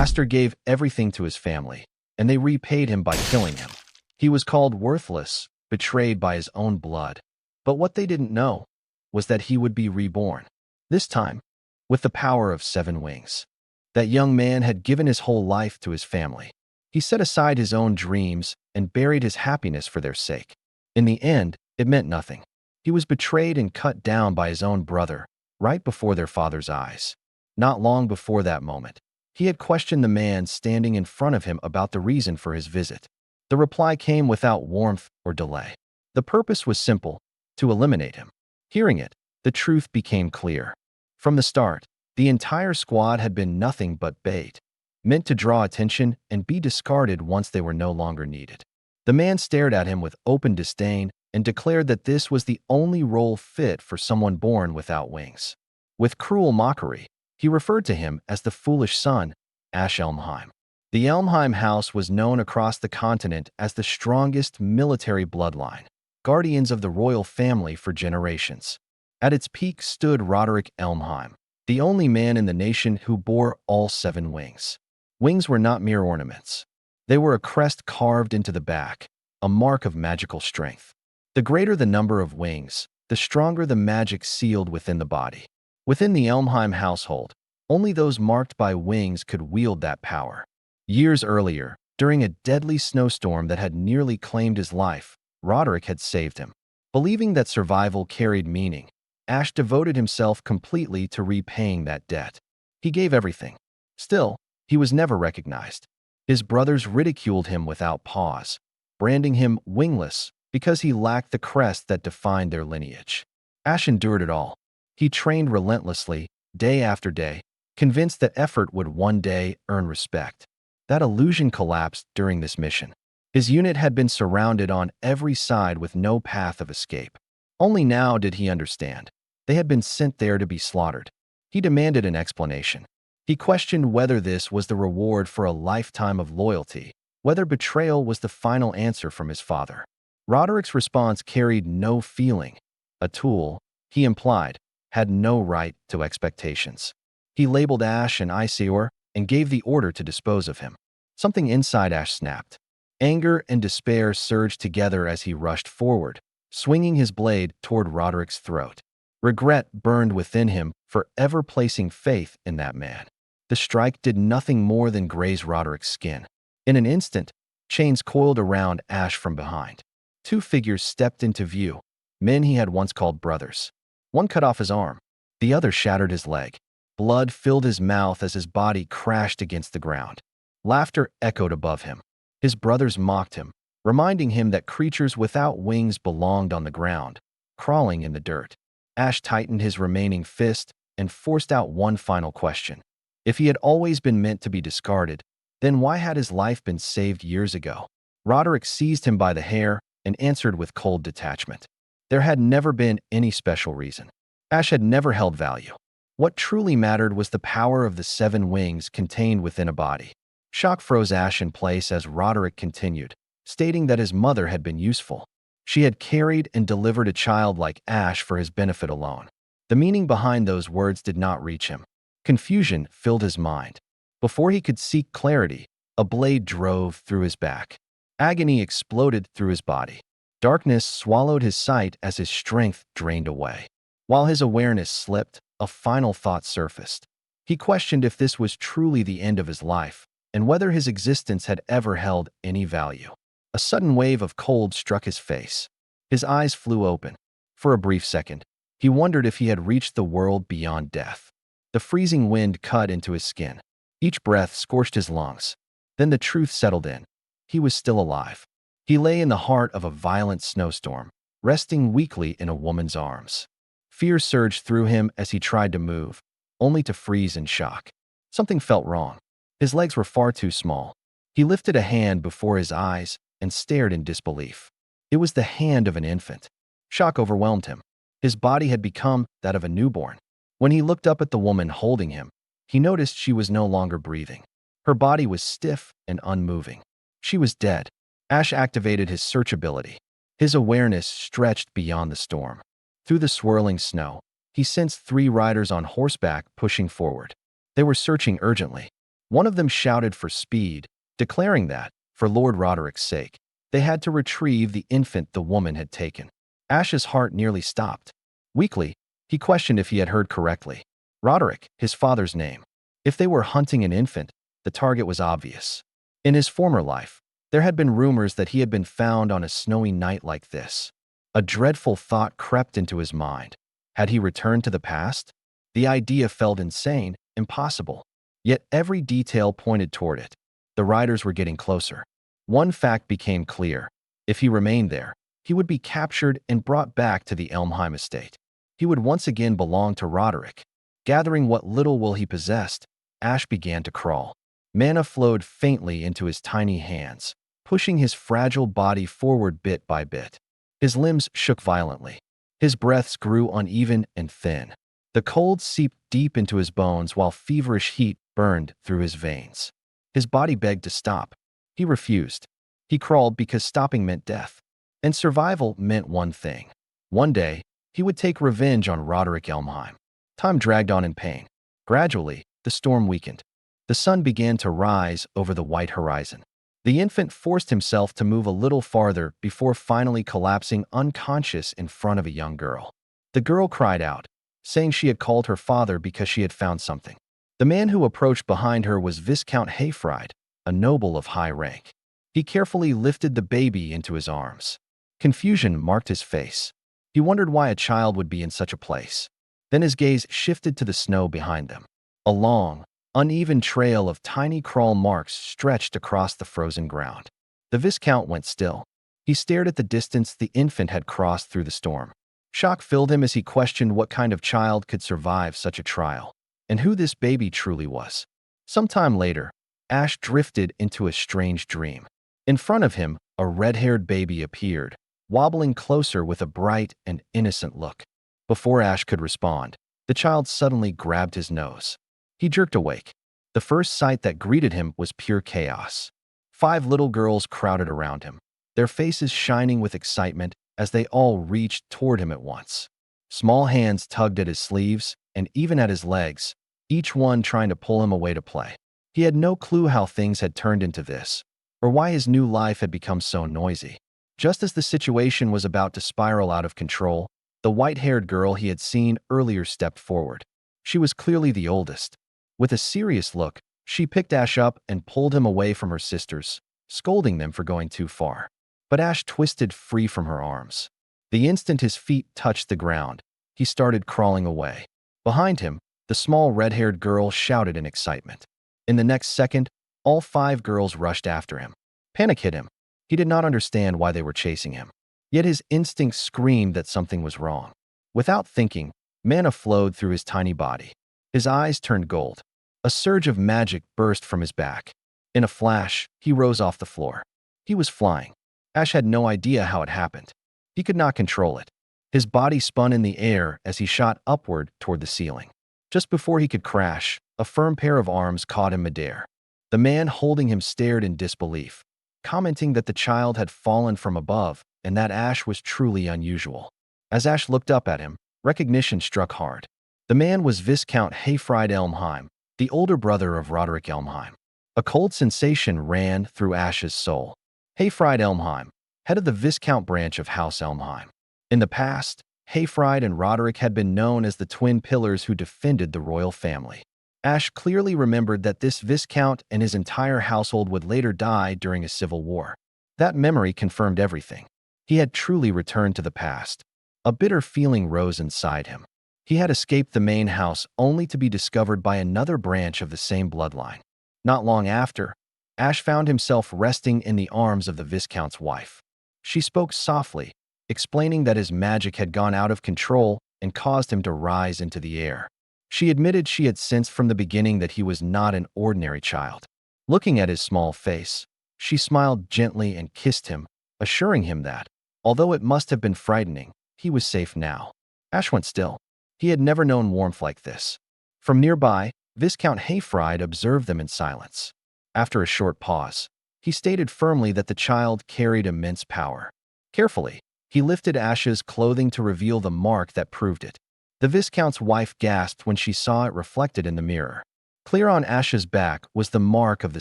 Astor gave everything to his family, and they repaid him by killing him. He was called worthless, betrayed by his own blood. But what they didn't know was that he would be reborn, this time with the power of 7 wings. That young man had given his whole life to his family. He set aside his own dreams and buried his happiness for their sake. In the end, it meant nothing. He was betrayed and cut down by his own brother, right before their father's eyes. Not long before that moment, he had questioned the man standing in front of him about the reason for his visit. The reply came without warmth or delay. The purpose was simple: to eliminate him. Hearing it, the truth became clear. From the start, the entire squad had been nothing but bait, meant to draw attention and be discarded once they were no longer needed. The man stared at him with open disdain and declared that this was the only role fit for someone born without wings. With cruel mockery, he referred to him as the foolish son, Ash Elmheim. The Elmheim house was known across the continent as the strongest military bloodline, guardians of the royal family for generations. At its peak stood Roderick Elmheim, the only man in the nation who bore all 7 wings. Wings were not mere ornaments. They were a crest carved into the back, a mark of magical strength. The greater the number of wings, the stronger the magic sealed within the body. Within the Elmheim household, only those marked by wings could wield that power. Years earlier, during a deadly snowstorm that had nearly claimed his life, Roderick had saved him. Believing that survival carried meaning, Ash devoted himself completely to repaying that debt. He gave everything. Still, he was never recognized. His brothers ridiculed him without pause, branding him wingless because he lacked the crest that defined their lineage. Ash endured it all. He trained relentlessly, day after day, convinced that effort would one day earn respect. That illusion collapsed during this mission. His unit had been surrounded on every side with no path of escape. Only now did he understand. They had been sent there to be slaughtered. He demanded an explanation. He questioned whether this was the reward for a lifetime of loyalty, whether betrayal was the final answer from his father. Roderick's response carried no feeling. A tool, he implied, had no right to expectations. He labeled Ash an eyesore and gave the order to dispose of him. Something inside Ash snapped. Anger and despair surged together as he rushed forward, swinging his blade toward Roderick's throat. Regret burned within him for ever placing faith in that man. The strike did nothing more than graze Roderick's skin. In an instant, chains coiled around Ash from behind. 2 figures stepped into view, men he had once called brothers. One cut off his arm, the other shattered his leg. Blood filled his mouth as his body crashed against the ground. Laughter echoed above him. His brothers mocked him, reminding him that creatures without wings belonged on the ground, crawling in the dirt. Ash tightened his remaining fist and forced out one final question. If he had always been meant to be discarded, then why had his life been saved years ago? Roderick seized him by the hair and answered with cold detachment. There had never been any special reason. Ash had never held value. What truly mattered was the power of the 7 wings contained within a body. Shock froze Ash in place as Roderick continued, stating that his mother had been useful. She had carried and delivered a child like Ash for his benefit alone. The meaning behind those words did not reach him. Confusion filled his mind. Before he could seek clarity, a blade drove through his back. Agony exploded through his body. Darkness swallowed his sight as his strength drained away. While his awareness slipped, a final thought surfaced. He questioned if this was truly the end of his life, and whether his existence had ever held any value. A sudden wave of cold struck his face. His eyes flew open. For a brief second, he wondered if he had reached the world beyond death. The freezing wind cut into his skin. Each breath scorched his lungs. Then the truth settled in. He was still alive. He lay in the heart of a violent snowstorm, resting weakly in a woman's arms. Fear surged through him as he tried to move, only to freeze in shock. Something felt wrong. His legs were far too small. He lifted a hand before his eyes and stared in disbelief. It was the hand of an infant. Shock overwhelmed him. His body had become that of a newborn. When he looked up at the woman holding him, he noticed she was no longer breathing. Her body was stiff and unmoving. She was dead. Ash activated his search ability. His awareness stretched beyond the storm. Through the swirling snow, he sensed 3 riders on horseback pushing forward. They were searching urgently. One of them shouted for speed, declaring that, for Lord Roderick's sake, they had to retrieve the infant the woman had taken. Ash's heart nearly stopped. Weakly, he questioned if he had heard correctly. Roderick, his father's name. If they were hunting an infant, the target was obvious. In his former life, there had been rumors that he had been found on a snowy night like this. A dreadful thought crept into his mind. Had he returned to the past? The idea felt insane, impossible. Yet every detail pointed toward it. The riders were getting closer. One fact became clear. If he remained there, he would be captured and brought back to the Elmheim estate. He would once again belong to Roderick. Gathering what little will he possessed, Ash began to crawl. Mana flowed faintly into his tiny hands, pushing his fragile body forward bit by bit. His limbs shook violently. His breaths grew uneven and thin. The cold seeped deep into his bones while feverish heat burned through his veins. His body begged to stop. He refused. He crawled because stopping meant death. And survival meant one thing. One day, he would take revenge on Roderick Elmheim. Time dragged on in pain. Gradually, the storm weakened. The sun began to rise over the white horizon. The infant forced himself to move a little farther before finally collapsing unconscious in front of a young girl. The girl cried out, saying she had called her father because she had found something. The man who approached behind her was Viscount Hayfried, a noble of high rank. He carefully lifted the baby into his arms. Confusion marked his face. He wondered why a child would be in such a place. Then his gaze shifted to the snow behind them. A long, uneven trail of tiny crawl marks stretched across the frozen ground. The Viscount went still. He stared at the distance the infant had crossed through the storm. Shock filled him as he questioned what kind of child could survive such a trial, and who this baby truly was. Sometime later, Ash drifted into a strange dream. In front of him, a red-haired baby appeared, wobbling closer with a bright and innocent look. Before Ash could respond, the child suddenly grabbed his nose. He jerked awake. The first sight that greeted him was pure chaos. 5 little girls crowded around him, their faces shining with excitement as they all reached toward him at once. Small hands tugged at his sleeves and even at his legs, each one trying to pull him away to play. He had no clue how things had turned into this, or why his new life had become so noisy. Just as the situation was about to spiral out of control, the white-haired girl he had seen earlier stepped forward. She was clearly the oldest. With a serious look, she picked Ash up and pulled him away from her sisters, scolding them for going too far. But Ash twisted free from her arms. The instant his feet touched the ground, he started crawling away. Behind him, the small red-haired girl shouted in excitement. In the next second, all 5 girls rushed after him. Panic hit him. He did not understand why they were chasing him. Yet his instincts screamed that something was wrong. Without thinking, mana flowed through his tiny body. His eyes turned gold. A surge of magic burst from his back. In a flash, he rose off the floor. He was flying. Ash had no idea how it happened. He could not control it. His body spun in the air as he shot upward toward the ceiling. Just before he could crash, a firm pair of arms caught him midair. The man holding him stared in disbelief, commenting that the child had fallen from above and that Ash was truly unusual. As Ash looked up at him, recognition struck hard. The man was Viscount Hayfried Elmheim, the older brother of Roderick Elmheim. A cold sensation ran through Ash's soul. Hayfried Elmheim, head of the Viscount branch of House Elmheim. In the past, Hayfried and Roderick had been known as the twin pillars who defended the royal family. Ash clearly remembered that this Viscount and his entire household would later die during a civil war. That memory confirmed everything. He had truly returned to the past. A bitter feeling rose inside him. He had escaped the main house only to be discovered by another branch of the same bloodline. Not long after, Ash found himself resting in the arms of the Viscount's wife. She spoke softly, explaining that his magic had gone out of control and caused him to rise into the air. She admitted she had sensed from the beginning that he was not an ordinary child. Looking at his small face, she smiled gently and kissed him, assuring him that, although it must have been frightening, he was safe now. Ash went still. He had never known warmth like this. From nearby, Viscount Hayfried observed them in silence. After a short pause, he stated firmly that the child carried immense power. Carefully, he lifted Ash's clothing to reveal the mark that proved it. The Viscount's wife gasped when she saw it reflected in the mirror. Clear on Ash's back was the mark of the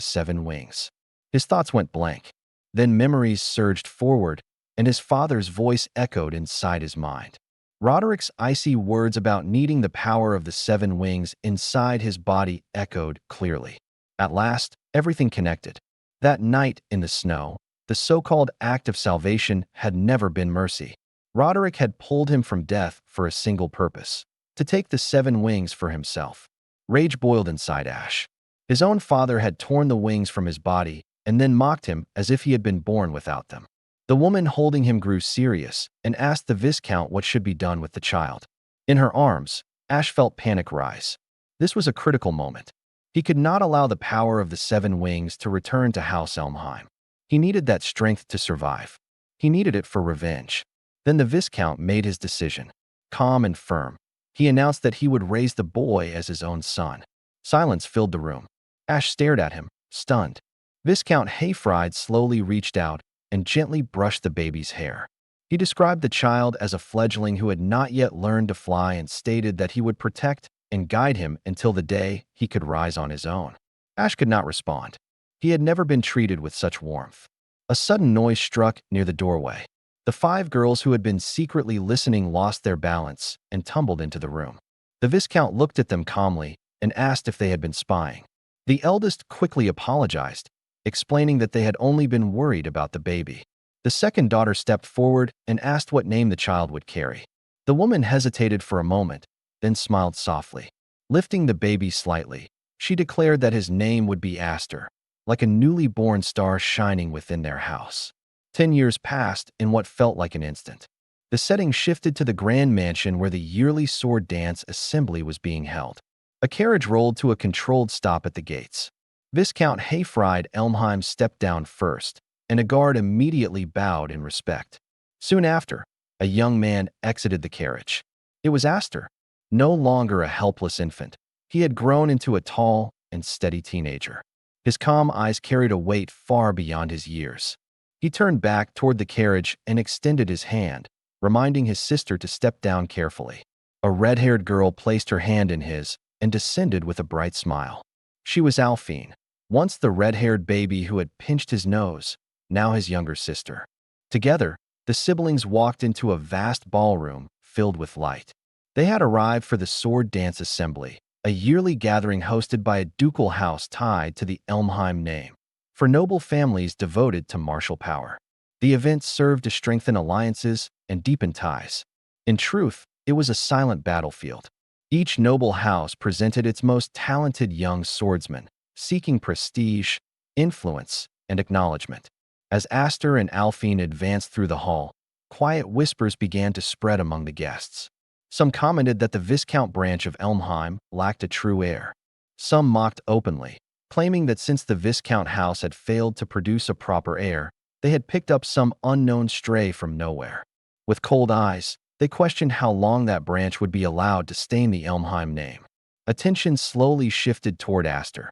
7 wings. His thoughts went blank. Then memories surged forward, and his father's voice echoed inside his mind. Roderick's icy words about needing the power of the 7 wings inside his body echoed clearly. At last, everything connected. That night in the snow, the so-called act of salvation had never been mercy. Roderick had pulled him from death for a single purpose: to take the 7 wings for himself. Rage boiled inside Ash. His own father had torn the wings from his body and then mocked him as if he had been born without them. The woman holding him grew serious and asked the Viscount what should be done with the child. In her arms, Ash felt panic rise. This was a critical moment. He could not allow the power of the 7 wings to return to House Elmheim. He needed that strength to survive. He needed it for revenge. Then the Viscount made his decision. Calm and firm, he announced that he would raise the boy as his own son. Silence filled the room. Ash stared at him, stunned. Viscount Hayfried slowly reached out and gently brushed the baby's hair. He described the child as a fledgling who had not yet learned to fly and stated that he would protect and guide him until the day he could rise on his own. Ash could not respond. He had never been treated with such warmth. A sudden noise struck near the doorway. The 5 girls who had been secretly listening lost their balance and tumbled into the room. The Viscount looked at them calmly and asked if they had been spying. The eldest quickly apologized, explaining that they had only been worried about the baby. The second daughter stepped forward and asked what name the child would carry. The woman hesitated for a moment, then smiled softly. Lifting the baby slightly, she declared that his name would be Aster, like a newly born star shining within their house. 10 years passed in what felt like an instant. The setting shifted to the grand mansion where the yearly sword dance assembly was being held. A carriage rolled to a controlled stop at the gates. Viscount Hayfried Elmheim stepped down first, and a guard immediately bowed in respect. Soon after, a young man exited the carriage. It was Aster, no longer a helpless infant. He had grown into a tall and steady teenager. His calm eyes carried a weight far beyond his years. He turned back toward the carriage and extended his hand, reminding his sister to step down carefully. A red-haired girl placed her hand in his and descended with a bright smile. She was Alphine, once the red-haired baby who had pinched his nose, now his younger sister. Together, the siblings walked into a vast ballroom filled with light. They had arrived for the Sword Dance Assembly, a yearly gathering hosted by a ducal house tied to the Elmheim name, for noble families devoted to martial power. The event served to strengthen alliances and deepen ties. In truth, it was a silent battlefield. Each noble house presented its most talented young swordsmen, seeking prestige, influence, and acknowledgement. As Aster and Alphine advanced through the hall, quiet whispers began to spread among the guests. Some commented that the Viscount branch of Elmheim lacked a true heir. Some mocked openly, claiming that since the Viscount house had failed to produce a proper heir, they had picked up some unknown stray from nowhere. With cold eyes, they questioned how long that branch would be allowed to stain the Elmheim name. Attention slowly shifted toward Aster.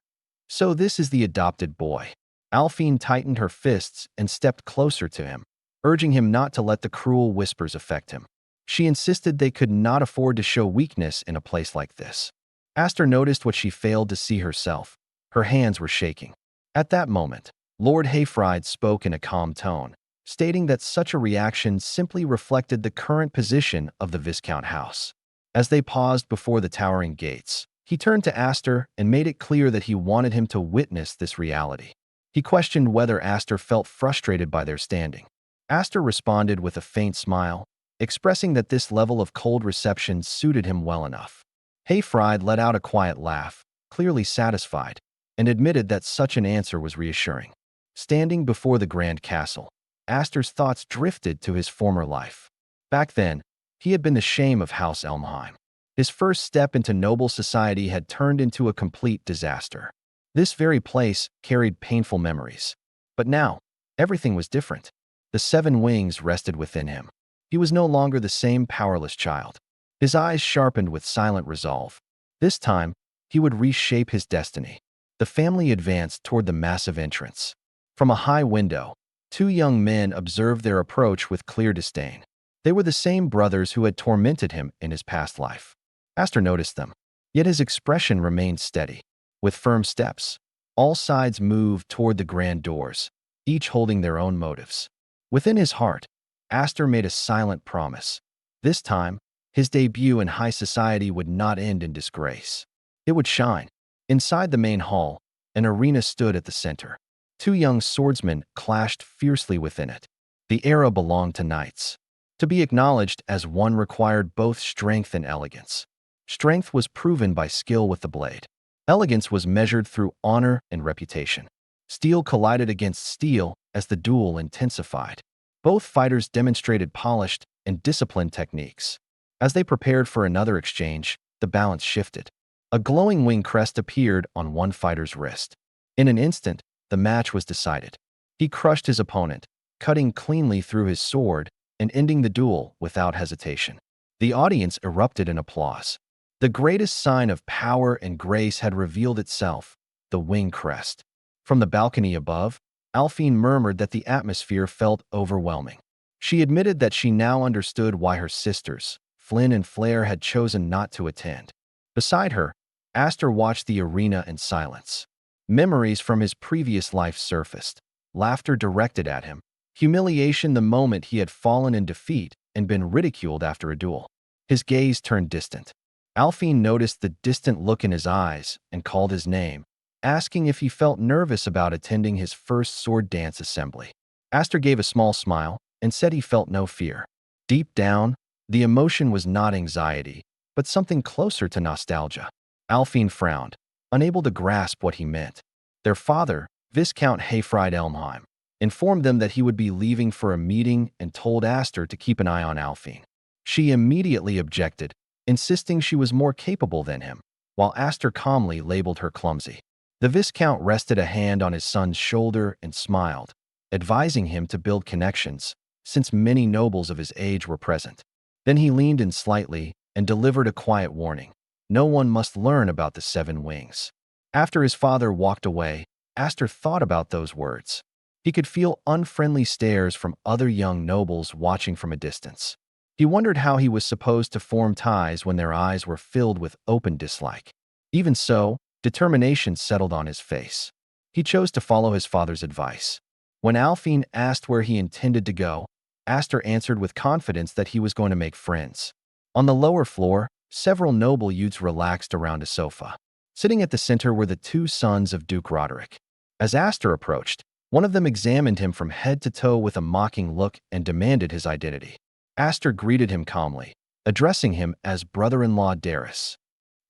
So this is the adopted boy. Alphine tightened her fists and stepped closer to him, urging him not to let the cruel whispers affect him. She insisted they could not afford to show weakness in a place like this. Aster noticed what she failed to see herself. Her hands were shaking. At that moment, Lord Hayfried spoke in a calm tone, stating that such a reaction simply reflected the current position of the Viscount house. As they paused before the towering gates, he turned to Aster and made it clear that he wanted him to witness this reality. He questioned whether Aster felt frustrated by their standing. Aster responded with a faint smile, expressing that this level of cold reception suited him well enough. Hayfried let out a quiet laugh, clearly satisfied, and admitted that such an answer was reassuring. Standing before the grand castle, Aster's thoughts drifted to his former life. Back then, he had been the shame of House Elmheim. His first step into noble society had turned into a complete disaster. This very place carried painful memories. But now, everything was different. The 7 wings rested within him. He was no longer the same powerless child. His eyes sharpened with silent resolve. This time, he would reshape his destiny. The family advanced toward the massive entrance. From a high window, 2 young men observed their approach with clear disdain. They were the same brothers who had tormented him in his past life. Aster noticed them, yet his expression remained steady. With firm steps, all sides moved toward the grand doors, each holding their own motives. Within his heart, Aster made a silent promise. This time, his debut in high society would not end in disgrace. It would shine. Inside the main hall, an arena stood at the center. Two young swordsmen clashed fiercely within it. The era belonged to knights. To be acknowledged as one required both strength and elegance. Strength was proven by skill with the blade. Elegance was measured through honor and reputation. Steel collided against steel as the duel intensified. Both fighters demonstrated polished and disciplined techniques. As they prepared for another exchange, the balance shifted. A glowing wing crest appeared on one fighter's wrist. In an instant, the match was decided. He crushed his opponent, cutting cleanly through his sword and ending the duel without hesitation. The audience erupted in applause. The greatest sign of power and grace had revealed itself, the wing crest. From the balcony above, Alphine murmured that the atmosphere felt overwhelming. She admitted that she now understood why her sisters, Flynn and Flair, had chosen not to attend. Beside her, Aster watched the arena in silence. Memories from his previous life surfaced, laughter directed at him, humiliation the moment he had fallen in defeat and been ridiculed after a duel. His gaze turned distant. Alphine noticed the distant look in his eyes and called his name, asking if he felt nervous about attending his first sword dance assembly. Aster gave a small smile and said he felt no fear. Deep down, the emotion was not anxiety, but something closer to nostalgia. Alphine frowned, unable to grasp what he meant. Their father, Viscount Hayfried Elmheim, informed them that he would be leaving for a meeting and told Aster to keep an eye on Alphine. She immediately objected, insisting she was more capable than him, while Aster calmly labeled her clumsy. The Viscount rested a hand on his son's shoulder and smiled, advising him to build connections, since many nobles of his age were present. Then he leaned in slightly and delivered a quiet warning. No one must learn about the 7 wings. After his father walked away, Aster thought about those words. He could feel unfriendly stares from other young nobles watching from a distance. He wondered how he was supposed to form ties when their eyes were filled with open dislike. Even so, determination settled on his face. He chose to follow his father's advice. When Alphine asked where he intended to go, Aster answered with confidence that he was going to make friends. On the lower floor, several noble youths relaxed around a sofa. Sitting at the center were the 2 sons of Duke Roderick. As Aster approached, one of them examined him from head to toe with a mocking look and demanded his identity. Aster greeted him calmly, addressing him as brother-in-law Darius.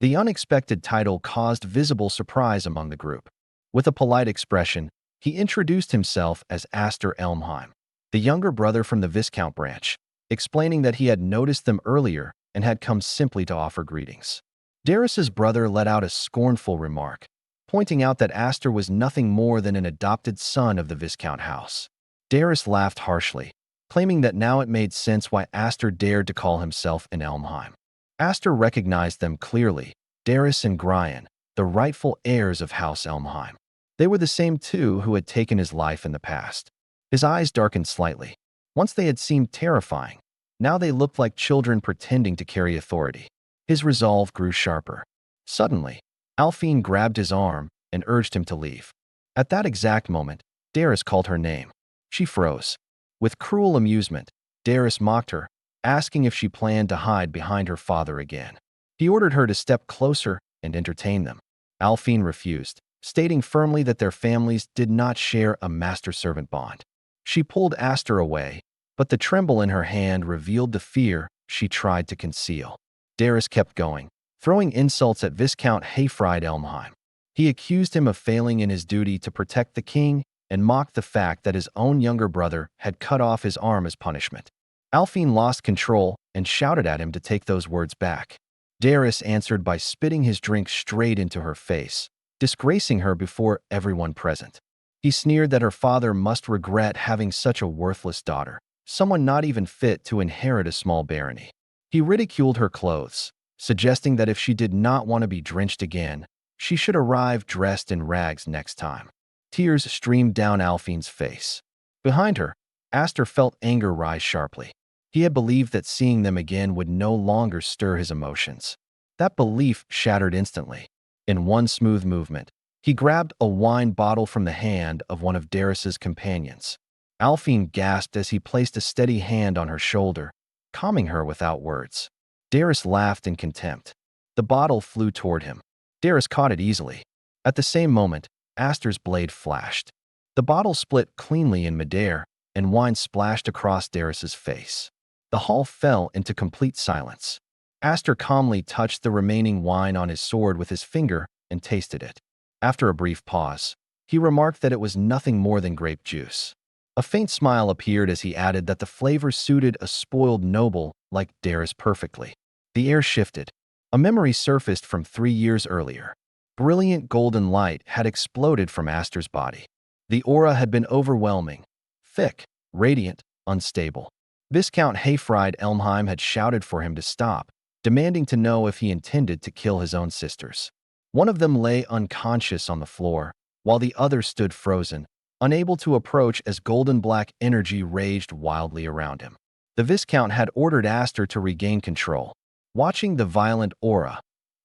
The unexpected title caused visible surprise among the group. With a polite expression, he introduced himself as Aster Elmheim, the younger brother from the Viscount branch, explaining that he had noticed them earlier and had come simply to offer greetings. Darius's brother let out a scornful remark, pointing out that Aster was nothing more than an adopted son of the Viscount house. Darius laughed harshly, claiming that now it made sense why Aster dared to call himself an Elmheim. Aster recognized them clearly, Darius and Gryan, the rightful heirs of House Elmheim. They were the same 2 who had taken his life in the past. His eyes darkened slightly. Once they had seemed terrifying, now they looked like children pretending to carry authority. His resolve grew sharper. Suddenly, Alphine grabbed his arm and urged him to leave. At that exact moment, Darius called her name. She froze. With cruel amusement, Darius mocked her, asking if she planned to hide behind her father again. He ordered her to step closer and entertain them. Alphine refused, stating firmly that their families did not share a master-servant bond. She pulled Aster away, but the tremble in her hand revealed the fear she tried to conceal. Darius kept going, throwing insults at Viscount Hayfried Elmheim. He accused him of failing in his duty to protect the king and mocked the fact that his own younger brother had cut off his arm as punishment. Alphine lost control and shouted at him to take those words back. Darius answered by spitting his drink straight into her face, disgracing her before everyone present. He sneered that her father must regret having such a worthless daughter, someone not even fit to inherit a small barony. He ridiculed her clothes, suggesting that if she did not want to be drenched again, she should arrive dressed in rags next time. Tears streamed down Alphine's face. Behind her, Aster felt anger rise sharply. He had believed that seeing them again would no longer stir his emotions. That belief shattered instantly. In one smooth movement, he grabbed a wine bottle from the hand of one of Darius's companions. Alphine gasped as he placed a steady hand on her shoulder, calming her without words. Darius laughed in contempt. The bottle flew toward him. Darius caught it easily. At the same moment, Aster's blade flashed. The bottle split cleanly in midair, and wine splashed across Darius's face. The hall fell into complete silence. Aster calmly touched the remaining wine on his sword with his finger and tasted it. After a brief pause, he remarked that it was nothing more than grape juice. A faint smile appeared as he added that the flavor suited a spoiled noble like Darius perfectly. The air shifted. A memory surfaced from 3 years earlier. Brilliant golden light had exploded from Aster's body. The aura had been overwhelming, thick, radiant, unstable. Viscount Hayfried Elmheim had shouted for him to stop, demanding to know if he intended to kill his own sisters. One of them lay unconscious on the floor, while the other stood frozen, unable to approach as golden-black energy raged wildly around him. The Viscount had ordered Aster to regain control. Watching the violent aura,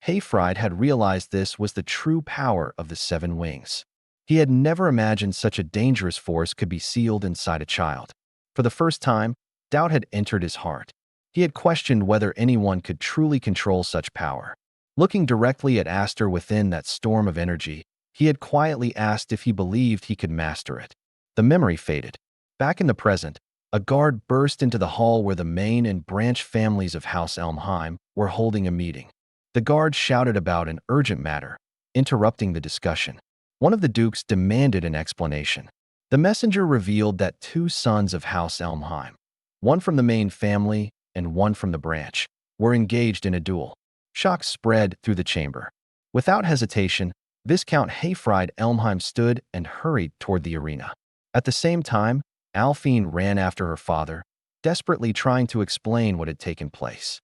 Hayfried had realized this was the true power of the Seven Wings. He had never imagined such a dangerous force could be sealed inside a child. For the first time, doubt had entered his heart. He had questioned whether anyone could truly control such power. Looking directly at Aster within that storm of energy, he had quietly asked if he believed he could master it. The memory faded. Back in the present, a guard burst into the hall where the main and branch families of House Elmheim were holding a meeting. The guard shouted about an urgent matter, interrupting the discussion. One of the dukes demanded an explanation. The messenger revealed that 2 sons of House Elmheim, one from the main family and one from the branch, were engaged in a duel. Shock spread through the chamber. Without hesitation, Viscount Hayfried Elmheim stood and hurried toward the arena. At the same time, Alphine ran after her father, desperately trying to explain what had taken place.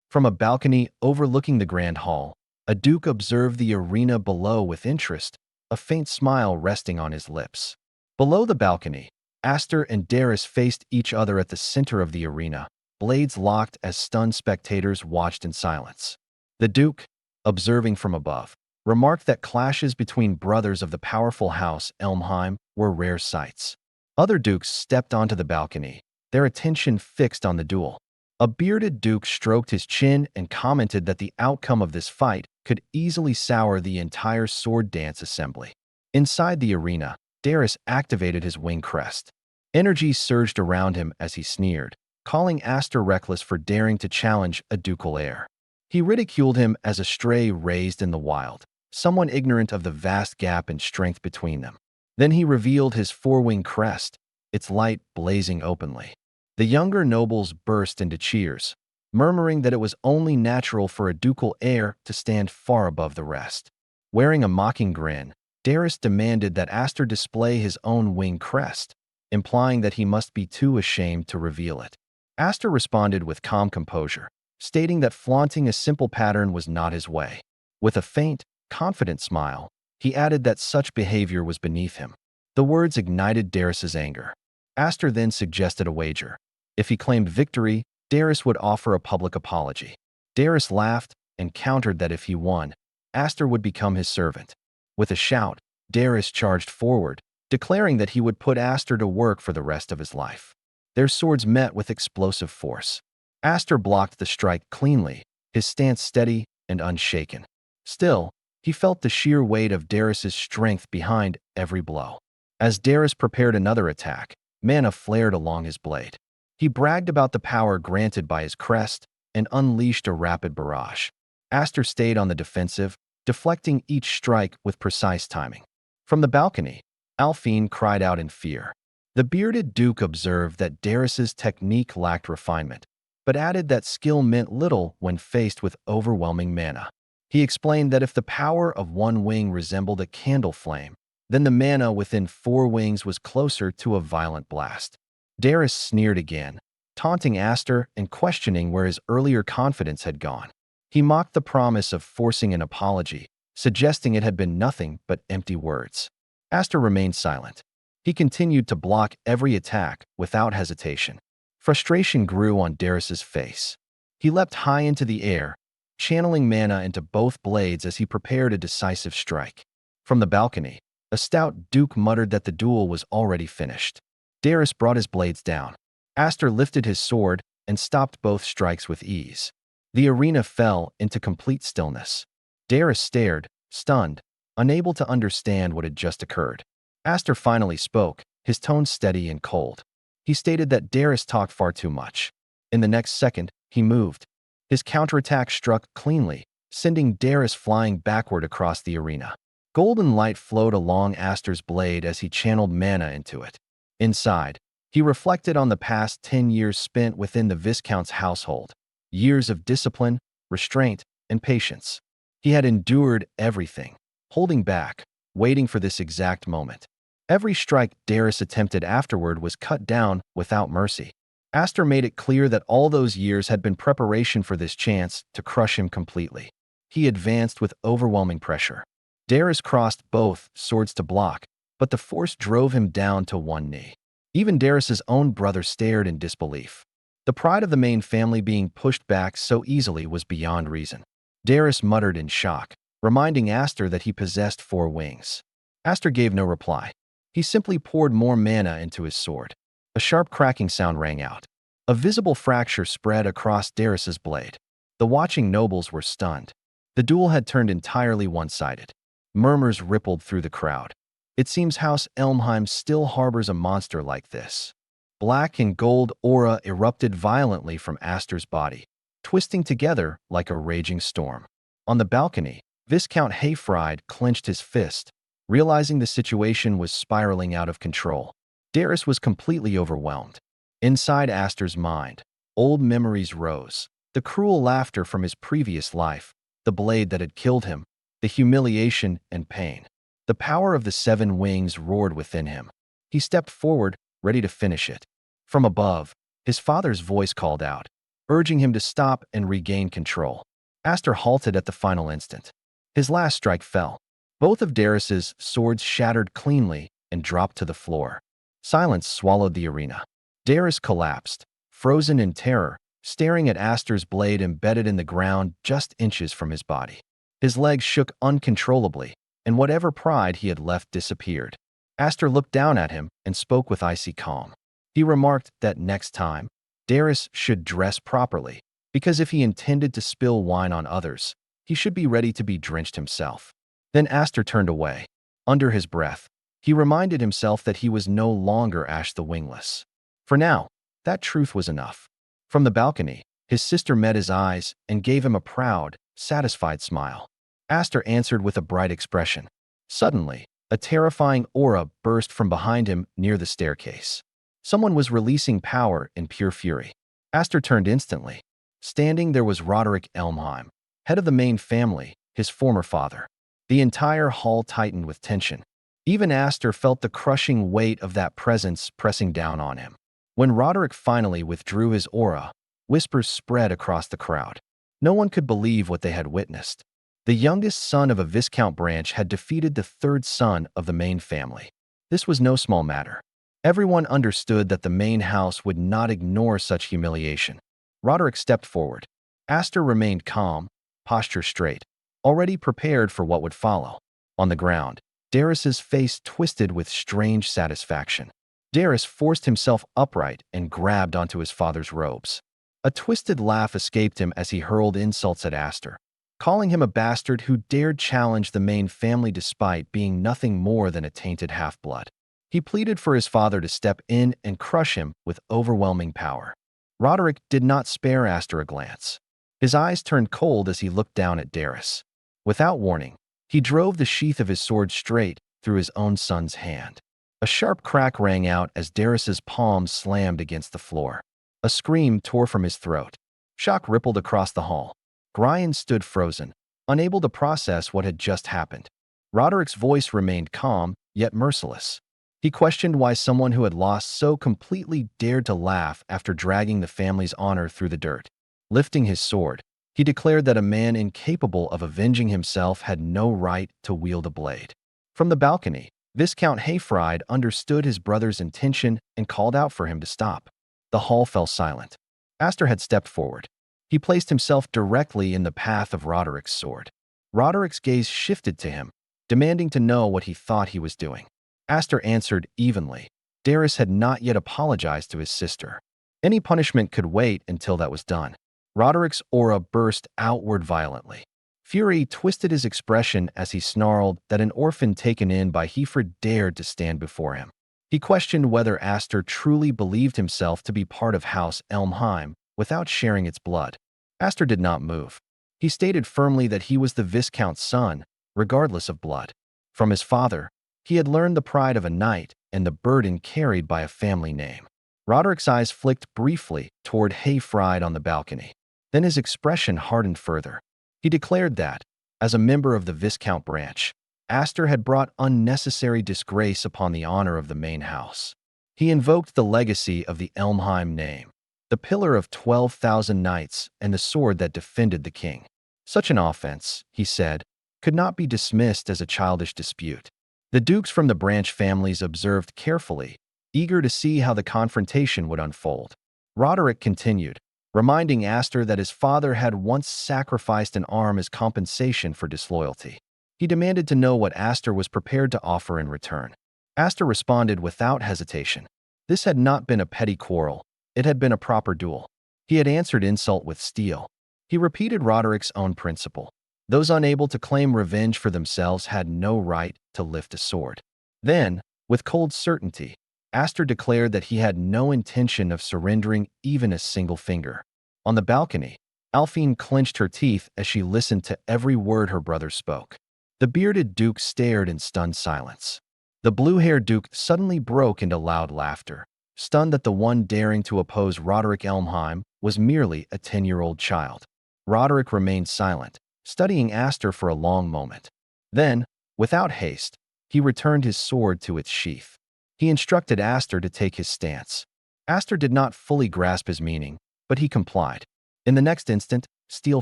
From a balcony overlooking the grand hall, a duke observed the arena below with interest, a faint smile resting on his lips. Below the balcony, Aster and Darius faced each other at the center of the arena, blades locked as stunned spectators watched in silence. The duke, observing from above, remarked that clashes between brothers of the powerful house Elmheim were rare sights. Other dukes stepped onto the balcony, their attention fixed on the duel. A bearded duke stroked his chin and commented that the outcome of this fight could easily sour the entire sword dance assembly. Inside the arena, Darius activated his wing crest. Energy surged around him as he sneered, calling Aster reckless for daring to challenge a ducal heir. He ridiculed him as a stray raised in the wild, someone ignorant of the vast gap in strength between them. Then he revealed his 4-wing crest, its light blazing openly. The younger nobles burst into cheers, murmuring that it was only natural for a ducal heir to stand far above the rest. Wearing a mocking grin, Darius demanded that Aster display his own wing crest, implying that he must be too ashamed to reveal it. Aster responded with calm composure, stating that flaunting a simple pattern was not his way. With a faint, confident smile, he added that such behavior was beneath him. The words ignited Darius's anger. Aster then suggested a wager. If he claimed victory, Darius would offer a public apology. Darius laughed and countered that if he won, Aster would become his servant. With a shout, Darius charged forward, declaring that he would put Aster to work for the rest of his life. Their swords met with explosive force. Aster blocked the strike cleanly, his stance steady and unshaken. Still, he felt the sheer weight of Darius's strength behind every blow. As Darius prepared another attack, mana flared along his blade. He bragged about the power granted by his crest and unleashed a rapid barrage. Aster stayed on the defensive, deflecting each strike with precise timing. From the balcony, Alphine cried out in fear. The bearded duke observed that Darius's technique lacked refinement, but added that skill meant little when faced with overwhelming mana. He explained that if the power of one wing resembled a candle flame, then the mana within 4 wings was closer to a violent blast. Darius sneered again, taunting Aster and questioning where his earlier confidence had gone. He mocked the promise of forcing an apology, suggesting it had been nothing but empty words. Aster remained silent. He continued to block every attack without hesitation. Frustration grew on Darius's face. He leapt high into the air, channeling mana into both blades as he prepared a decisive strike. From the balcony, a stout duke muttered that the duel was already finished. Darius brought his blades down. Aster lifted his sword and stopped both strikes with ease. The arena fell into complete stillness. Darius stared, stunned, unable to understand what had just occurred. Aster finally spoke, his tone steady and cold. He stated that Darius talked far too much. In the next second, he moved. His counterattack struck cleanly, sending Darius flying backward across the arena. Golden light flowed along Aster's blade as he channeled mana into it. Inside, he reflected on the past 10 years spent within the Viscount's household. Years of discipline, restraint, and patience. He had endured everything, holding back, waiting for this exact moment. Every strike Darius attempted afterward was cut down without mercy. Aster made it clear that all those years had been preparation for this chance to crush him completely. He advanced with overwhelming pressure. Darius crossed both swords to block, but the force drove him down to one knee. Even Darius's own brother stared in disbelief. The pride of the main family being pushed back so easily was beyond reason. Darius muttered in shock, reminding Aster that he possessed 4 wings. Aster gave no reply. He simply poured more mana into his sword. A sharp cracking sound rang out. A visible fracture spread across Darius's blade. The watching nobles were stunned. The duel had turned entirely one-sided. Murmurs rippled through the crowd. It seems House Elmheim still harbors a monster like this. Black and gold aura erupted violently from Aster's body, twisting together like a raging storm. On the balcony, Viscount Hayfried clenched his fist, realizing the situation was spiraling out of control. Darius was completely overwhelmed. Inside Aster's mind, old memories rose. The cruel laughter from his previous life, the blade that had killed him, the humiliation and pain. The power of the 7 wings roared within him. He stepped forward, ready to finish it. From above, his father's voice called out, urging him to stop and regain control. Aster halted at the final instant. His last strike fell. Both of Darius's swords shattered cleanly and dropped to the floor. Silence swallowed the arena. Darius collapsed, frozen in terror, staring at Aster's blade embedded in the ground just inches from his body. His legs shook uncontrollably, and whatever pride he had left disappeared. Aster looked down at him and spoke with icy calm. He remarked that next time, Darius should dress properly, because if he intended to spill wine on others, he should be ready to be drenched himself. Then Aster turned away. Under his breath, he reminded himself that he was no longer Ash the Wingless. For now, that truth was enough. From the balcony, his sister met his eyes and gave him a proud, satisfied smile. Aster answered with a bright expression. Suddenly, a terrifying aura burst from behind him near the staircase. Someone was releasing power in pure fury. Aster turned instantly. Standing there was Roderick Elmheim, head of the main family, his former father. The entire hall tightened with tension. Even Aster felt the crushing weight of that presence pressing down on him. When Roderick finally withdrew his aura, whispers spread across the crowd. No one could believe what they had witnessed. The youngest son of a Viscount branch had defeated the 3rd son of the main family. This was no small matter. Everyone understood that the main house would not ignore such humiliation. Roderick stepped forward. Aster remained calm, posture straight, already prepared for what would follow. On the ground, Darius's face twisted with strange satisfaction. Darius forced himself upright and grabbed onto his father's robes. A twisted laugh escaped him as he hurled insults at Aster, calling him a bastard who dared challenge the main family despite being nothing more than a tainted half-blood. He pleaded for his father to step in and crush him with overwhelming power. Roderick did not spare Aster a glance. His eyes turned cold as he looked down at Darius. Without warning, he drove the sheath of his sword straight through his own son's hand. A sharp crack rang out as Darius's palm slammed against the floor. A scream tore from his throat. Shock rippled across the hall. Brian stood frozen, unable to process what had just happened. Roderick's voice remained calm, yet merciless. He questioned why someone who had lost so completely dared to laugh after dragging the family's honor through the dirt. Lifting his sword, he declared that a man incapable of avenging himself had no right to wield a blade. From the balcony, Viscount Hayfried understood his brother's intention and called out for him to stop. The hall fell silent. Aster had stepped forward. He placed himself directly in the path of Roderick's sword. Roderick's gaze shifted to him, demanding to know what he thought he was doing. Aster answered evenly. Darius had not yet apologized to his sister. Any punishment could wait until that was done. Roderick's aura burst outward violently. Fury twisted his expression as he snarled that an orphan taken in by Heifer dared to stand before him. He questioned whether Aster truly believed himself to be part of House Elmheim without sharing its blood. Aster did not move. He stated firmly that he was the Viscount's son, regardless of blood. From his father, he had learned the pride of a knight and the burden carried by a family name. Roderick's eyes flicked briefly toward Hayfried on the balcony. Then his expression hardened further. He declared that, as a member of the Viscount branch, Aster had brought unnecessary disgrace upon the honor of the main house. He invoked the legacy of the Elmheim name, the pillar of 12,000 knights and the sword that defended the king. Such an offense, he said, could not be dismissed as a childish dispute. The dukes from the branch families observed carefully, eager to see how the confrontation would unfold. Roderick continued, reminding Aster that his father had once sacrificed an arm as compensation for disloyalty. He demanded to know what Aster was prepared to offer in return. Aster responded without hesitation. This had not been a petty quarrel. It had been a proper duel. He had answered insult with steel. He repeated Roderick's own principle. Those unable to claim revenge for themselves had no right to lift a sword. Then, with cold certainty, Aster declared that he had no intention of surrendering even a single finger. On the balcony, Alphine clenched her teeth as she listened to every word her brother spoke. The bearded duke stared in stunned silence. The blue-haired duke suddenly broke into loud laughter, stunned that the one daring to oppose Roderick Elmheim was merely a 10-year-old child. Roderick remained silent, studying Aster for a long moment. Then, without haste, he returned his sword to its sheath. He instructed Aster to take his stance. Aster did not fully grasp his meaning, but he complied. In the next instant, steel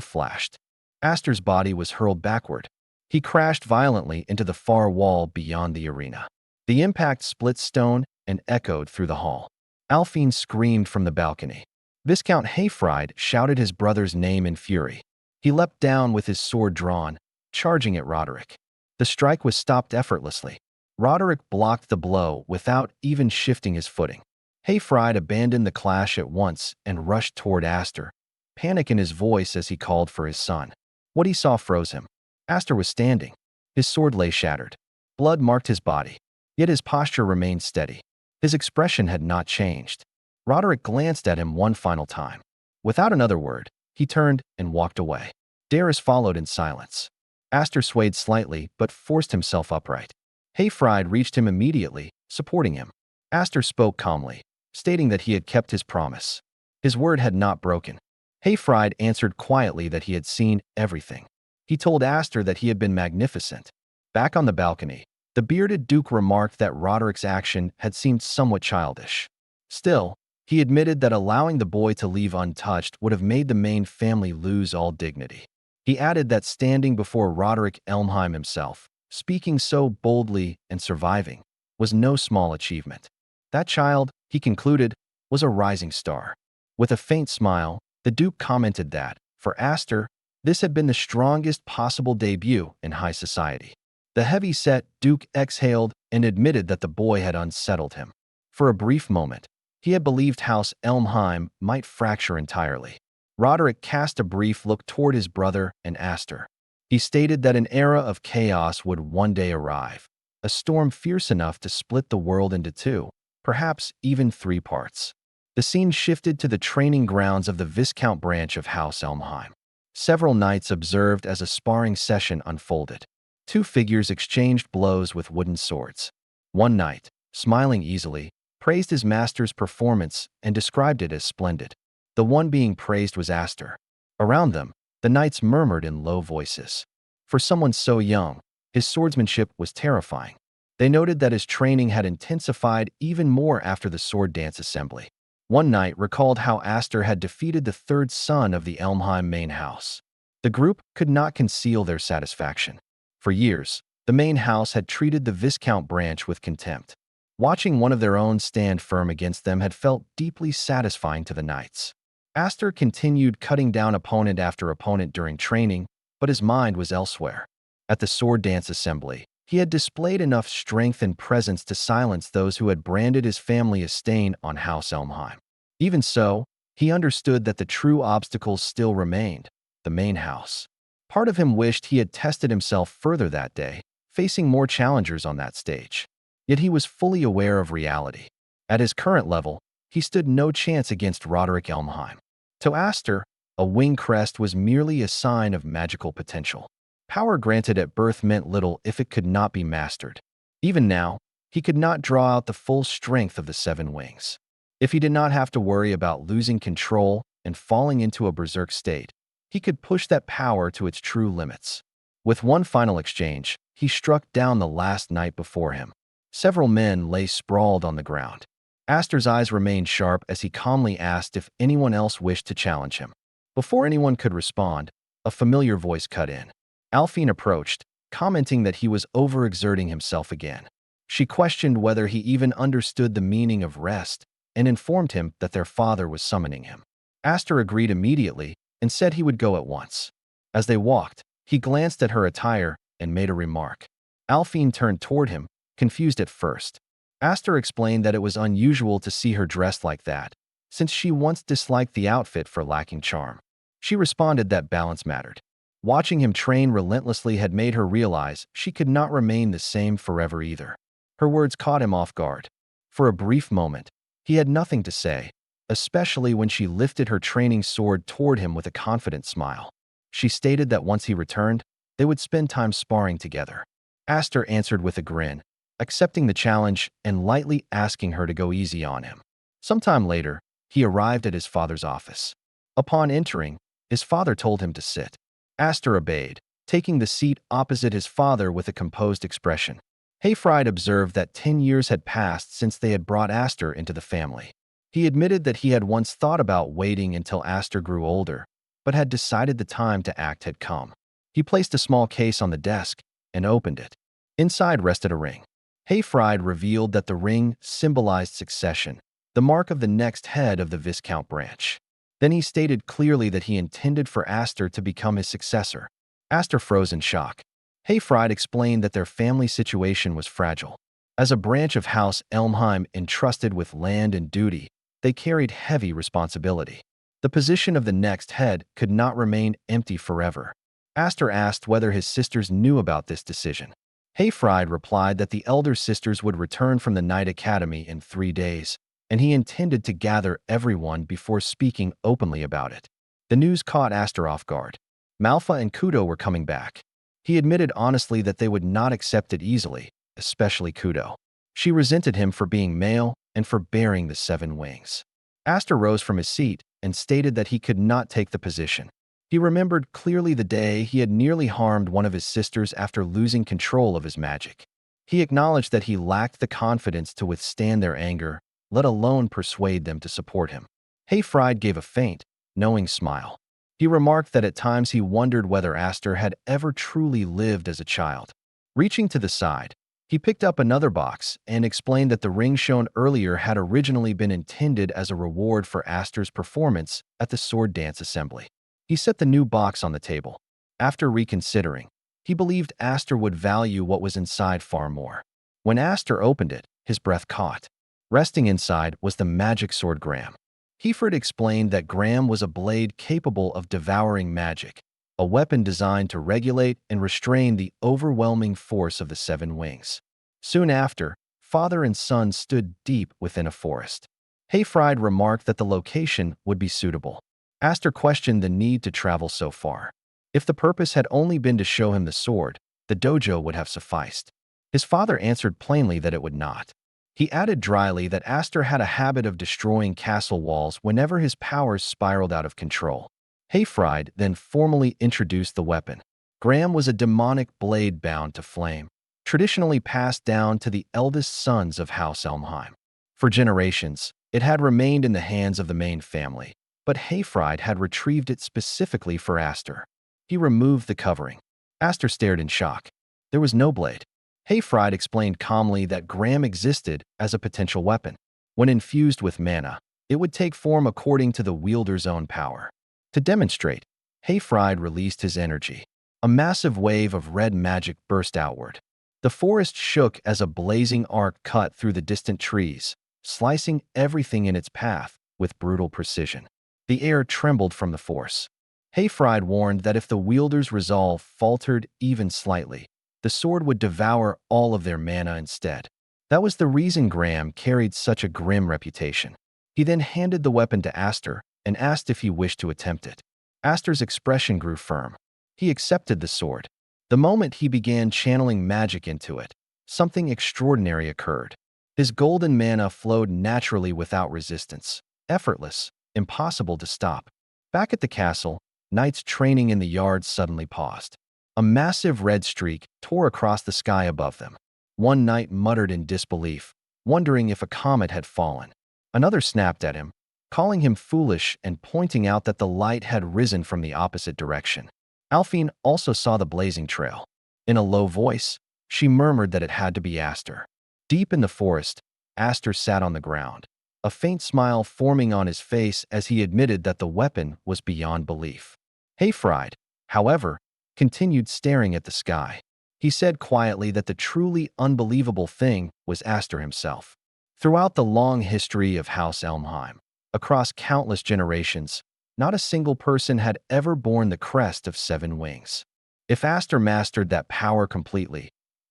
flashed. Aster's body was hurled backward. He crashed violently into the far wall beyond the arena. The impact split stone and echoed through the hall. Alphine screamed from the balcony. Viscount Hayfried shouted his brother's name in fury. He leapt down with his sword drawn, charging at Roderick. The strike was stopped effortlessly. Roderick blocked the blow without even shifting his footing. Hayfried abandoned the clash at once and rushed toward Aster, panic in his voice as he called for his son. What he saw froze him. Aster was standing. His sword lay shattered. Blood marked his body, yet his posture remained steady. His expression had not changed. Roderick glanced at him one final time. Without another word, he turned and walked away. Darius followed in silence. Aster swayed slightly but forced himself upright. Hayfried reached him immediately, supporting him. Aster spoke calmly, stating that he had kept his promise. His word had not broken. Hayfried answered quietly that he had seen everything. He told Aster that he had been magnificent. Back on the balcony, the bearded duke remarked that Roderick's action had seemed somewhat childish. Still, he admitted that allowing the boy to leave untouched would have made the main family lose all dignity. He added that standing before Roderick Elmheim himself, speaking so boldly and surviving, was no small achievement. That child, he concluded, was a rising star. With a faint smile, the Duke commented that, for Aster, this had been the strongest possible debut in high society. The heavy-set Duke exhaled and admitted that the boy had unsettled him. For a brief moment, he had believed House Elmheim might fracture entirely. Roderick cast a brief look toward his brother and Aster. He stated that an era of chaos would one day arrive, a storm fierce enough to split the world into two, perhaps even three parts. The scene shifted to the training grounds of the Viscount branch of House Elmheim. Several knights observed as a sparring session unfolded. Two figures exchanged blows with wooden swords. One knight, smiling easily, praised his master's performance and described it as splendid. The one being praised was Aster. Around them, the knights murmured in low voices. For someone so young, his swordsmanship was terrifying. They noted that his training had intensified even more after the sword dance assembly. One knight recalled how Aster had defeated the third son of the Elmheim main house. The group could not conceal their satisfaction. For years, the main house had treated the Viscount branch with contempt. Watching one of their own stand firm against them had felt deeply satisfying to the knights. Aster continued cutting down opponent after opponent during training, but his mind was elsewhere. At the sword dance assembly, he had displayed enough strength and presence to silence those who had branded his family a stain on House Elmheim. Even so, he understood that the true obstacles still remained: the main house. Part of him wished he had tested himself further that day, facing more challengers on that stage. Yet he was fully aware of reality. At his current level, he stood no chance against Roderick Elmheim. To Aster, a wing crest was merely a sign of magical potential. Power granted at birth meant little if it could not be mastered. Even now, he could not draw out the full strength of the 7 wings. If he did not have to worry about losing control and falling into a berserk state, he could push that power to its true limits. With one final exchange, he struck down the last knight before him. Several men lay sprawled on the ground. Aster's eyes remained sharp as he calmly asked if anyone else wished to challenge him. Before anyone could respond, a familiar voice cut in. Alphine approached, commenting that he was overexerting himself again. She questioned whether he even understood the meaning of rest and informed him that their father was summoning him. Aster agreed immediately and said he would go at once. As they walked, he glanced at her attire and made a remark. Alphine turned toward him, confused at first. Aster explained that it was unusual to see her dressed like that, since she once disliked the outfit for lacking charm. She responded that balance mattered. Watching him train relentlessly had made her realize she could not remain the same forever either. Her words caught him off guard. For a brief moment, he had nothing to say, especially when she lifted her training sword toward him with a confident smile. She stated that once he returned, they would spend time sparring together. Aster answered with a grin, accepting the challenge and lightly asking her to go easy on him. Sometime later, he arrived at his father's office. Upon entering, his father told him to sit. Aster obeyed, taking the seat opposite his father with a composed expression. Hayfried observed that 10 years had passed since they had brought Aster into the family. He admitted that he had once thought about waiting until Aster grew older, but had decided the time to act had come. He placed a small case on the desk and opened it. Inside rested a ring. Hayfried revealed that the ring symbolized succession, the mark of the next head of the Viscount branch. Then he stated clearly that he intended for Aster to become his successor. Aster froze in shock. Hayfried explained that their family situation was fragile. As a branch of House Elmheim entrusted with land and duty, they carried heavy responsibility. The position of the next head could not remain empty forever. Aster asked whether his sisters knew about this decision. Hayfried replied that the elder sisters would return from the Night Academy in 3 days, and he intended to gather everyone before speaking openly about it. The news caught Aster off guard. Malfa and Kudo were coming back. He admitted honestly that they would not accept it easily, especially Kudo. She resented him for being male and for bearing the 7 wings. Aster rose from his seat and stated that he could not take the position. He remembered clearly the day he had nearly harmed one of his sisters after losing control of his magic. He acknowledged that he lacked the confidence to withstand their anger, let alone persuade them to support him. Hayfried gave a faint, knowing smile. He remarked that at times he wondered whether Aster had ever truly lived as a child. Reaching to the side, he picked up another box and explained that the ring shown earlier had originally been intended as a reward for Aster's performance at the sword dance assembly. He set the new box on the table. After reconsidering, he believed Aster would value what was inside far more. When Aster opened it, his breath caught. Resting inside was the magic sword Graham. Hayfried explained that Graham was a blade capable of devouring magic, a weapon designed to regulate and restrain the overwhelming force of the 7 wings. Soon after, father and son stood deep within a forest. Hayfried remarked that the location would be suitable. Aster questioned the need to travel so far. If the purpose had only been to show him the sword, the dojo would have sufficed. His father answered plainly that it would not. He added dryly that Aster had a habit of destroying castle walls whenever his powers spiraled out of control. Hayfried then formally introduced the weapon. Graham was a demonic blade bound to flame, traditionally passed down to the eldest sons of House Elmheim. For generations, it had remained in the hands of the main family, but Hayfried had retrieved it specifically for Aster. He removed the covering. Aster stared in shock. There was no blade. Hayfried explained calmly that Graham existed as a potential weapon. When infused with mana, It would take form according to the wielder's own power. To demonstrate, Hayfried released his energy. A massive wave of red magic burst outward. The forest shook as a blazing arc cut through the distant trees, slicing everything in its path with brutal precision. The air trembled from the force. Hayfried warned that if the wielder's resolve faltered even slightly, the sword would devour all of their mana instead. That was the reason Graham carried such a grim reputation. He then handed the weapon to Aster and asked if he wished to attempt it. Aster's expression grew firm. He accepted the sword. The moment he began channeling magic into it, something extraordinary occurred. His golden mana flowed naturally without resistance, effortless, impossible to stop. Back at the castle, knights training in the yard suddenly paused. A massive red streak tore across the sky above them. One knight muttered in disbelief, wondering if a comet had fallen. Another snapped at him, calling him foolish and pointing out that the light had risen from the opposite direction. Alphine also saw the blazing trail. In a low voice, she murmured that it had to be Aster. Deep in the forest, Aster sat on the ground, a faint smile forming on his face as he admitted that the weapon was beyond belief. Hayfried, however, continued staring at the sky. He said quietly that the truly unbelievable thing was Aster himself. Throughout the long history of House Elmheim, across countless generations, not a single person had ever borne the crest of 7 wings. If Aster mastered that power completely,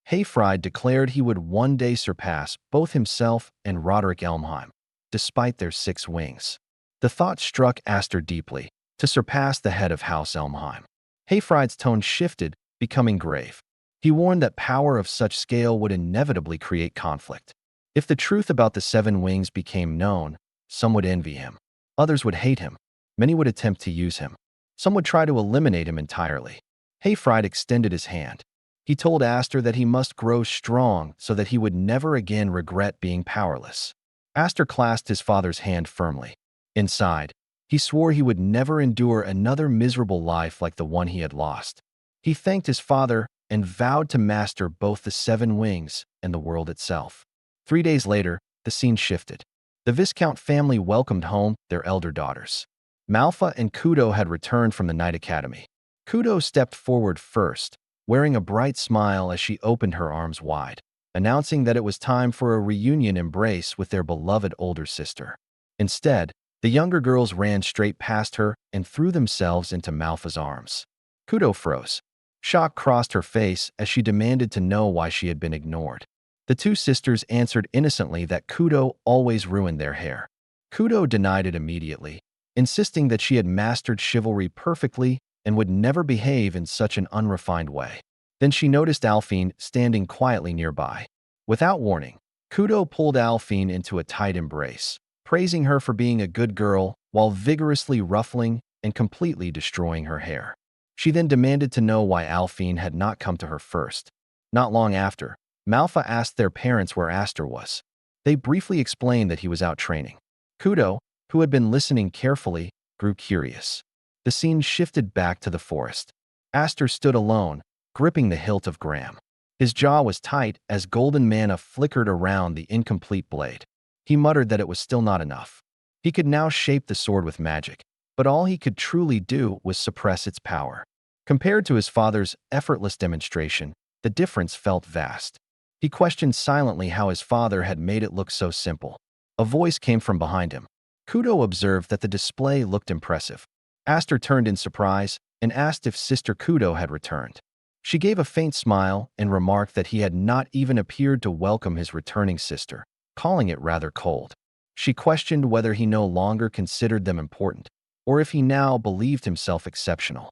Hayfried declared he would one day surpass both himself and Roderick Elmheim, despite their 6 wings. The thought struck Aster deeply, to surpass the head of House Elmheim. Hayfried's tone shifted, becoming grave. He warned that power of such scale would inevitably create conflict. If the truth about the 7 wings became known, some would envy him. Others would hate him. Many would attempt to use him. Some would try to eliminate him entirely. Hayfried extended his hand. He told Aster that he must grow strong so that he would never again regret being powerless. Aster clasped his father's hand firmly. Inside, he swore he would never endure another miserable life like the one he had lost. He thanked his father and vowed to master both the 7 wings and the world itself. 3 days later, the scene shifted. The Viscount family welcomed home their elder daughters. Malfa and Kudo had returned from the Night Academy. Kudo stepped forward first, wearing a bright smile as she opened her arms wide, announcing that it was time for a reunion embrace with their beloved older sister. Instead, the younger girls ran straight past her and threw themselves into Malfa's arms. Kudo froze. Shock crossed her face as she demanded to know why she had been ignored. The 2 sisters answered innocently that Kudo always ruined their hair. Kudo denied it immediately, insisting that she had mastered chivalry perfectly and would never behave in such an unrefined way. Then she noticed Alphine standing quietly nearby. Without warning, Kudo pulled Alphine into a tight embrace, praising her for being a good girl while vigorously ruffling and completely destroying her hair. She then demanded to know why Alphine had not come to her first. Not long after, Malfa asked their parents where Aster was. They briefly explained that he was out training. Kudo, who had been listening carefully, grew curious. The scene shifted back to the forest. Aster stood alone, gripping the hilt of Graham. His jaw was tight as golden mana flickered around the incomplete blade. He muttered that it was still not enough. He could now shape the sword with magic, but all he could truly do was suppress its power. Compared to his father's effortless demonstration, the difference felt vast. He questioned silently how his father had made it look so simple. A voice came from behind him. Kudo observed that the display looked impressive. Aster turned in surprise and asked if Sister Kudo had returned. She gave a faint smile and remarked that he had not even appeared to welcome his returning sister, calling it rather cold. She questioned whether he no longer considered them important, or if he now believed himself exceptional.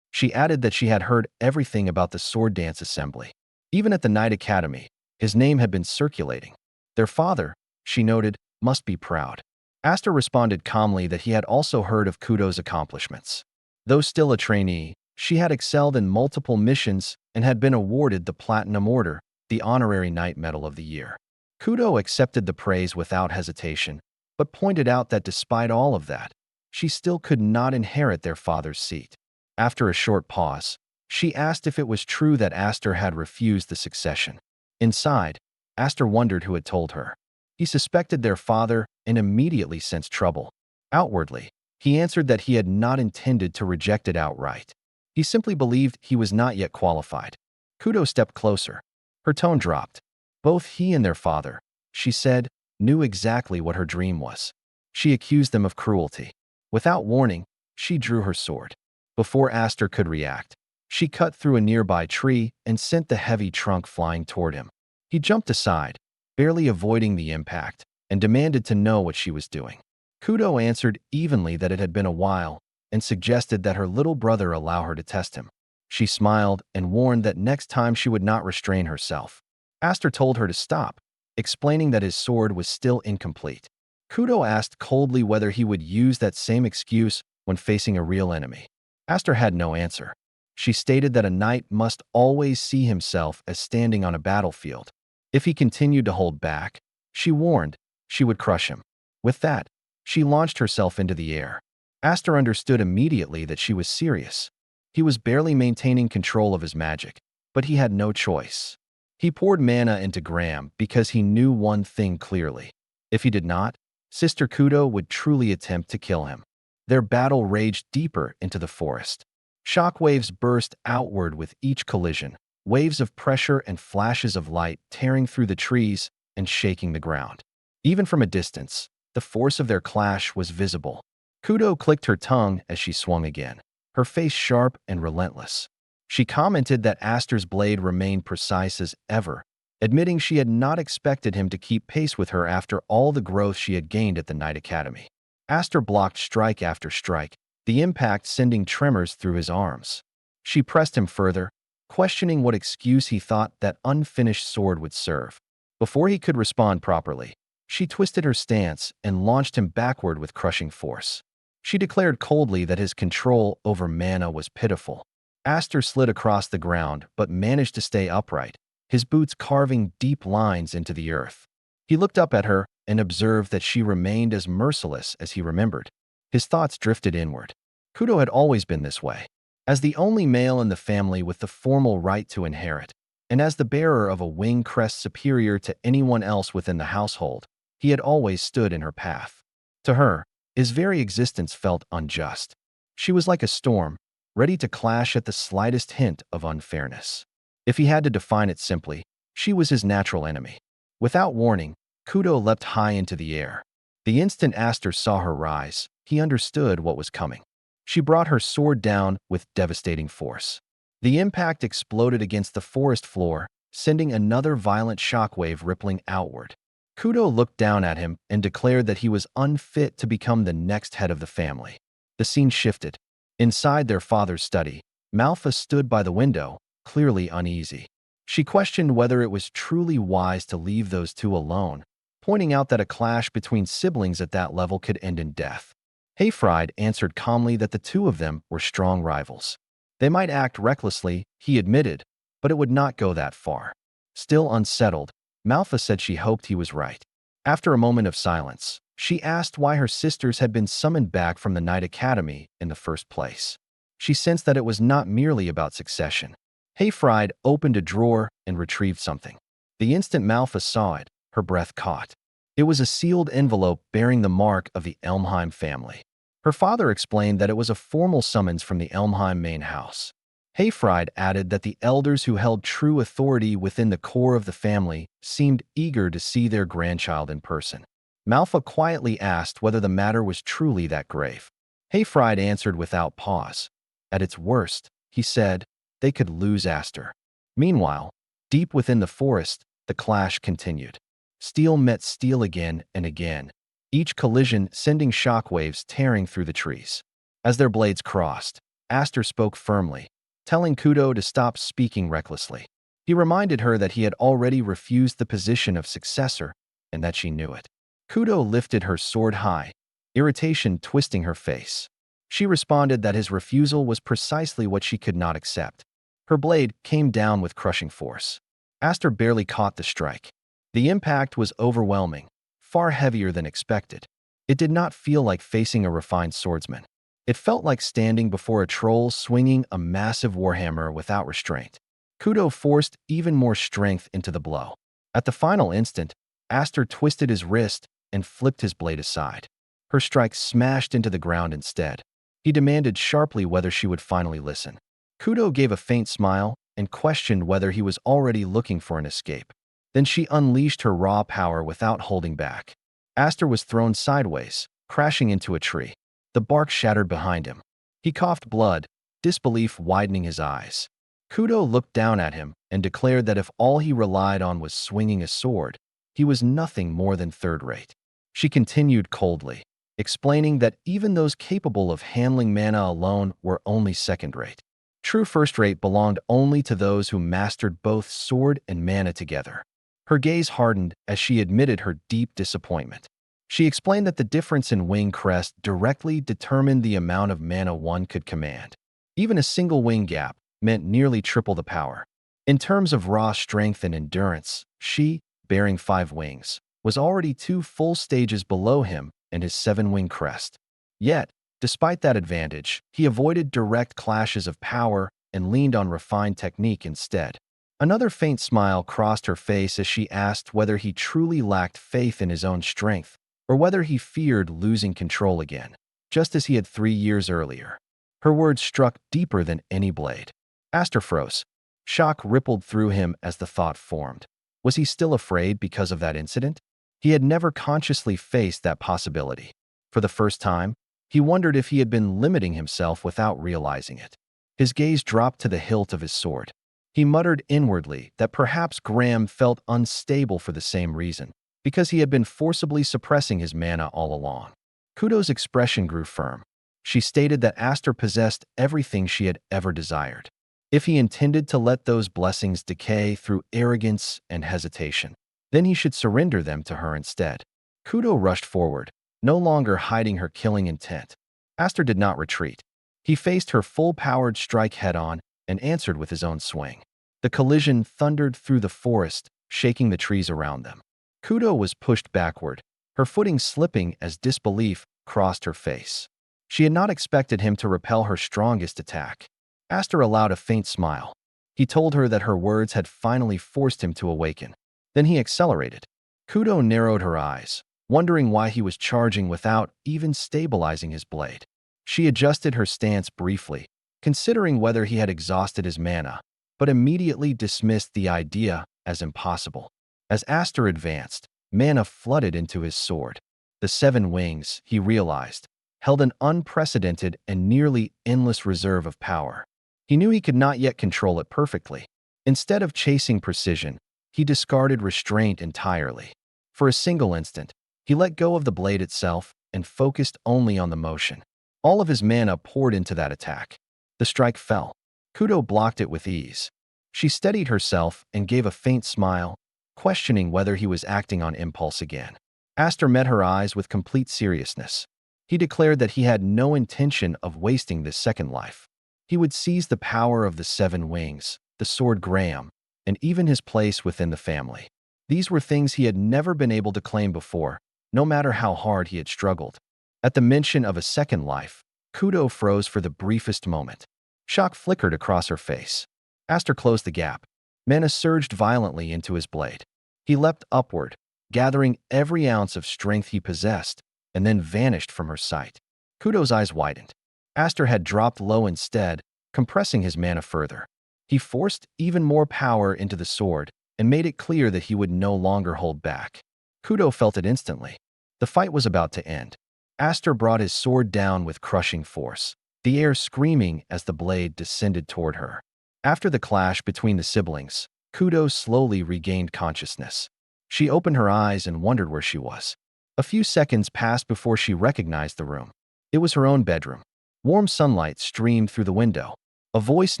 She added that she had heard everything about the sword dance assembly. Even at the Night Academy, his name had been circulating. Their father, she noted, must be proud. Aster responded calmly that he had also heard of Kudo's accomplishments. Though still a trainee, she had excelled in multiple missions and had been awarded the Platinum Order, the honorary Knight Medal of the Year. Kudo accepted the praise without hesitation, but pointed out that despite all of that, she still could not inherit their father's seat. After a short pause, she asked if it was true that Aster had refused the succession. Inside, Aster wondered who had told her. He suspected their father and immediately sensed trouble. Outwardly, he answered that he had not intended to reject it outright. He simply believed he was not yet qualified. Kudo stepped closer. Her tone dropped. Both he and their father, she said, knew exactly what her dream was. She accused them of cruelty. Without warning, she drew her sword. Before Aster could react, she cut through a nearby tree and sent the heavy trunk flying toward him. He jumped aside, barely avoiding the impact, and demanded to know what she was doing. Kudo answered evenly that it had been a while and suggested that her little brother allow her to test him. She smiled and warned that next time she would not restrain herself. Aster told her to stop, explaining that his sword was still incomplete. Kudo asked coldly whether he would use that same excuse when facing a real enemy. Aster had no answer. She stated that a knight must always see himself as standing on a battlefield. If he continued to hold back, she warned, she would crush him. With that, she launched herself into the air. Aster understood immediately that she was serious. He was barely maintaining control of his magic, but he had no choice. He poured mana into Graham because he knew one thing clearly. If he did not, Sister Kudo would truly attempt to kill him. Their battle raged deeper into the forest. Shockwaves burst outward with each collision, waves of pressure and flashes of light tearing through the trees and shaking the ground. Even from a distance, the force of their clash was visible. Kudo clicked her tongue as she swung again, her face sharp and relentless. She commented that Aster's blade remained precise as ever, admitting she had not expected him to keep pace with her after all the growth she had gained at the Night Academy. Aster blocked strike after strike, the impact sending tremors through his arms. She pressed him further, questioning what excuse he thought that unfinished sword would serve. Before he could respond properly, she twisted her stance and launched him backward with crushing force. She declared coldly that his control over mana was pitiful. Aster slid across the ground but managed to stay upright, his boots carving deep lines into the earth. He looked up at her and observed that she remained as merciless as he remembered. His thoughts drifted inward. Kudo had always been this way. As the only male in the family with the formal right to inherit, and as the bearer of a wing crest superior to anyone else within the household, he had always stood in her path. To her, his very existence felt unjust. She was like a storm, ready to clash at the slightest hint of unfairness. If he had to define it simply, she was his natural enemy. Without warning, Kudo leapt high into the air. The instant Aster saw her rise, he understood what was coming. She brought her sword down with devastating force. The impact exploded against the forest floor, sending another violent shockwave rippling outward. Kudo looked down at him and declared that he was unfit to become the next head of the family. The scene shifted. Inside their father's study, Malfa stood by the window, clearly uneasy. She questioned whether it was truly wise to leave those two alone, pointing out that a clash between siblings at that level could end in death. Hayfried answered calmly that the two of them were strong rivals. They might act recklessly, he admitted, but it would not go that far. Still unsettled, Malfa said she hoped he was right. After a moment of silence, she asked why her sisters had been summoned back from the Night Academy in the first place. She sensed that it was not merely about succession. Hayfried opened a drawer and retrieved something. The instant Malfa saw it, her breath caught. It was a sealed envelope bearing the mark of the Elmheim family. Her father explained that it was a formal summons from the Elmheim main house. Hayfried added that the elders who held true authority within the core of the family seemed eager to see their grandchild in person. Malfa quietly asked whether the matter was truly that grave. Hayfried answered without pause. At its worst, he said, they could lose Aster. Meanwhile, deep within the forest, the clash continued. Steel met steel again and again, each collision sending shockwaves tearing through the trees. As their blades crossed, Aster spoke firmly, telling Kudo to stop speaking recklessly. He reminded her that he had already refused the position of successor and that she knew it. Kudo lifted her sword high, irritation twisting her face. She responded that his refusal was precisely what she could not accept. Her blade came down with crushing force. Aster barely caught the strike. The impact was overwhelming, far heavier than expected. It did not feel like facing a refined swordsman. It felt like standing before a troll swinging a massive warhammer without restraint. Kudo forced even more strength into the blow. At the final instant, Aster twisted his wrist and flipped his blade aside. Her strike smashed into the ground instead. He demanded sharply whether she would finally listen. Kudo gave a faint smile and questioned whether he was already looking for an escape. Then she unleashed her raw power without holding back. Aster was thrown sideways, crashing into a tree. The bark shattered behind him. He coughed blood, disbelief widening his eyes. Kudo looked down at him and declared that if all he relied on was swinging a sword, he was nothing more than third-rate. She continued coldly, explaining that even those capable of handling mana alone were only second-rate. True first-rate belonged only to those who mastered both sword and mana together. Her gaze hardened as she admitted her deep disappointment. She explained that the difference in wing crest directly determined the amount of mana one could command. Even a single wing gap meant nearly triple the power. In terms of raw strength and endurance, she, bearing 5 wings, was already 2 full stages below him and his 7-wing crest. Yet, despite that advantage, he avoided direct clashes of power and leaned on refined technique instead. Another faint smile crossed her face as she asked whether he truly lacked faith in his own strength, or whether he feared losing control again, just as he had 3 years earlier. Her words struck deeper than any blade. Aster froze. Shock rippled through him as the thought formed. Was he still afraid because of that incident? He had never consciously faced that possibility. For the first time, he wondered if he had been limiting himself without realizing it. His gaze dropped to the hilt of his sword. He muttered inwardly that perhaps Graham felt unstable for the same reason, because he had been forcibly suppressing his mana all along. Kudo's expression grew firm. She stated that Aster possessed everything she had ever desired. If he intended to let those blessings decay through arrogance and hesitation, then he should surrender them to her instead. Kudo rushed forward, no longer hiding her killing intent. Aster did not retreat. He faced her full-powered strike head-on and answered with his own swing. The collision thundered through the forest, shaking the trees around them. Kudo was pushed backward, her footing slipping as disbelief crossed her face. She had not expected him to repel her strongest attack. Aster allowed a faint smile. He told her that her words had finally forced him to awaken. Then he accelerated. Kudo narrowed her eyes, wondering why he was charging without even stabilizing his blade. She adjusted her stance briefly, considering whether he had exhausted his mana, but immediately dismissed the idea as impossible. As Aster advanced, mana flooded into his sword. The 7 wings, he realized, held an unprecedented and nearly endless reserve of power. He knew he could not yet control it perfectly. Instead of chasing precision, he discarded restraint entirely. For a single instant, he let go of the blade itself and focused only on the motion. All of his mana poured into that attack. The strike fell. Kudo blocked it with ease. She steadied herself and gave a faint smile, questioning whether he was acting on impulse again. Aster met her eyes with complete seriousness. He declared that he had no intention of wasting this second life. He would seize the power of the 7 wings, the sword Graham, and even his place within the family. These were things he had never been able to claim before, no matter how hard he had struggled. At the mention of a second life, Kudo froze for the briefest moment. Shock flickered across her face. Aster closed the gap. Mana surged violently into his blade. He leapt upward, gathering every ounce of strength he possessed, and then vanished from her sight. Kudo's eyes widened. Aster had dropped low instead, compressing his mana further. He forced even more power into the sword and made it clear that he would no longer hold back. Kudo felt it instantly. The fight was about to end. Aster brought his sword down with crushing force, the air screaming as the blade descended toward her. After the clash between the siblings, Kudo slowly regained consciousness. She opened her eyes and wondered where she was. A few seconds passed before she recognized the room. It was her own bedroom. Warm sunlight streamed through the window. A voice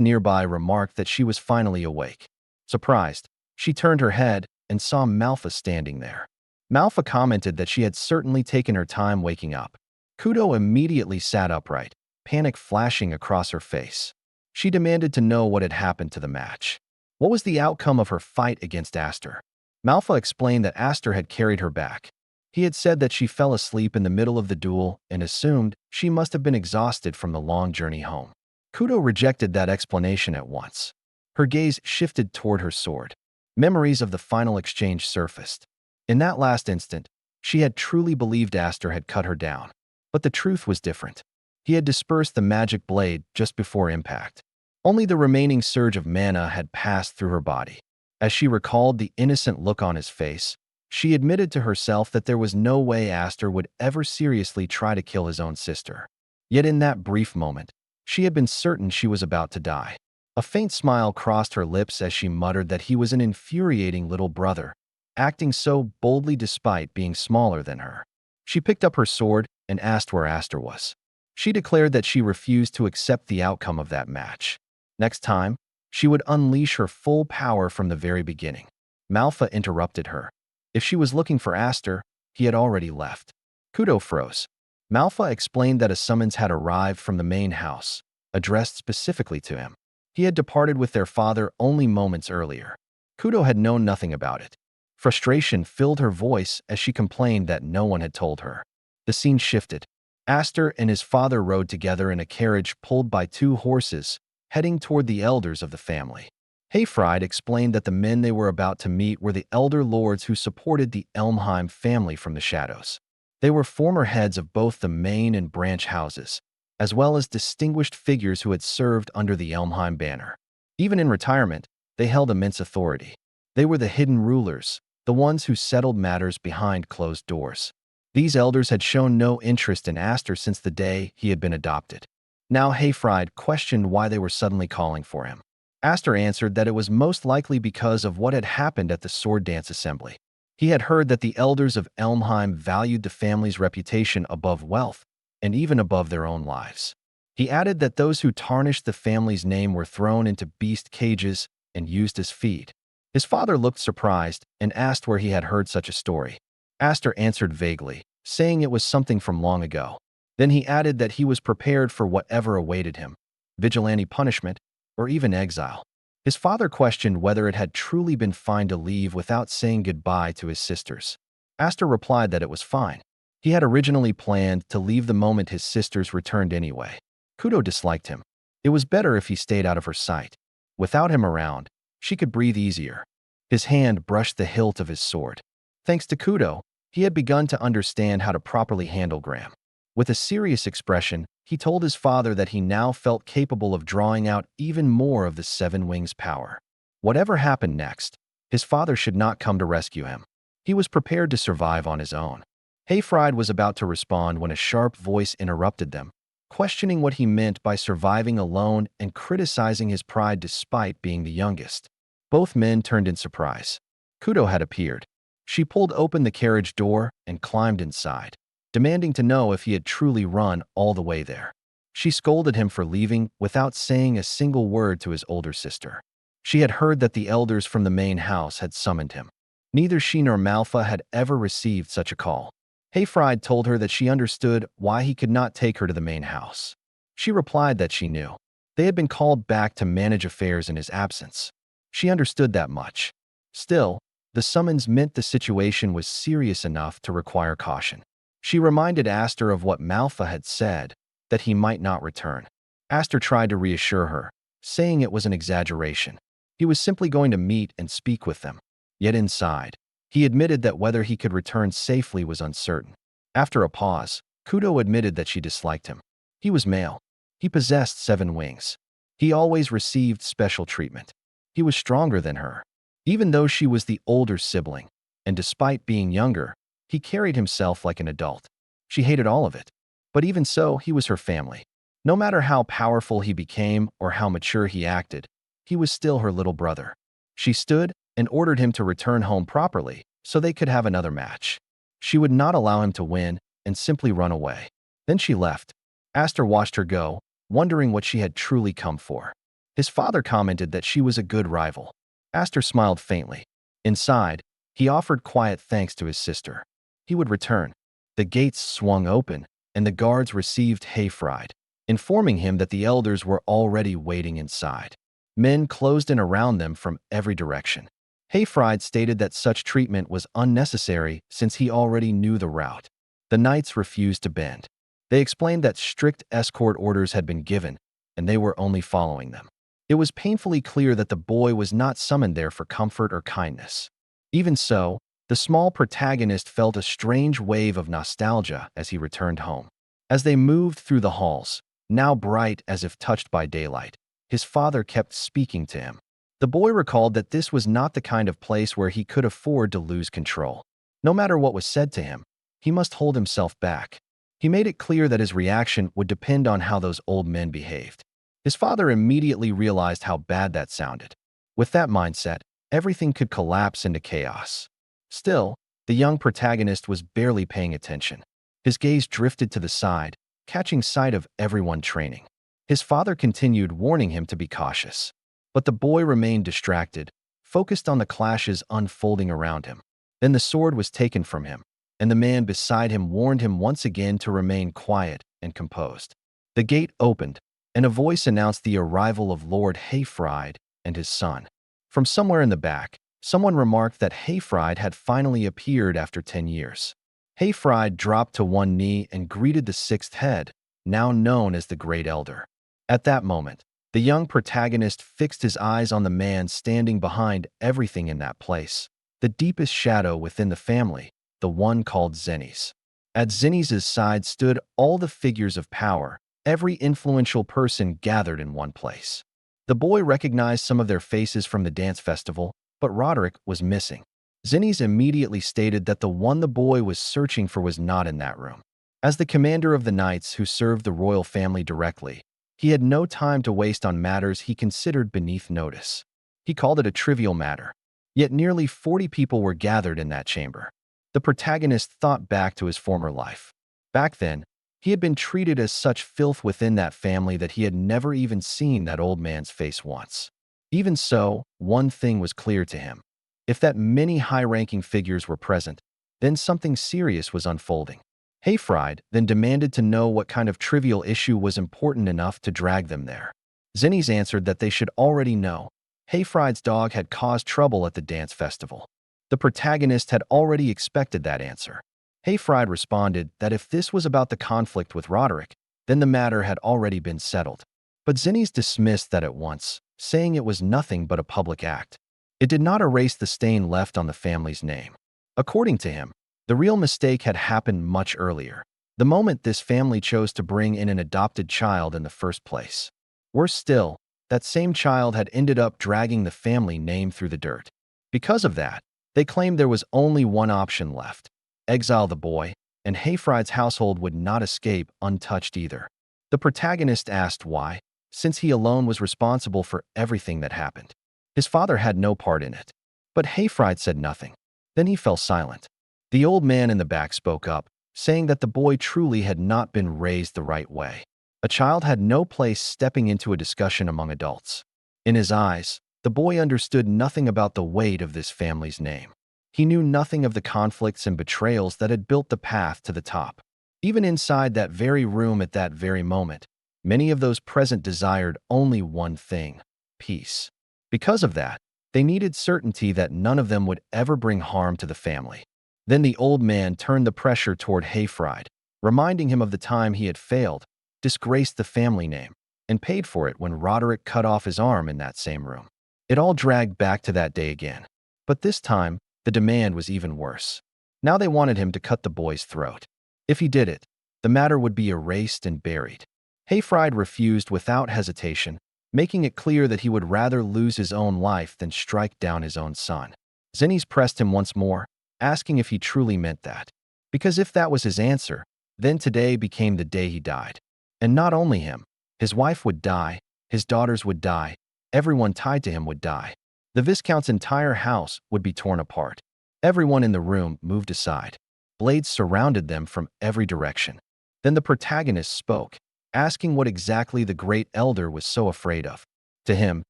nearby remarked that she was finally awake. Surprised, she turned her head and saw Malfa standing there. Malfa commented that she had certainly taken her time waking up. Kudo immediately sat upright, panic flashing across her face. She demanded to know what had happened to the match. What was the outcome of her fight against Aster? Malfa explained that Aster had carried her back. He had said that she fell asleep in the middle of the duel and assumed she must have been exhausted from the long journey home. Kudo rejected that explanation at once. Her gaze shifted toward her sword. Memories of the final exchange surfaced. In that last instant, she had truly believed Aster had cut her down. But the truth was different. He had dispersed the magic blade just before impact. Only the remaining surge of mana had passed through her body. As she recalled the innocent look on his face, she admitted to herself that there was no way Aster would ever seriously try to kill his own sister. Yet in that brief moment, she had been certain she was about to die. A faint smile crossed her lips as she muttered that he was an infuriating little brother, acting so boldly despite being smaller than her. She picked up her sword and asked where Aster was. She declared that she refused to accept the outcome of that match. Next time, she would unleash her full power from the very beginning. Malfa interrupted her. If she was looking for Aster, he had already left. Kudo froze. Malfa explained that a summons had arrived from the main house, addressed specifically to him. He had departed with their father only moments earlier. Kudo had known nothing about it. Frustration filled her voice as she complained that no one had told her. The scene shifted. Aster and his father rode together in a carriage pulled by 2 horses, heading toward the elders of the family. Hayfried explained that the men they were about to meet were the elder lords who supported the Elmheim family from the shadows. They were former heads of both the main and branch houses, as well as distinguished figures who had served under the Elmheim banner. Even in retirement, they held immense authority. They were the hidden rulers, the ones who settled matters behind closed doors. These elders had shown no interest in Aster since the day he had been adopted. Now Hayfried questioned why they were suddenly calling for him. Aster answered that it was most likely because of what had happened at the sword dance assembly. He had heard that the elders of Elmheim valued the family's reputation above wealth and even above their own lives. He added that those who tarnished the family's name were thrown into beast cages and used as feed. His father looked surprised and asked where he had heard such a story. Aster answered vaguely, saying it was something from long ago. Then he added that he was prepared for whatever awaited him, vigilante punishment, or even exile. His father questioned whether it had truly been fine to leave without saying goodbye to his sisters. Aster replied that it was fine. He had originally planned to leave the moment his sisters returned anyway. Kudo disliked him. It was better if he stayed out of her sight. Without him around, she could breathe easier. His hand brushed the hilt of his sword. Thanks to Kudo, he had begun to understand how to properly handle Graham. With a serious expression, he told his father that he now felt capable of drawing out even more of the 7 Wings' power. Whatever happened next, his father should not come to rescue him. He was prepared to survive on his own. Hayfried was about to respond when a sharp voice interrupted them, questioning what he meant by surviving alone and criticizing his pride despite being the youngest. Both men turned in surprise. Kudo had appeared. She pulled open the carriage door and climbed inside, demanding to know if he had truly run all the way there. She scolded him for leaving without saying a single word to his older sister. She had heard that the elders from the main house had summoned him. Neither she nor Malfa had ever received such a call. Hayfried told her that she understood why he could not take her to the main house. She replied that she knew. They had been called back to manage affairs in his absence. She understood that much. Still, the summons meant the situation was serious enough to require caution. She reminded Aster of what Malfa had said, that he might not return. Aster tried to reassure her, saying it was an exaggeration. He was simply going to meet and speak with them. Yet inside, he admitted that whether he could return safely was uncertain. After a pause, Kudo admitted that she disliked him. He was male. He possessed 7 wings. He always received special treatment. He was stronger than her. Even though she was the older sibling, and despite being younger, he carried himself like an adult. She hated all of it. But even so, he was her family. No matter how powerful he became or how mature he acted, he was still her little brother. She stood and ordered him to return home properly so they could have another match. She would not allow him to win and simply run away. Then she left. Aster watched her go, wondering what she had truly come for. His father commented that she was a good rival. Aster smiled faintly. Inside, he offered quiet thanks to his sister. He would return. The gates swung open, and the guards received Hayfried, informing him that the elders were already waiting inside. Men closed in around them from every direction. Hayfried stated that such treatment was unnecessary since he already knew the route. The knights refused to bend. They explained that strict escort orders had been given, and they were only following them. It was painfully clear that the boy was not summoned there for comfort or kindness. Even so, The small protagonist felt a strange wave of nostalgia as he returned home. As they moved through the halls, now bright as if touched by daylight, his father kept speaking to him. The boy recalled that this was not the kind of place where he could afford to lose control. No matter what was said to him, he must hold himself back. He made it clear that his reaction would depend on how those old men behaved. His father immediately realized how bad that sounded. With that mindset, everything could collapse into chaos. Still, the young protagonist was barely paying attention. His gaze drifted to the side, catching sight of everyone training. His father continued warning him to be cautious. But the boy remained distracted, focused on the clashes unfolding around him. Then the sword was taken from him, and the man beside him warned him once again to remain quiet and composed. The gate opened, and a voice announced the arrival of Lord Hayfried and his son. From somewhere in the back, someone remarked that Hayfried had finally appeared after 10 years. Hayfried dropped to one knee and greeted the sixth head, now known as the Great Elder. At that moment, the young protagonist fixed his eyes on the man standing behind everything in that place, the deepest shadow within the family, the one called Zenny's. At Zenny's side stood all the figures of power, every influential person gathered in one place. The boy recognized some of their faces from the dance festival, but Roderick was missing. Zenny's immediately stated that the one the boy was searching for was not in that room. As the commander of the knights who served the royal family directly, he had no time to waste on matters he considered beneath notice. He called it a trivial matter. Yet nearly 40 people were gathered in that chamber. The protagonist thought back to his former life. Back then, he had been treated as such filth within that family that he had never even seen that old man's face once. Even so, one thing was clear to him. If that many high-ranking figures were present, then something serious was unfolding. Hayfried then demanded to know what kind of trivial issue was important enough to drag them there. Zenny's answered that they should already know. Hayfried's dog had caused trouble at the dance festival. The protagonist had already expected that answer. Hayfried responded that if this was about the conflict with Roderick, then the matter had already been settled. But Zenny's dismissed that at once, saying it was nothing but a public act. It did not erase the stain left on the family's name. According to him, the real mistake had happened much earlier, the moment this family chose to bring in an adopted child in the first place. Worse still, that same child had ended up dragging the family name through the dirt. Because of that, they claimed there was only one option left: exile the boy, and Hayfried's household would not escape untouched either. The protagonist asked why, since he alone was responsible for everything that happened. His father had no part in it. But Hayfried said nothing. Then he fell silent. The old man in the back spoke up, saying that the boy truly had not been raised the right way. A child had no place stepping into a discussion among adults. In his eyes, the boy understood nothing about the weight of this family's name. He knew nothing of the conflicts and betrayals that had built the path to the top. Even inside that very room at that very moment, many of those present desired only one thing: peace. Because of that, they needed certainty that none of them would ever bring harm to the family. Then the old man turned the pressure toward Hayfried, reminding him of the time he had failed, disgraced the family name, and paid for it when Roderick cut off his arm in that same room. It all dragged back to that day again. But this time, the demand was even worse. Now they wanted him to cut the boy's throat. If he did it, the matter would be erased and buried. Hayfried refused without hesitation, making it clear that he would rather lose his own life than strike down his own son. Zenny's pressed him once more, asking if he truly meant that. Because if that was his answer, then today became the day he died. And not only him, his wife would die, his daughters would die, everyone tied to him would die. The Viscount's entire house would be torn apart. Everyone in the room moved aside. Blades surrounded them from every direction. Then the protagonist spoke, asking what exactly the Great Elder was so afraid of. To him,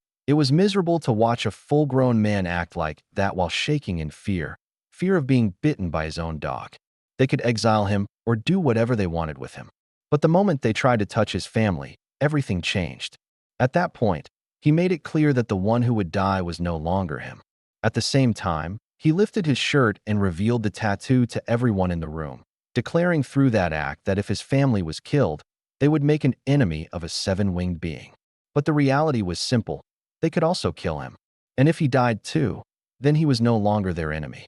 it was miserable to watch a full-grown man act like that while shaking in fear of being bitten by his own dog. They could exile him or do whatever they wanted with him. But the moment they tried to touch his family, everything changed. At that point, he made it clear that the one who would die was no longer him. At the same time, he lifted his shirt and revealed the tattoo to everyone in the room, declaring through that act that if his family was killed, they would make an enemy of a seven-winged being. But the reality was simple: they could also kill him. And if he died too, then he was no longer their enemy.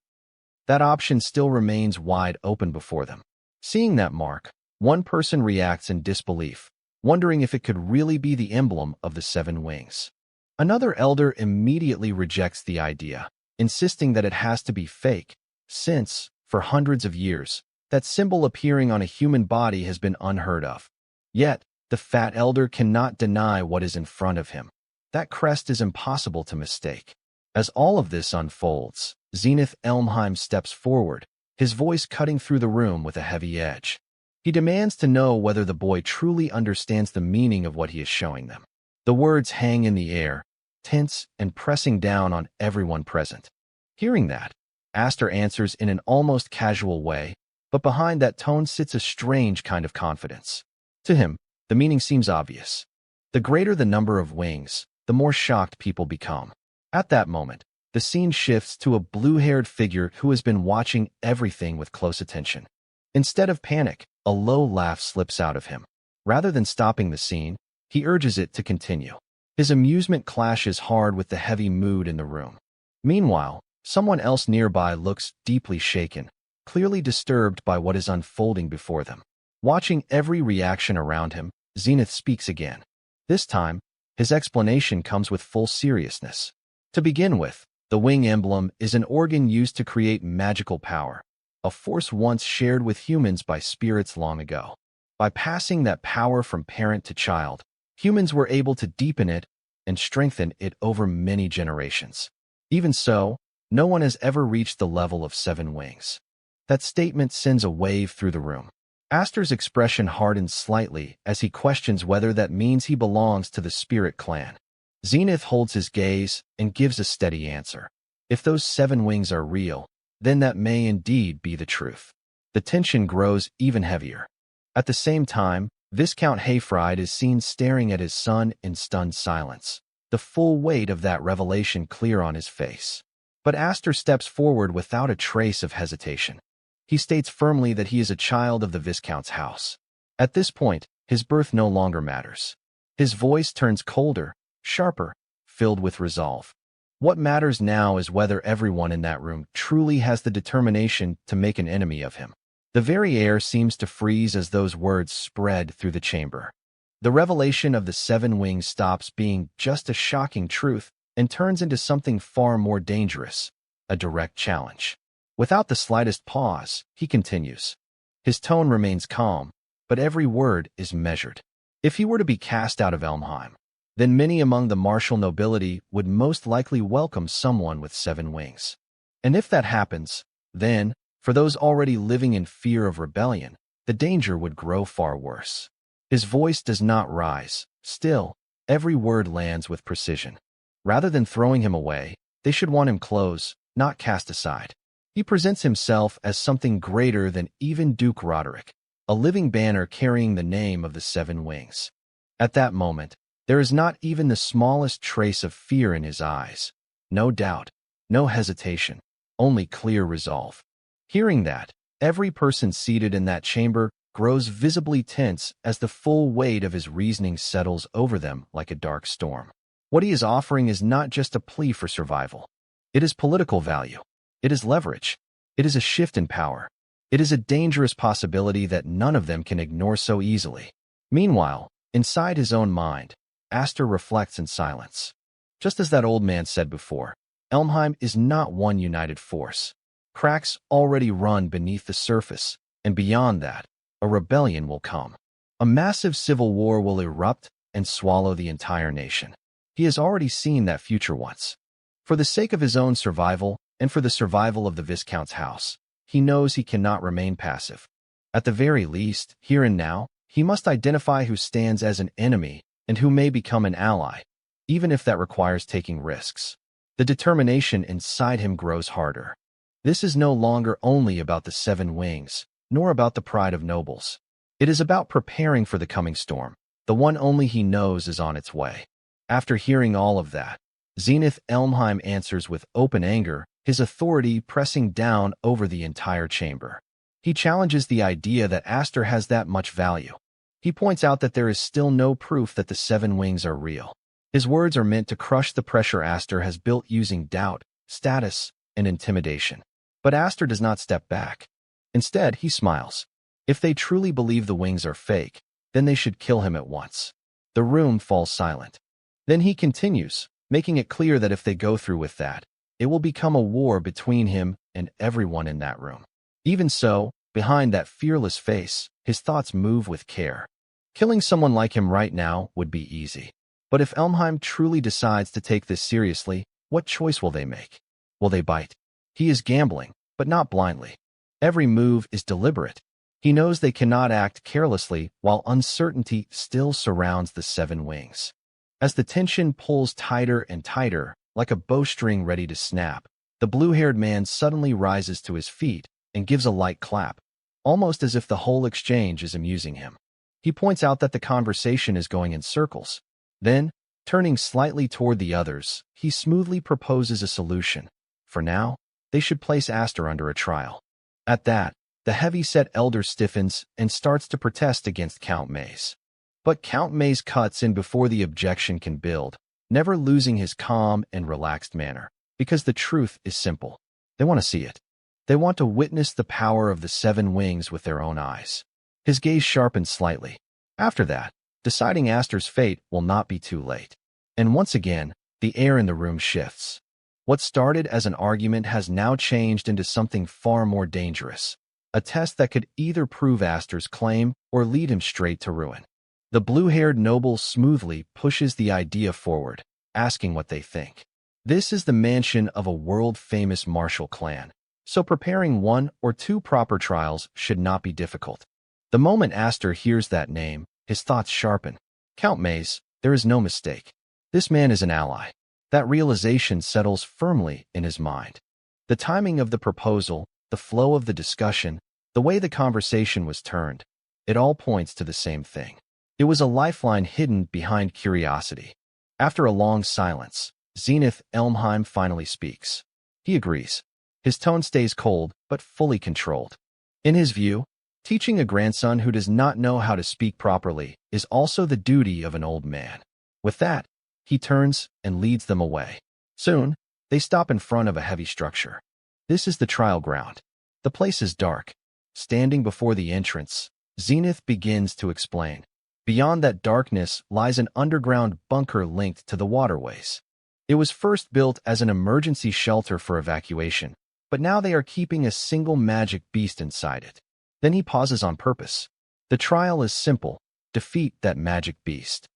that option still remains wide open before them. Seeing that mark, one person reacts in disbelief, wondering if it could really be the emblem of the 7 wings. Another elder immediately rejects the idea, insisting that it has to be fake, since, for hundreds of years, that symbol appearing on a human body has been unheard of. Yet, the fat elder cannot deny what is in front of him. That crest is impossible to mistake. As all of this unfolds, Zenith Elmheim steps forward, his voice cutting through the room with a heavy edge. He demands to know whether the boy truly understands the meaning of what he is showing them. The words hang in the air, tense and pressing down on everyone present. Hearing that, Aster answers in an almost casual way, but behind that tone sits a strange kind of confidence. To him, the meaning seems obvious. The greater the number of wings, the more shocked people become. At that moment, the scene shifts to a blue-haired figure who has been watching everything with close attention. Instead of panic, a low laugh slips out of him. Rather than stopping the scene, he urges it to continue. His amusement clashes hard with the heavy mood in the room. Meanwhile, someone else nearby looks deeply shaken, clearly disturbed by what is unfolding before them. Watching every reaction around him, Zenith speaks again. This time, his explanation comes with full seriousness. To begin with, the wing emblem is an organ used to create magical power, a force once shared with humans by spirits long ago. By passing that power from parent to child, humans were able to deepen it and strengthen it over many generations. Even so, no one has ever reached the level of 7 wings. That statement sends a wave through the room. Aster's expression hardens slightly as he questions whether that means he belongs to the spirit clan. Zenith holds his gaze and gives a steady answer. If those 7 wings are real, then that may indeed be the truth. The tension grows even heavier. At the same time, Viscount Hayfried is seen staring at his son in stunned silence, the full weight of that revelation clear on his face. But Aster steps forward without a trace of hesitation. He states firmly that he is a child of the Viscount's house. At this point, his birth no longer matters. His voice turns colder, sharper, filled with resolve. What matters now is whether everyone in that room truly has the determination to make an enemy of him. The very air seems to freeze as those words spread through the chamber. The revelation of the 7 wings stops being just a shocking truth and turns into something far more dangerous, a direct challenge. Without the slightest pause, he continues. His tone remains calm, but every word is measured. If he were to be cast out of Elmheim, then many among the martial nobility would most likely welcome someone with 7 wings. And if that happens, then, for those already living in fear of rebellion, the danger would grow far worse. His voice does not rise. Still, every word lands with precision. Rather than throwing him away, they should want him close, not cast aside. He presents himself as something greater than even Duke Roderick, a living banner carrying the name of the 7 wings. At that moment, there is not even the smallest trace of fear in his eyes. No doubt, no hesitation, only clear resolve. Hearing that, every person seated in that chamber grows visibly tense as the full weight of his reasoning settles over them like a dark storm. What he is offering is not just a plea for survival. It is political value. It is leverage. It is a shift in power. It is a dangerous possibility that none of them can ignore so easily. Meanwhile, inside his own mind, Aster reflects in silence. Just as that old man said before, Elmheim is not one united force. Cracks already run beneath the surface, and beyond that, a rebellion will come. A massive civil war will erupt and swallow the entire nation. He has already seen that future once. For the sake of his own survival, and for the survival of the Viscount's house, he knows he cannot remain passive. At the very least, here and now, he must identify who stands as an enemy and who may become an ally, even if that requires taking risks. The determination inside him grows harder. This is no longer only about the 7 wings, nor about the pride of nobles. It is about preparing for the coming storm, the one only he knows is on its way. After hearing all of that, Zenith Elmheim answers with open anger, his authority pressing down over the entire chamber. He challenges the idea that Aster has that much value. He points out that there is still no proof that the 7 wings are real. His words are meant to crush the pressure Aster has built using doubt, status, and intimidation. But Aster does not step back. Instead, he smiles. If they truly believe the wings are fake, then they should kill him at once. The room falls silent. Then he continues, making it clear that if they go through with that, it will become a war between him and everyone in that room. Even so, behind that fearless face, his thoughts move with care. Killing someone like him right now would be easy. But if Elmheim truly decides to take this seriously, what choice will they make? Will they bite? He is gambling, but not blindly. Every move is deliberate. He knows they cannot act carelessly while uncertainty still surrounds the seven wings. As the tension pulls tighter and tighter, like a bowstring ready to snap, the blue-haired man suddenly rises to his feet and gives a light clap, almost as if the whole exchange is amusing him. He points out that the conversation is going in circles. Then, turning slightly toward the others, he smoothly proposes a solution. For now, they should place Aster under a trial. At that, the heavy-set elder stiffens and starts to protest against Count Maze. But Count Maze cuts in before the objection can build, never losing his calm and relaxed manner, because the truth is simple. They want to see it. They want to witness the power of the seven wings with their own eyes. His gaze sharpens slightly. After that, deciding Aster's fate will not be too late. And once again, the air in the room shifts. What started as an argument has now changed into something far more dangerous. A test that could either prove Aster's claim or lead him straight to ruin. The blue-haired noble smoothly pushes the idea forward, asking what they think. This is the mansion of a world-famous martial clan, so preparing one or two proper trials should not be difficult. The moment Aster hears that name, his thoughts sharpen. Count Maze, there is no mistake. This man is an ally. That realization settles firmly in his mind. The timing of the proposal, the flow of the discussion, the way the conversation was turned, it all points to the same thing. It was a lifeline hidden behind curiosity. After a long silence, Zenith Elmheim finally speaks. He agrees. His tone stays cold, but fully controlled. In his view, teaching a grandson who does not know how to speak properly is also the duty of an old man. With that, he turns and leads them away. Soon, they stop in front of a heavy structure. This is the trial ground. The place is dark. Standing before the entrance, Zenith begins to explain. Beyond that darkness lies an underground bunker linked to the waterways. It was first built as an emergency shelter for evacuation, but now they are keeping a single magic beast inside it. Then he pauses on purpose. The trial is simple. Defeat that magic beast.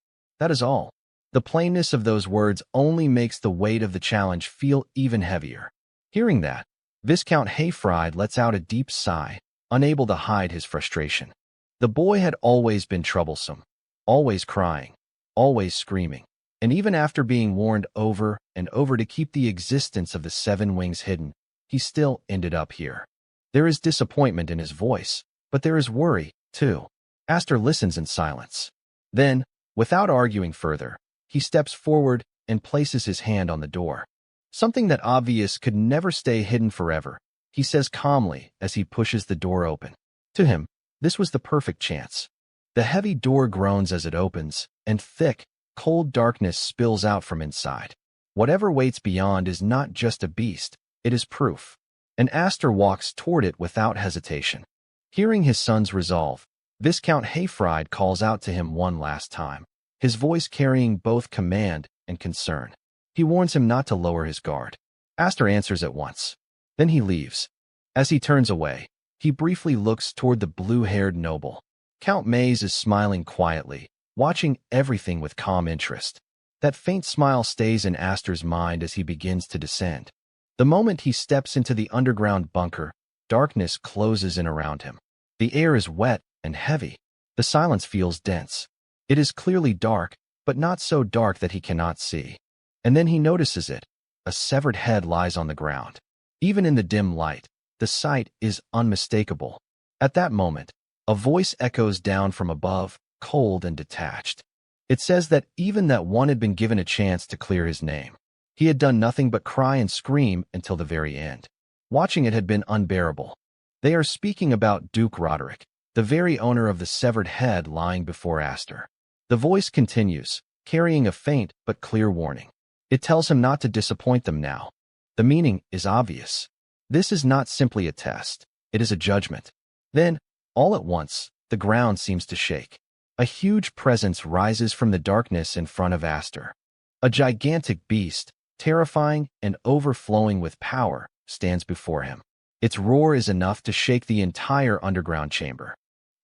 That is all. The plainness of those words only makes the weight of the challenge feel even heavier. Hearing that, Viscount Hayfried lets out a deep sigh, unable to hide his frustration. The boy had always been troublesome, always crying, always screaming, and even after being warned over and over to keep the existence of the seven wings hidden, he still ended up here. There is disappointment in his voice, but there is worry, too. Aster listens in silence. Then, without arguing further, he steps forward and places his hand on the door. Something that obvious could never stay hidden forever, he says calmly as he pushes the door open. To him, this was the perfect chance. The heavy door groans as it opens, and thick, cold darkness spills out from inside. Whatever waits beyond is not just a beast, it is proof. And Aster walks toward it without hesitation. Hearing his son's resolve, Viscount Hayfried calls out to him one last time, his voice carrying both command and concern. He warns him not to lower his guard. Aster answers at once. Then he leaves. As he turns away, he briefly looks toward the blue-haired noble. Count Maze is smiling quietly, watching everything with calm interest. That faint smile stays in Aster's mind as he begins to descend. The moment he steps into the underground bunker, darkness closes in around him. The air is wet and heavy. The silence feels dense. It is clearly dark, but not so dark that he cannot see. And then he notices it. A severed head lies on the ground. Even in the dim light, the sight is unmistakable. At that moment, a voice echoes down from above, cold and detached. It says that even that one had been given a chance to clear his name. He had done nothing but cry and scream until the very end. Watching it had been unbearable. They are speaking about Duke Roderick, the very owner of the severed head lying before Aster. The voice continues, carrying a faint but clear warning. It tells him not to disappoint them now. The meaning is obvious. This is not simply a test. It is a judgment. Then, all at once, the ground seems to shake. A huge presence rises from the darkness in front of Aster. A gigantic beast, terrifying and overflowing with power, stands before him. Its roar is enough to shake the entire underground chamber.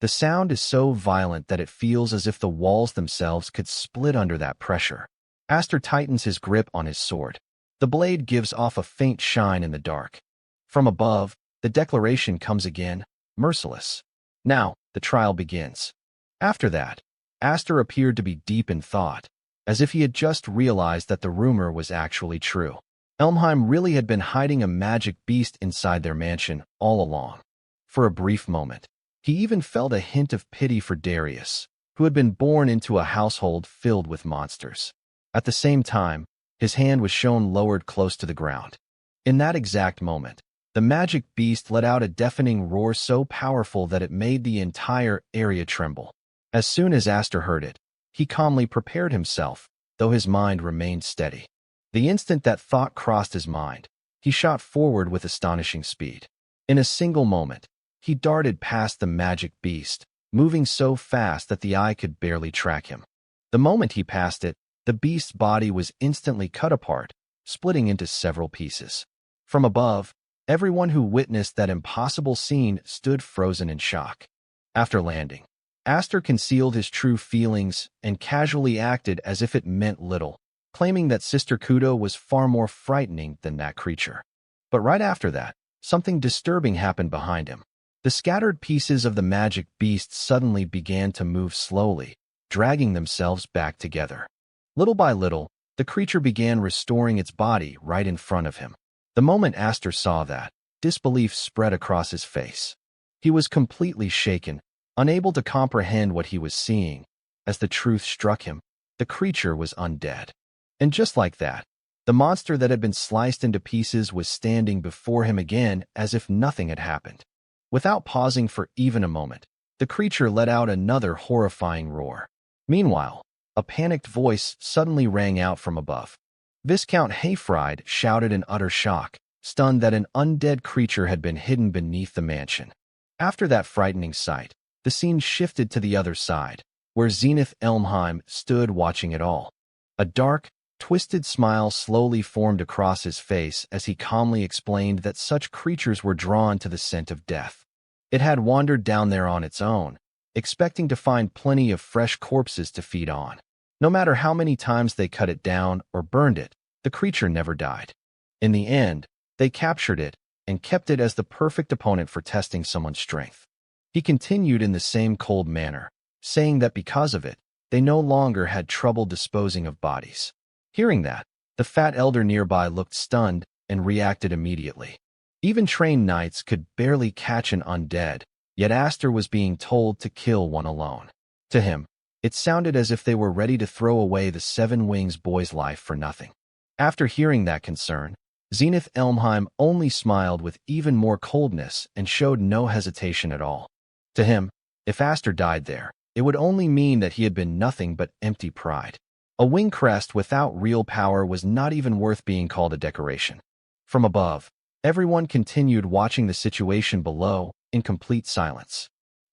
The sound is so violent that it feels as if the walls themselves could split under that pressure. Aster tightens his grip on his sword. The blade gives off a faint shine in the dark. From above, the declaration comes again, merciless. Now, the trial begins. After that, Aster appeared to be deep in thought, as if he had just realized that the rumor was actually true. Elmheim really had been hiding a magic beast inside their mansion all along. For a brief moment, he even felt a hint of pity for Darius, who had been born into a household filled with monsters. At the same time, his hand was shown lowered close to the ground. In that exact moment, the magic beast let out a deafening roar so powerful that it made the entire area tremble. As soon as Aster heard it, he calmly prepared himself, though his mind remained steady. The instant that thought crossed his mind, he shot forward with astonishing speed. In a single moment, he darted past the magic beast, moving so fast that the eye could barely track him. The moment he passed it, the beast's body was instantly cut apart, splitting into several pieces. From above, everyone who witnessed that impossible scene stood frozen in shock. After landing, Aster concealed his true feelings and casually acted as if it meant little, claiming that Sister Kudo was far more frightening than that creature. But right after that, something disturbing happened behind him. The scattered pieces of the magic beast suddenly began to move slowly, dragging themselves back together. Little by little, the creature began restoring its body right in front of him. The moment Aster saw that, disbelief spread across his face. He was completely shaken, unable to comprehend what he was seeing. As the truth struck him, the creature was undead. And just like that, the monster that had been sliced into pieces was standing before him again as if nothing had happened. Without pausing for even a moment, the creature let out another horrifying roar. Meanwhile, a panicked voice suddenly rang out from above. Viscount Hayfried shouted in utter shock, stunned that an undead creature had been hidden beneath the mansion. After that frightening sight, the scene shifted to the other side, where Zenith Elmheim stood watching it all. A dark, twisted smile slowly formed across his face as he calmly explained that such creatures were drawn to the scent of death. It had wandered down there on its own, expecting to find plenty of fresh corpses to feed on. No matter how many times they cut it down or burned it, the creature never died. In the end, they captured it and kept it as the perfect opponent for testing someone's strength. He continued in the same cold manner, saying that because of it, they no longer had trouble disposing of bodies. Hearing that, the fat elder nearby looked stunned and reacted immediately. Even trained knights could barely catch an undead, yet Aster was being told to kill one alone. To him, it sounded as if they were ready to throw away the Seven Wings boy's life for nothing. After hearing that concern, Zenith Elmheim only smiled with even more coldness and showed no hesitation at all. To him, if Aster died there, it would only mean that he had been nothing but empty pride. A wing crest without real power was not even worth being called a decoration. From above, everyone continued watching the situation below in complete silence.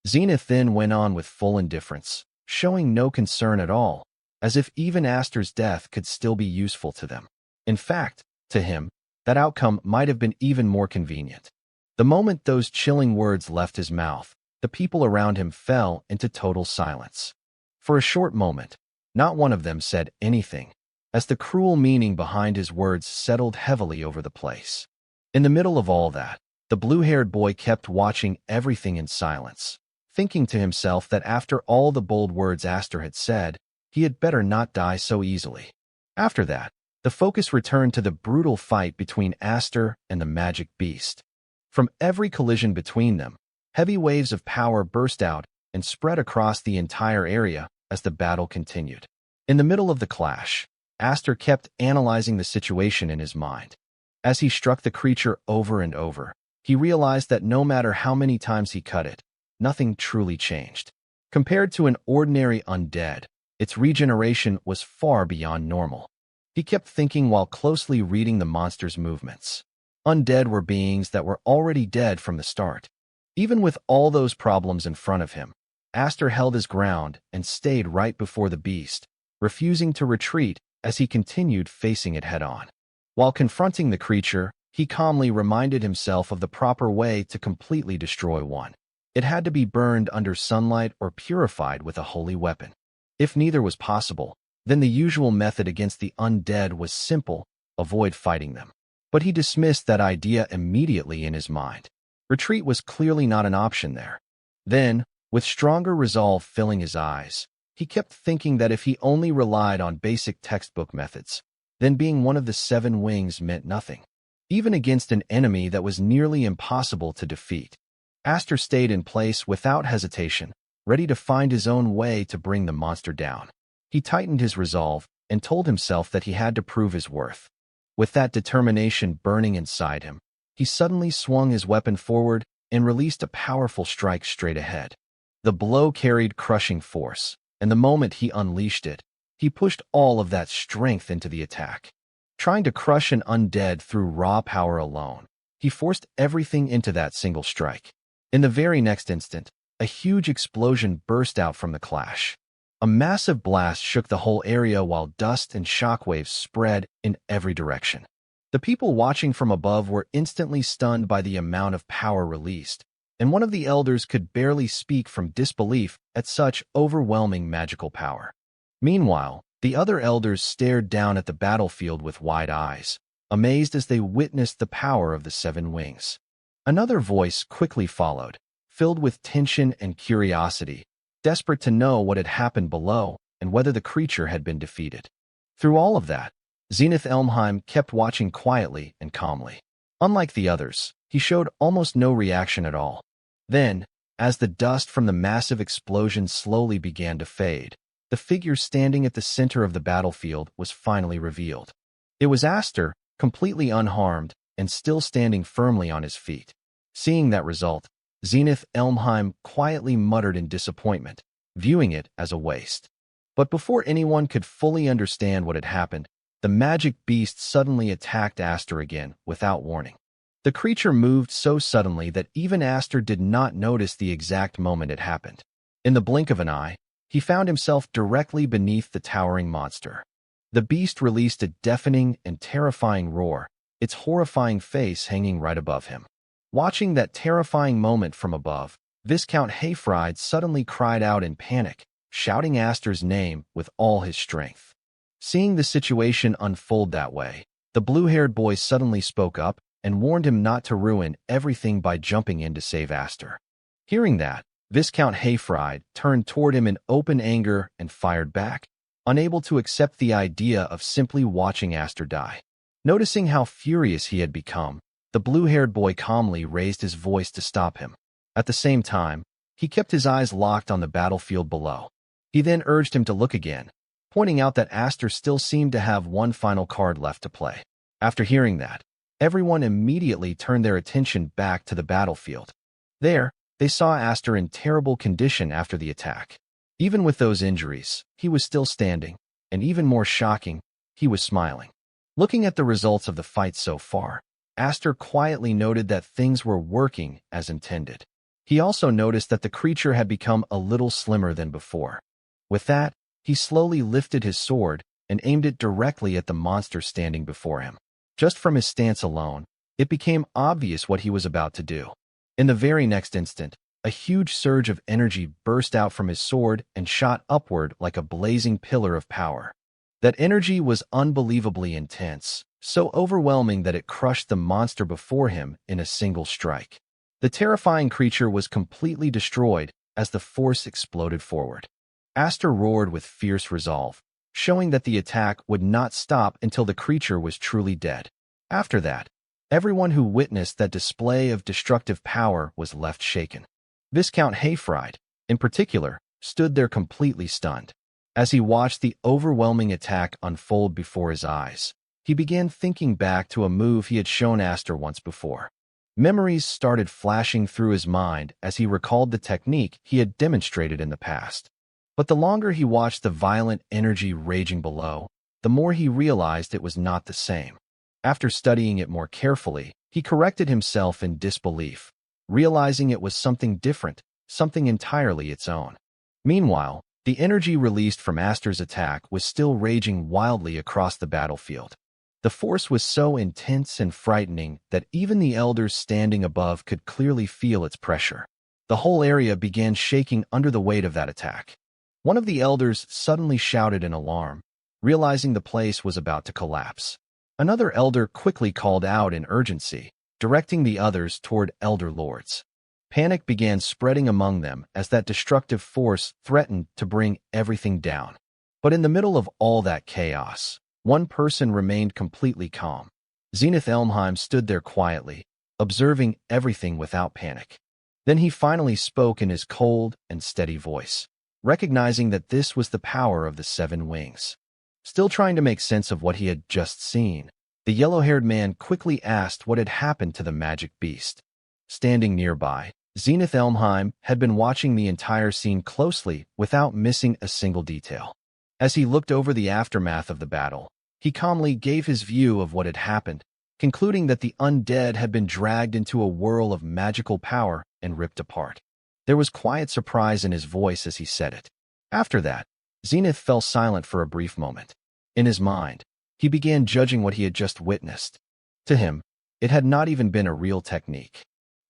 Zenith then went on with full indifference, showing no concern at all, as if even Aster's death could still be useful to them. In fact, to him, that outcome might have been even more convenient. The moment those chilling words left his mouth, the people around him fell into total silence. For a short moment, not one of them said anything, as the cruel meaning behind his words settled heavily over the place. In the middle of all that, the blue-haired boy kept watching everything in silence, thinking to himself that after all the bold words Aster had said, he had better not die so easily. After that, the focus returned to the brutal fight between Aster and the magic beast. From every collision between them, heavy waves of power burst out and spread across the entire area as the battle continued. In the middle of the clash, Aster kept analyzing the situation in his mind. As he struck the creature over and over, he realized that no matter how many times he cut it, nothing truly changed. Compared to an ordinary undead, its regeneration was far beyond normal. He kept thinking while closely reading the monster's movements. Undead were beings that were already dead from the start. Even with all those problems in front of him, Aster held his ground and stayed right before the beast, refusing to retreat as he continued facing it head-on. While confronting the creature, he calmly reminded himself of the proper way to completely destroy one. It had to be burned under sunlight or purified with a holy weapon. If neither was possible, then the usual method against the undead was simple: avoid fighting them. But he dismissed that idea immediately in his mind. Retreat was clearly not an option there. Then, with stronger resolve filling his eyes, he kept thinking that if he only relied on basic textbook methods, then being one of the 7 wings meant nothing. Even against an enemy that was nearly impossible to defeat, Aster stayed in place without hesitation, ready to find his own way to bring the monster down. He tightened his resolve and told himself that he had to prove his worth. With that determination burning inside him, he suddenly swung his weapon forward and released a powerful strike straight ahead. The blow carried crushing force, and the moment he unleashed it, he pushed all of that strength into the attack. Trying to crush an undead through raw power alone, he forced everything into that single strike. In the very next instant, a huge explosion burst out from the clash. A massive blast shook the whole area while dust and shockwaves spread in every direction. The people watching from above were instantly stunned by the amount of power released, and one of the elders could barely speak from disbelief at such overwhelming magical power. Meanwhile, the other elders stared down at the battlefield with wide eyes, amazed as they witnessed the power of the 7 wings. Another voice quickly followed, filled with tension and curiosity, desperate to know what had happened below and whether the creature had been defeated. Through all of that, Zenith Elmheim kept watching quietly and calmly. Unlike the others, he showed almost no reaction at all. Then, as the dust from the massive explosion slowly began to fade, the figure standing at the center of the battlefield was finally revealed. It was Aster, completely unharmed and still standing firmly on his feet. Seeing that result, Zenith Elmheim quietly muttered in disappointment, viewing it as a waste. But before anyone could fully understand what had happened, the magic beast suddenly attacked Aster again without warning. The creature moved so suddenly that even Aster did not notice the exact moment it happened. In the blink of an eye, he found himself directly beneath the towering monster. The beast released a deafening and terrifying roar, its horrifying face hanging right above him. Watching that terrifying moment from above, Viscount Hayfried suddenly cried out in panic, shouting Aster's name with all his strength. Seeing the situation unfold that way, the blue-haired boy suddenly spoke up and warned him not to ruin everything by jumping in to save Aster. Hearing that, Viscount Hayfried turned toward him in open anger and fired back, unable to accept the idea of simply watching Aster die. Noticing how furious he had become, the blue-haired boy calmly raised his voice to stop him. At the same time, he kept his eyes locked on the battlefield below. He then urged him to look again, pointing out that Aster still seemed to have one final card left to play. After hearing that, everyone immediately turned their attention back to the battlefield. There, they saw Aster in terrible condition after the attack. Even with those injuries, he was still standing, and even more shocking, he was smiling. Looking at the results of the fight so far, Aster quietly noted that things were working as intended. He also noticed that the creature had become a little slimmer than before. With that, he slowly lifted his sword and aimed it directly at the monster standing before him. Just from his stance alone, it became obvious what he was about to do. In the very next instant, a huge surge of energy burst out from his sword and shot upward like a blazing pillar of power. That energy was unbelievably intense, so overwhelming that it crushed the monster before him in a single strike. The terrifying creature was completely destroyed as the force exploded forward. Aster roared with fierce resolve, showing that the attack would not stop until the creature was truly dead. After that, everyone who witnessed that display of destructive power was left shaken. Viscount Hayfried, in particular, stood there completely stunned. As he watched the overwhelming attack unfold before his eyes, he began thinking back to a move he had shown Aster once before. Memories started flashing through his mind as he recalled the technique he had demonstrated in the past. But the longer he watched the violent energy raging below, the more he realized it was not the same. After studying it more carefully, He corrected himself in disbelief, realizing it was something different, something entirely its own. Meanwhile, the energy released from Aster's attack was still raging wildly across the battlefield. The force was so intense and frightening that even the elders standing above could clearly feel its pressure. The whole area began shaking under the weight of that attack. One of the elders suddenly shouted in alarm, realizing the place was about to collapse. Another elder quickly called out in urgency, directing the others toward elder lords. Panic began spreading among them as that destructive force threatened to bring everything down. But in the middle of all that chaos, one person remained completely calm. Zenith Elmheim stood there quietly, observing everything without panic. Then he finally spoke in his cold and steady voice, recognizing that this was the power of the seven wings. Still trying to make sense of what he had just seen, the yellow-haired man quickly asked what had happened to the magic beast. Standing nearby, Zenith Elmheim had been watching the entire scene closely without missing a single detail. As he looked over the aftermath of the battle, he calmly gave his view of what had happened, concluding that the undead had been dragged into a whirl of magical power and ripped apart. There was quiet surprise in his voice as he said it. After that, Zenith fell silent for a brief moment. In his mind, he began judging what he had just witnessed. To him, it had not even been a real technique.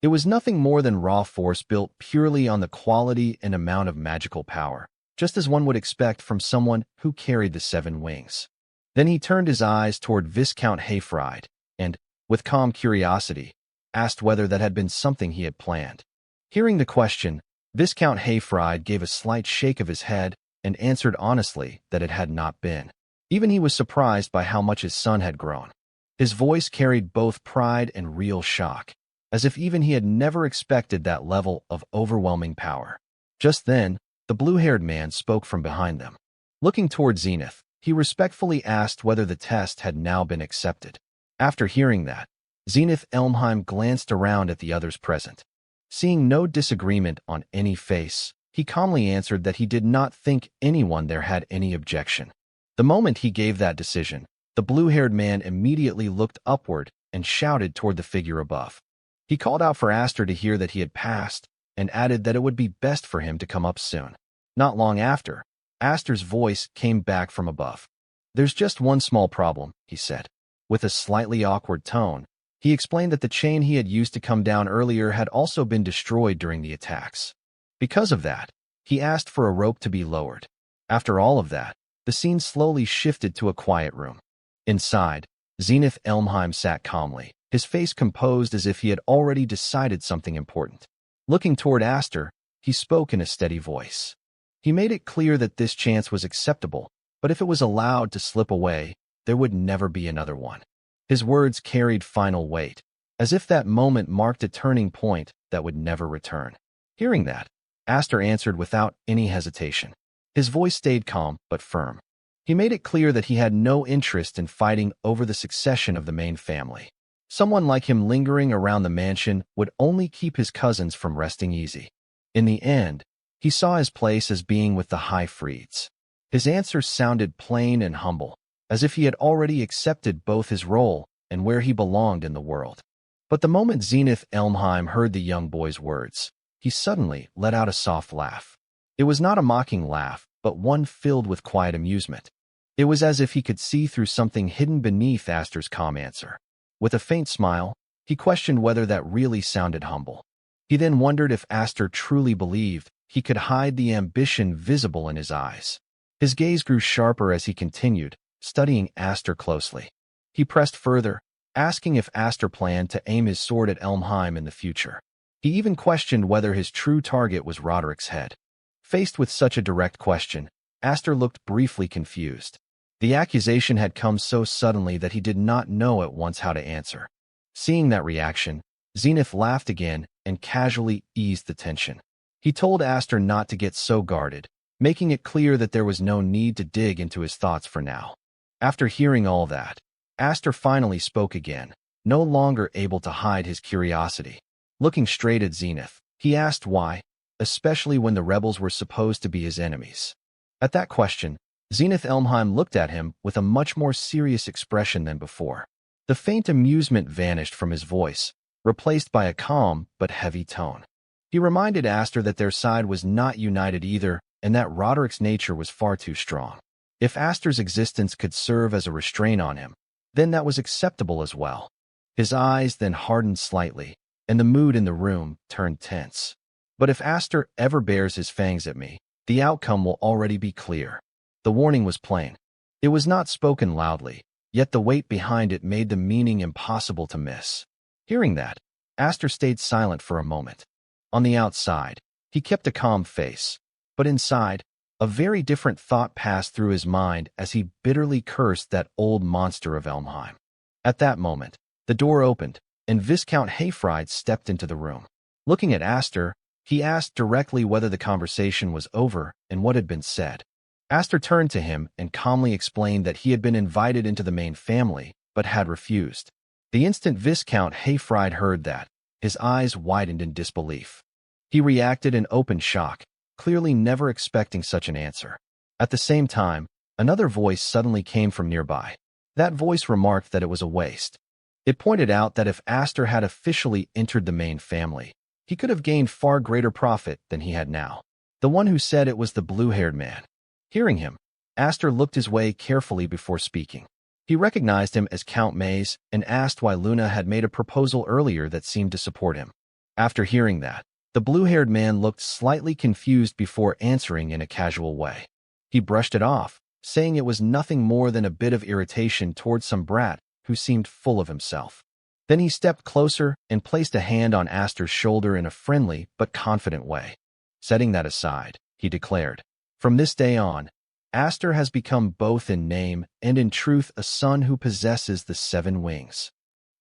It was nothing more than raw force built purely on the quality and amount of magical power, just as one would expect from someone who carried the seven wings. Then he turned his eyes toward Viscount Hayfried and, with calm curiosity, asked whether that had been something he had planned. Hearing the question, Viscount Hayfried gave a slight shake of his head and answered honestly that it had not been. Even he was surprised by how much his son had grown. His voice carried both pride and real shock, as if even he had never expected that level of overwhelming power. Just then, the blue-haired man spoke from behind them. Looking toward Zenith, he respectfully asked whether the test had now been accepted. After hearing that, Zenith Elmheim glanced around at the others present. Seeing no disagreement on any face, he calmly answered that he did not think anyone there had any objection. The moment he gave that decision, the blue-haired man immediately looked upward and shouted toward the figure above. He called out for Aster to hear that he had passed, and added that it would be best for him to come up soon. Not long after, Aster's voice came back from above. "There's just one small problem," he said. With a slightly awkward tone, he explained that the chain he had used to come down earlier had also been destroyed during the attacks. Because of that, he asked for a rope to be lowered. After all of that, the scene slowly shifted to a quiet room. Inside, Zenith Elmheim sat calmly, his face composed as if he had already decided something important. Looking toward Aster, he spoke in a steady voice. He made it clear that this chance was acceptable, but if it was allowed to slip away, there would never be another one. His words carried final weight, as if that moment marked a turning point that would never return. Hearing that, Aster answered without any hesitation. His voice stayed calm but firm. He made it clear that he had no interest in fighting over the succession of the main family. Someone like him lingering around the mansion would only keep his cousins from resting easy. In the end, he saw his place as being with the High Freeds. His answer sounded plain and humble, as if he had already accepted both his role and where he belonged in the world. But the moment Zenith Elmheim heard the young boy's words, he suddenly let out a soft laugh. It was not a mocking laugh, but one filled with quiet amusement. It was as if he could see through something hidden beneath Aster's calm answer. With a faint smile, he questioned whether that really sounded humble. He then wondered if Aster truly believed he could hide the ambition visible in his eyes. His gaze grew sharper as he continued, studying Aster closely. He pressed further, asking if Aster planned to aim his sword at Elmheim in the future. He even questioned whether his true target was Roderick's head. Faced with such a direct question, Aster looked briefly confused. The accusation had come so suddenly that he did not know at once how to answer. Seeing that reaction, Zenith laughed again and casually eased the tension. He told Aster not to get so guarded, making it clear that there was no need to dig into his thoughts for now. After hearing all that, Aster finally spoke again, no longer able to hide his curiosity. Looking straight at Zenith, he asked why, especially when the rebels were supposed to be his enemies. At that question, Zenith Elmheim looked at him with a much more serious expression than before. The faint amusement vanished from his voice, replaced by a calm but heavy tone. He reminded Aster that their side was not united either, and that Roderick's nature was far too strong. If Aster's existence could serve as a restraint on him, then that was acceptable as well. His eyes then hardened slightly, and the mood in the room turned tense. But if Aster ever bares his fangs at me, the outcome will already be clear. The warning was plain. It was not spoken loudly, yet the weight behind it made the meaning impossible to miss. Hearing that, Aster stayed silent for a moment. On the outside, he kept a calm face, but inside, a very different thought passed through his mind as he bitterly cursed that old monster of Elmheim. At that moment, the door opened, and Viscount Hayfried stepped into the room. Looking at Aster, he asked directly whether the conversation was over and what had been said. Aster turned to him and calmly explained that he had been invited into the main family, but had refused. The instant Viscount Hayfried heard that, his eyes widened in disbelief. He reacted in open shock, clearly never expecting such an answer. At the same time, another voice suddenly came from nearby. That voice remarked that it was a waste. It pointed out that if Aster had officially entered the main family, he could have gained far greater profit than he had now. The one who said it was the blue-haired man. Hearing him, Aster looked his way carefully before speaking. He recognized him as Count Mays and asked why Luna had made a proposal earlier that seemed to support him. After hearing that, the blue-haired man looked slightly confused before answering in a casual way. He brushed it off, saying it was nothing more than a bit of irritation towards some brat who seemed full of himself. Then he stepped closer and placed a hand on Aster's shoulder in a friendly but confident way. Setting that aside, he declared, "From this day on, Aster has become both in name and in truth a son who possesses the 7 wings."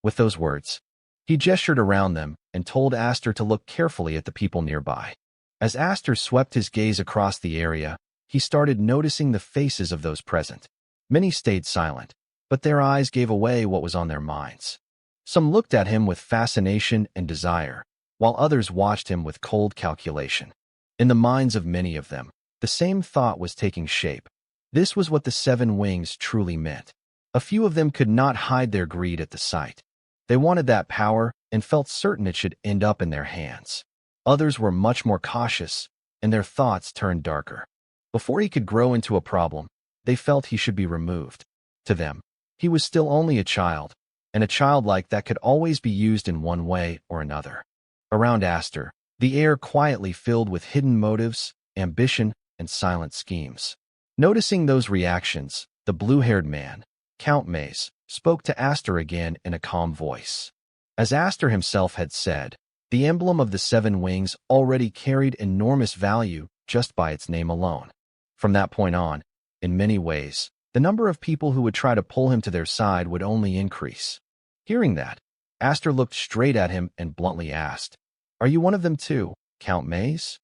With those words, he gestured around them and told Aster to look carefully at the people nearby. As Aster swept his gaze across the area, he started noticing the faces of those present. Many stayed silent, but their eyes gave away what was on their minds. Some looked at him with fascination and desire, while others watched him with cold calculation. In the minds of many of them, the same thought was taking shape. This was what the 7 wings truly meant. A few of them could not hide their greed at the sight. They wanted that power and felt certain it should end up in their hands. Others were much more cautious, and their thoughts turned darker. Before he could grow into a problem, they felt he should be removed. To them, he was still only a child, and a child like that could always be used in one way or another. Around Aster, the air quietly filled with hidden motives, ambition, and silent schemes. Noticing those reactions, the blue-haired man, Count Mays, spoke to Aster again in a calm voice. As Aster himself had said, the emblem of the 7 wings already carried enormous value just by its name alone. From that point on, in many ways, the number of people who would try to pull him to their side would only increase. Hearing that, Aster looked straight at him and bluntly asked, "Are you one of them too, Count Mays?"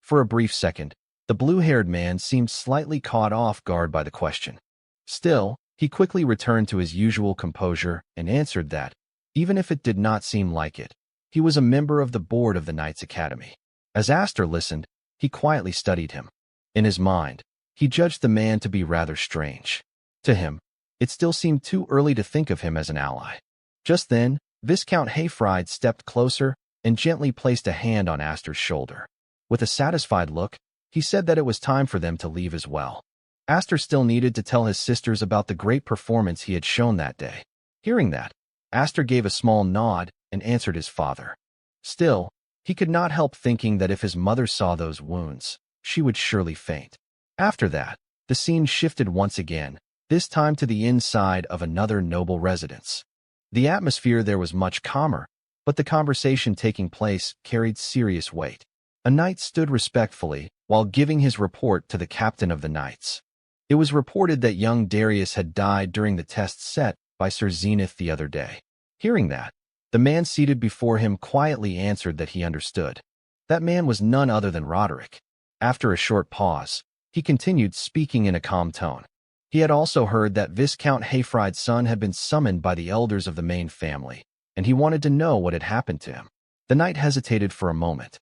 For a brief second, the blue-haired man seemed slightly caught off guard by the question. Still, he quickly returned to his usual composure and answered that, even if it did not seem like it, he was a member of the board of the Knights Academy. As Aster listened, he quietly studied him. In his mind, he judged the man to be rather strange. To him, it still seemed too early to think of him as an ally. Just then, Viscount Hayfried stepped closer and gently placed a hand on Aster's shoulder. With a satisfied look, he said that it was time for them to leave as well. Aster still needed to tell his sisters about the great performance he had shown that day. Hearing that, Aster gave a small nod and answered his father. Still, he could not help thinking that if his mother saw those wounds, she would surely faint. After that, the scene shifted once again, this time to the inside of another noble residence. The atmosphere there was much calmer, but the conversation taking place carried serious weight. A knight stood respectfully while giving his report to the captain of the knights. It was reported that young Darius had died during the test set by Sir Zenith the other day. Hearing that, the man seated before him quietly answered that he understood. That man was none other than Roderick. After a short pause, he continued speaking in a calm tone. He had also heard that Viscount Hayfried's son had been summoned by the elders of the main family, and he wanted to know what had happened to him. The knight hesitated for a moment.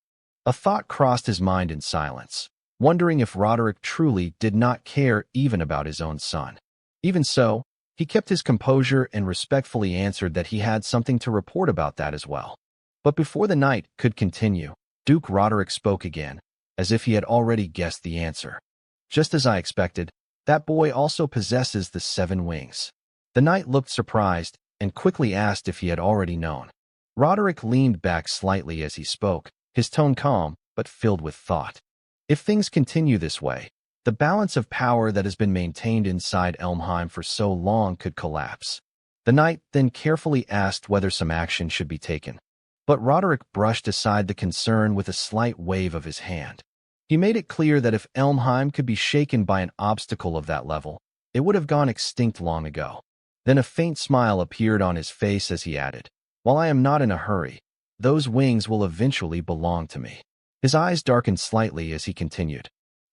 A thought crossed his mind in silence, wondering if Roderick truly did not care even about his own son. Even so, He kept his composure and respectfully answered that he had something to report about that as well. But before the night could continue, Duke Roderick spoke again, as if he had already guessed the answer. Just as I expected, that boy also possesses the 7 wings. The knight looked surprised and quickly asked if he had already known. Roderick leaned back slightly as he spoke, his tone calm but filled with thought. If things continue this way, the balance of power that has been maintained inside Elmheim for so long could collapse. The knight then carefully asked whether some action should be taken. But Roderick brushed aside the concern with a slight wave of his hand. He made it clear that if Elmheim could be shaken by an obstacle of that level, it would have gone extinct long ago. Then a faint smile appeared on his face as he added, "While I am not in a hurry, those wings will eventually belong to me." His eyes darkened slightly as he continued.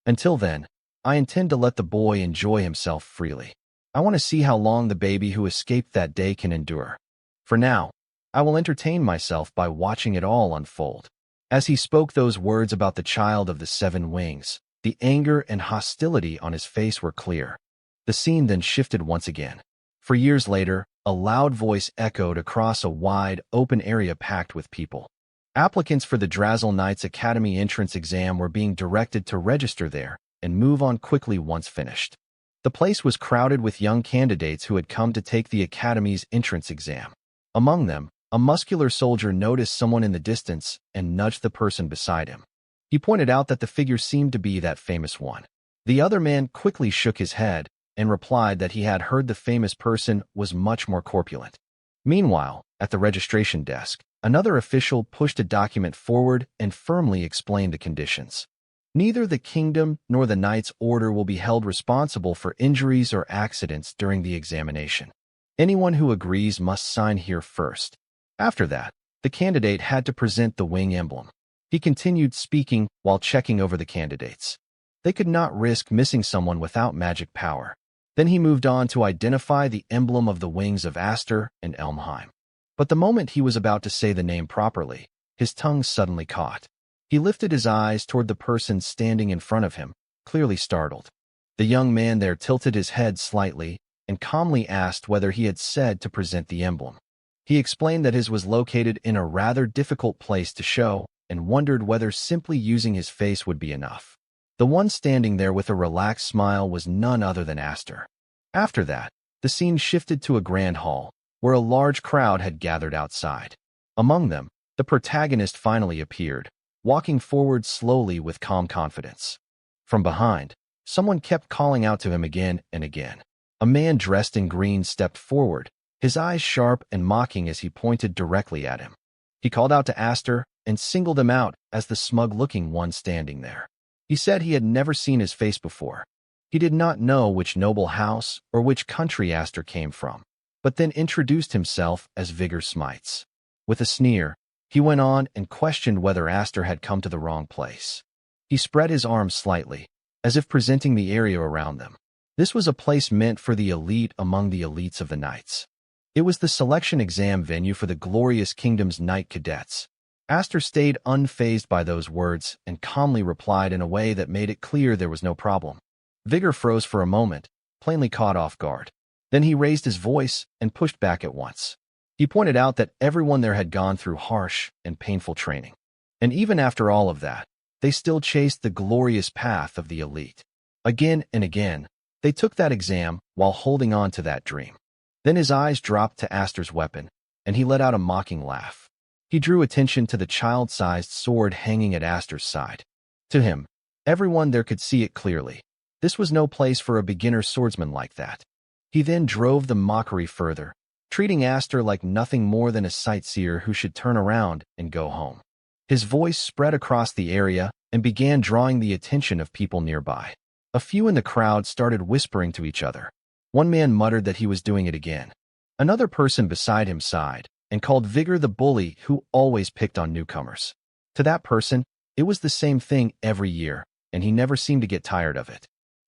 "Until then, I intend to let the boy enjoy himself freely. I want to see how long the baby who escaped that day can endure. For now, I will entertain myself by watching it all unfold." As he spoke those words about the child of the 7 wings, the anger and hostility on his face were clear. The scene then shifted once again. For years later, a loud voice echoed across a wide, open area packed with people. Applicants for the Drazel Knights Academy entrance exam were being directed to register there and move on quickly once finished. The place was crowded with young candidates who had come to take the Academy's entrance exam. Among them, a muscular soldier noticed someone in the distance and nudged the person beside him. He pointed out that the figure seemed to be that famous one. The other man quickly shook his head and replied that he had heard the famous person was much more corpulent. Meanwhile, at the registration desk, another official pushed a document forward and firmly explained the conditions. Neither the kingdom nor the knight's order will be held responsible for injuries or accidents during the examination. Anyone who agrees must sign here first. After that, the candidate had to present the wing emblem. He continued speaking while checking over the candidates. They could not risk missing someone without magic power. Then he moved on to identify the emblem of the wings of Aster and Elmheim. But the moment he was about to say the name properly, his tongue suddenly caught. He lifted his eyes toward the person standing in front of him, clearly startled. The young man there tilted his head slightly and calmly asked whether he had said to present the emblem. He explained that his was located in a rather difficult place to show and wondered whether simply using his face would be enough. The one standing there with a relaxed smile was none other than Aster. After that, the scene shifted to a grand hall, where a large crowd had gathered outside. Among them, the protagonist finally appeared, walking forward slowly with calm confidence. From behind, someone kept calling out to him again and again. A man dressed in green stepped forward, his eyes sharp and mocking as he pointed directly at him. He called out to Aster and singled him out as the smug-looking one standing there. He said he had never seen his face before. He did not know which noble house or which country Aster came from, but then introduced himself as Vigor Smites. With a sneer, he went on and questioned whether Aster had come to the wrong place. He spread his arms slightly, as if presenting the area around them. This was a place meant for the elite among the elites of the knights. It was the selection exam venue for the glorious kingdom's knight cadets. Aster stayed unfazed by those words and calmly replied in a way that made it clear there was no problem. Vigor froze for a moment, plainly caught off guard. Then he raised his voice and pushed back at once. He pointed out that everyone there had gone through harsh and painful training. And even after all of that, they still chased the glorious path of the elite. Again and again, they took that exam while holding on to that dream. Then his eyes dropped to Aster's weapon, and he let out a mocking laugh. He drew attention to the child-sized sword hanging at Aster's side. To him, everyone there could see it clearly. This was no place for a beginner swordsman like that. He then drove the mockery further, treating Aster like nothing more than a sightseer who should turn around and go home. His voice spread across the area and began drawing the attention of people nearby. A few in the crowd started whispering to each other. One man muttered that he was doing it again. Another person beside him sighed and called Vigor the bully who always picked on newcomers. To that person, it was the same thing every year, and he never seemed to get tired of it.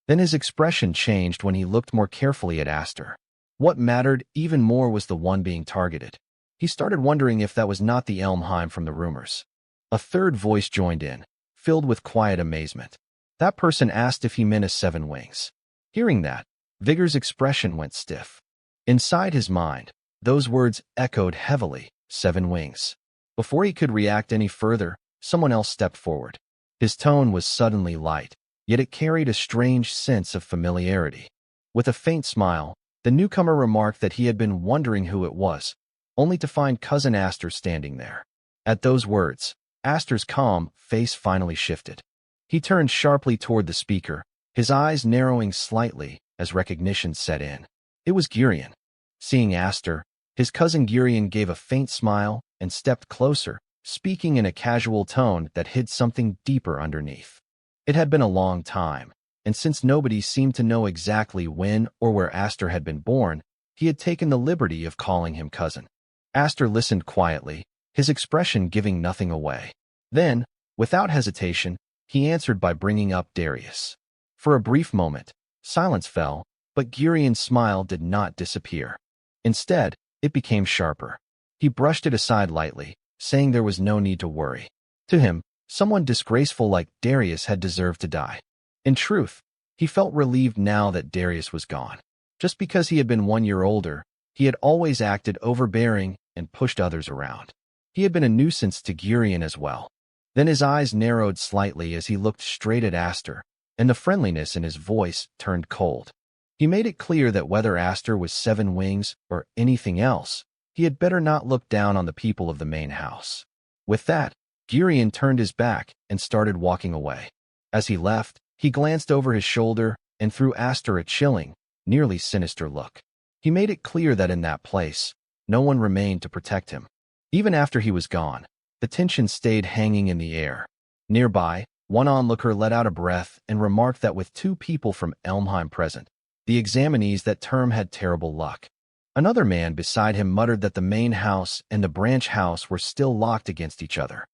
Then his expression changed when he looked more carefully at Aster. What mattered even more was the one being targeted. He started wondering if that was not the Elmheim from the rumors. A third voice joined in, filled with quiet amazement. That person asked if he meant a 7 wings. Hearing that, Vigor's expression went stiff. Inside his mind, those words echoed heavily, 7 wings. Before he could react any further, someone else stepped forward. His tone was suddenly light, yet it carried a strange sense of familiarity. With a faint smile, the newcomer remarked that he had been wondering who it was, only to find Cousin Aster standing there. At those words, Aster's calm face finally shifted. He turned sharply toward the speaker, his eyes narrowing slightly as recognition set in. It was Gurion. Seeing Aster, his cousin Gurion gave a faint smile and stepped closer, speaking in a casual tone that hid something deeper underneath. It had been a long time, and since nobody seemed to know exactly when or where Aster had been born, he had taken the liberty of calling him cousin. Aster listened quietly, his expression giving nothing away. Then, without hesitation, he answered by bringing up Darius. For a brief moment, silence fell, but Gurion's smile did not disappear. Instead, it became sharper. He brushed it aside lightly, saying there was no need to worry. To him, someone disgraceful like Darius had deserved to die. In truth, he felt relieved now that Darius was gone. Just because he had been 1 year older, he had always acted overbearing and pushed others around. He had been a nuisance to Gurion as well. Then his eyes narrowed slightly as he looked straight at Aster, and the friendliness in his voice turned cold. He made it clear that whether Aster was 7 wings or anything else, he had better not look down on the people of the main house. With that, Gurion turned his back and started walking away. As he left, he glanced over his shoulder and threw Aster a chilling, nearly sinister look. He made it clear that in that place, no one remained to protect him. Even after he was gone, the tension stayed hanging in the air. Nearby, one onlooker let out a breath and remarked that with 2 people from Elmheim present, the examinees that term had terrible luck. Another man beside him muttered that the main house and the branch house were still locked against each other.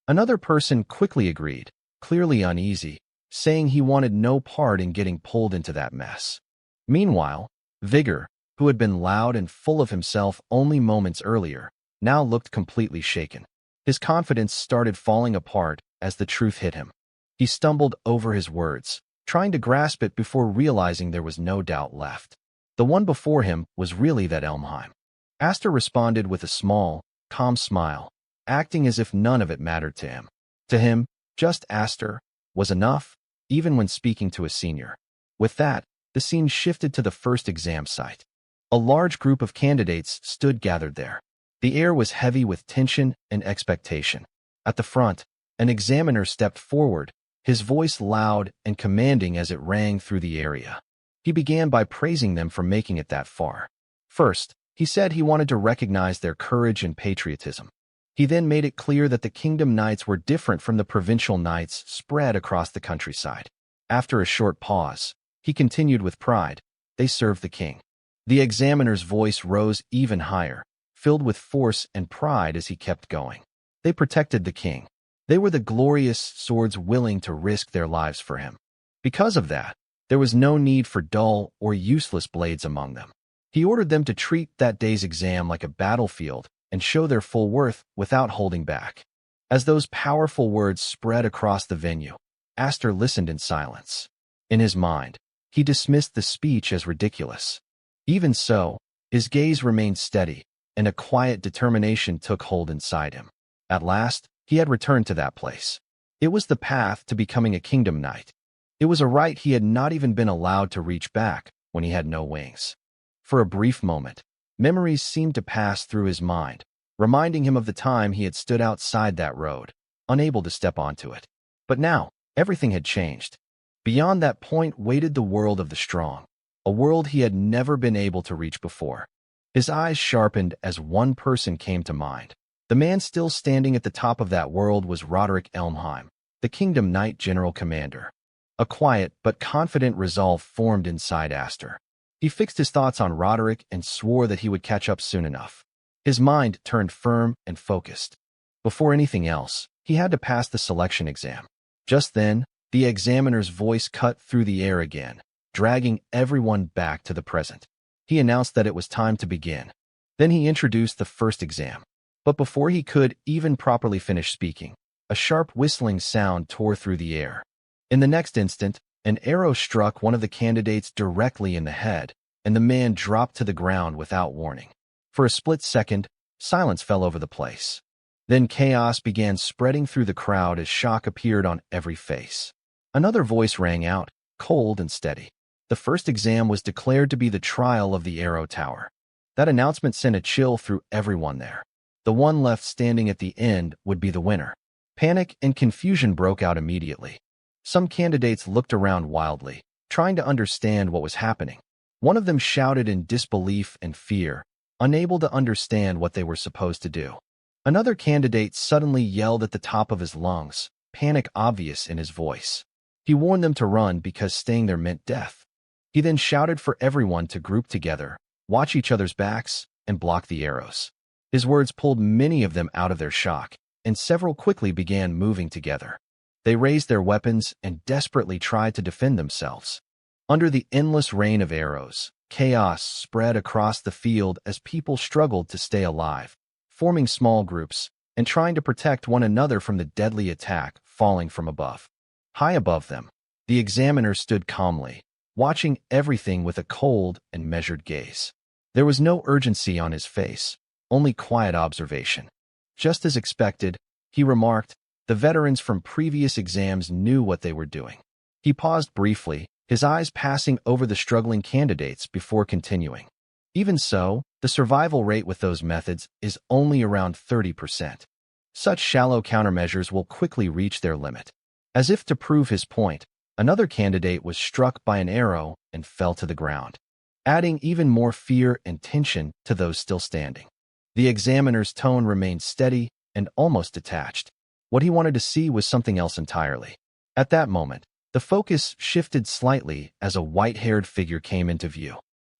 Another person quickly agreed, clearly uneasy, saying he wanted no part in getting pulled into that mess. Meanwhile, Vigor, who had been loud and full of himself only moments earlier, now looked completely shaken. His confidence started falling apart as the truth hit him. He stumbled over his words, trying to grasp it before realizing there was no doubt left. The one before him was really that Elmheim. Aster responded with a small, calm smile, acting as if none of it mattered to him. To him, just Aster was enough, even when speaking to a senior. With that, the scene shifted to the first exam site. A large group of candidates stood gathered there. The air was heavy with tension and expectation. At the front, an examiner stepped forward, his voice loud and commanding as it rang through the area. He began by praising them for making it that far. First, he said he wanted to recognize their courage and patriotism. He then made it clear that the Kingdom Knights were different from the provincial knights spread across the countryside. After a short pause, he continued with pride, "They serve the king." The examiner's voice rose even higher, filled with force and pride as he kept going. They protected the king. They were the glorious swords willing to risk their lives for him. Because of that, there was no need for dull or useless blades among them. He ordered them to treat that day's exam like a battlefield and show their full worth without holding back. As those powerful words spread across the venue, Aster listened in silence. In his mind, he dismissed the speech as ridiculous. Even so, his gaze remained steady, and a quiet determination took hold inside him. At last, he had returned to that place. It was the path to becoming a Kingdom Knight. It was a right he had not even been allowed to reach back when he had no wings. For a brief moment, memories seemed to pass through his mind, reminding him of the time he had stood outside that road, unable to step onto it. But now, everything had changed. Beyond that point waited the world of the strong, a world he had never been able to reach before. His eyes sharpened as one person came to mind. The man still standing at the top of that world was Roderick Elmheim, the Kingdom Knight General Commander. A quiet but confident resolve formed inside Aster. He fixed his thoughts on Roderick and swore that he would catch up soon enough. His mind turned firm and focused. Before anything else, he had to pass the selection exam. Just then, the examiner's voice cut through the air again, dragging everyone back to the present. He announced that it was time to begin. Then he introduced the first exam. But before he could even properly finish speaking, a sharp whistling sound tore through the air. In the next instant, an arrow struck one of the candidates directly in the head, and the man dropped to the ground without warning. For a split second, silence fell over the place. Then chaos began spreading through the crowd as shock appeared on every face. Another voice rang out, cold and steady. The first exam was declared to be the trial of the Arrow Tower. That announcement sent a chill through everyone there. The one left standing at the end would be the winner. Panic and confusion broke out immediately. Some candidates looked around wildly, trying to understand what was happening. One of them shouted in disbelief and fear, unable to understand what they were supposed to do. Another candidate suddenly yelled at the top of his lungs, panic obvious in his voice. He warned them to run because staying there meant death. He then shouted for everyone to group together, watch each other's backs, and block the arrows. His words pulled many of them out of their shock, and several quickly began moving together. They raised their weapons and desperately tried to defend themselves. Under the endless rain of arrows, chaos spread across the field as people struggled to stay alive, forming small groups and trying to protect one another from the deadly attack falling from above. High above them, the examiner stood calmly, watching everything with a cold and measured gaze. There was no urgency on his face, only quiet observation. Just as expected, he remarked, the veterans from previous exams knew what they were doing. He paused briefly, his eyes passing over the struggling candidates before continuing. Even so, the survival rate with those methods is only around 30%. Such shallow countermeasures will quickly reach their limit. As if to prove his point, another candidate was struck by an arrow and fell to the ground, adding even more fear and tension to those still standing. The examiner's tone remained steady and almost detached. What he wanted to see was something else entirely. At that moment, the focus shifted slightly as a white-haired figure came into view.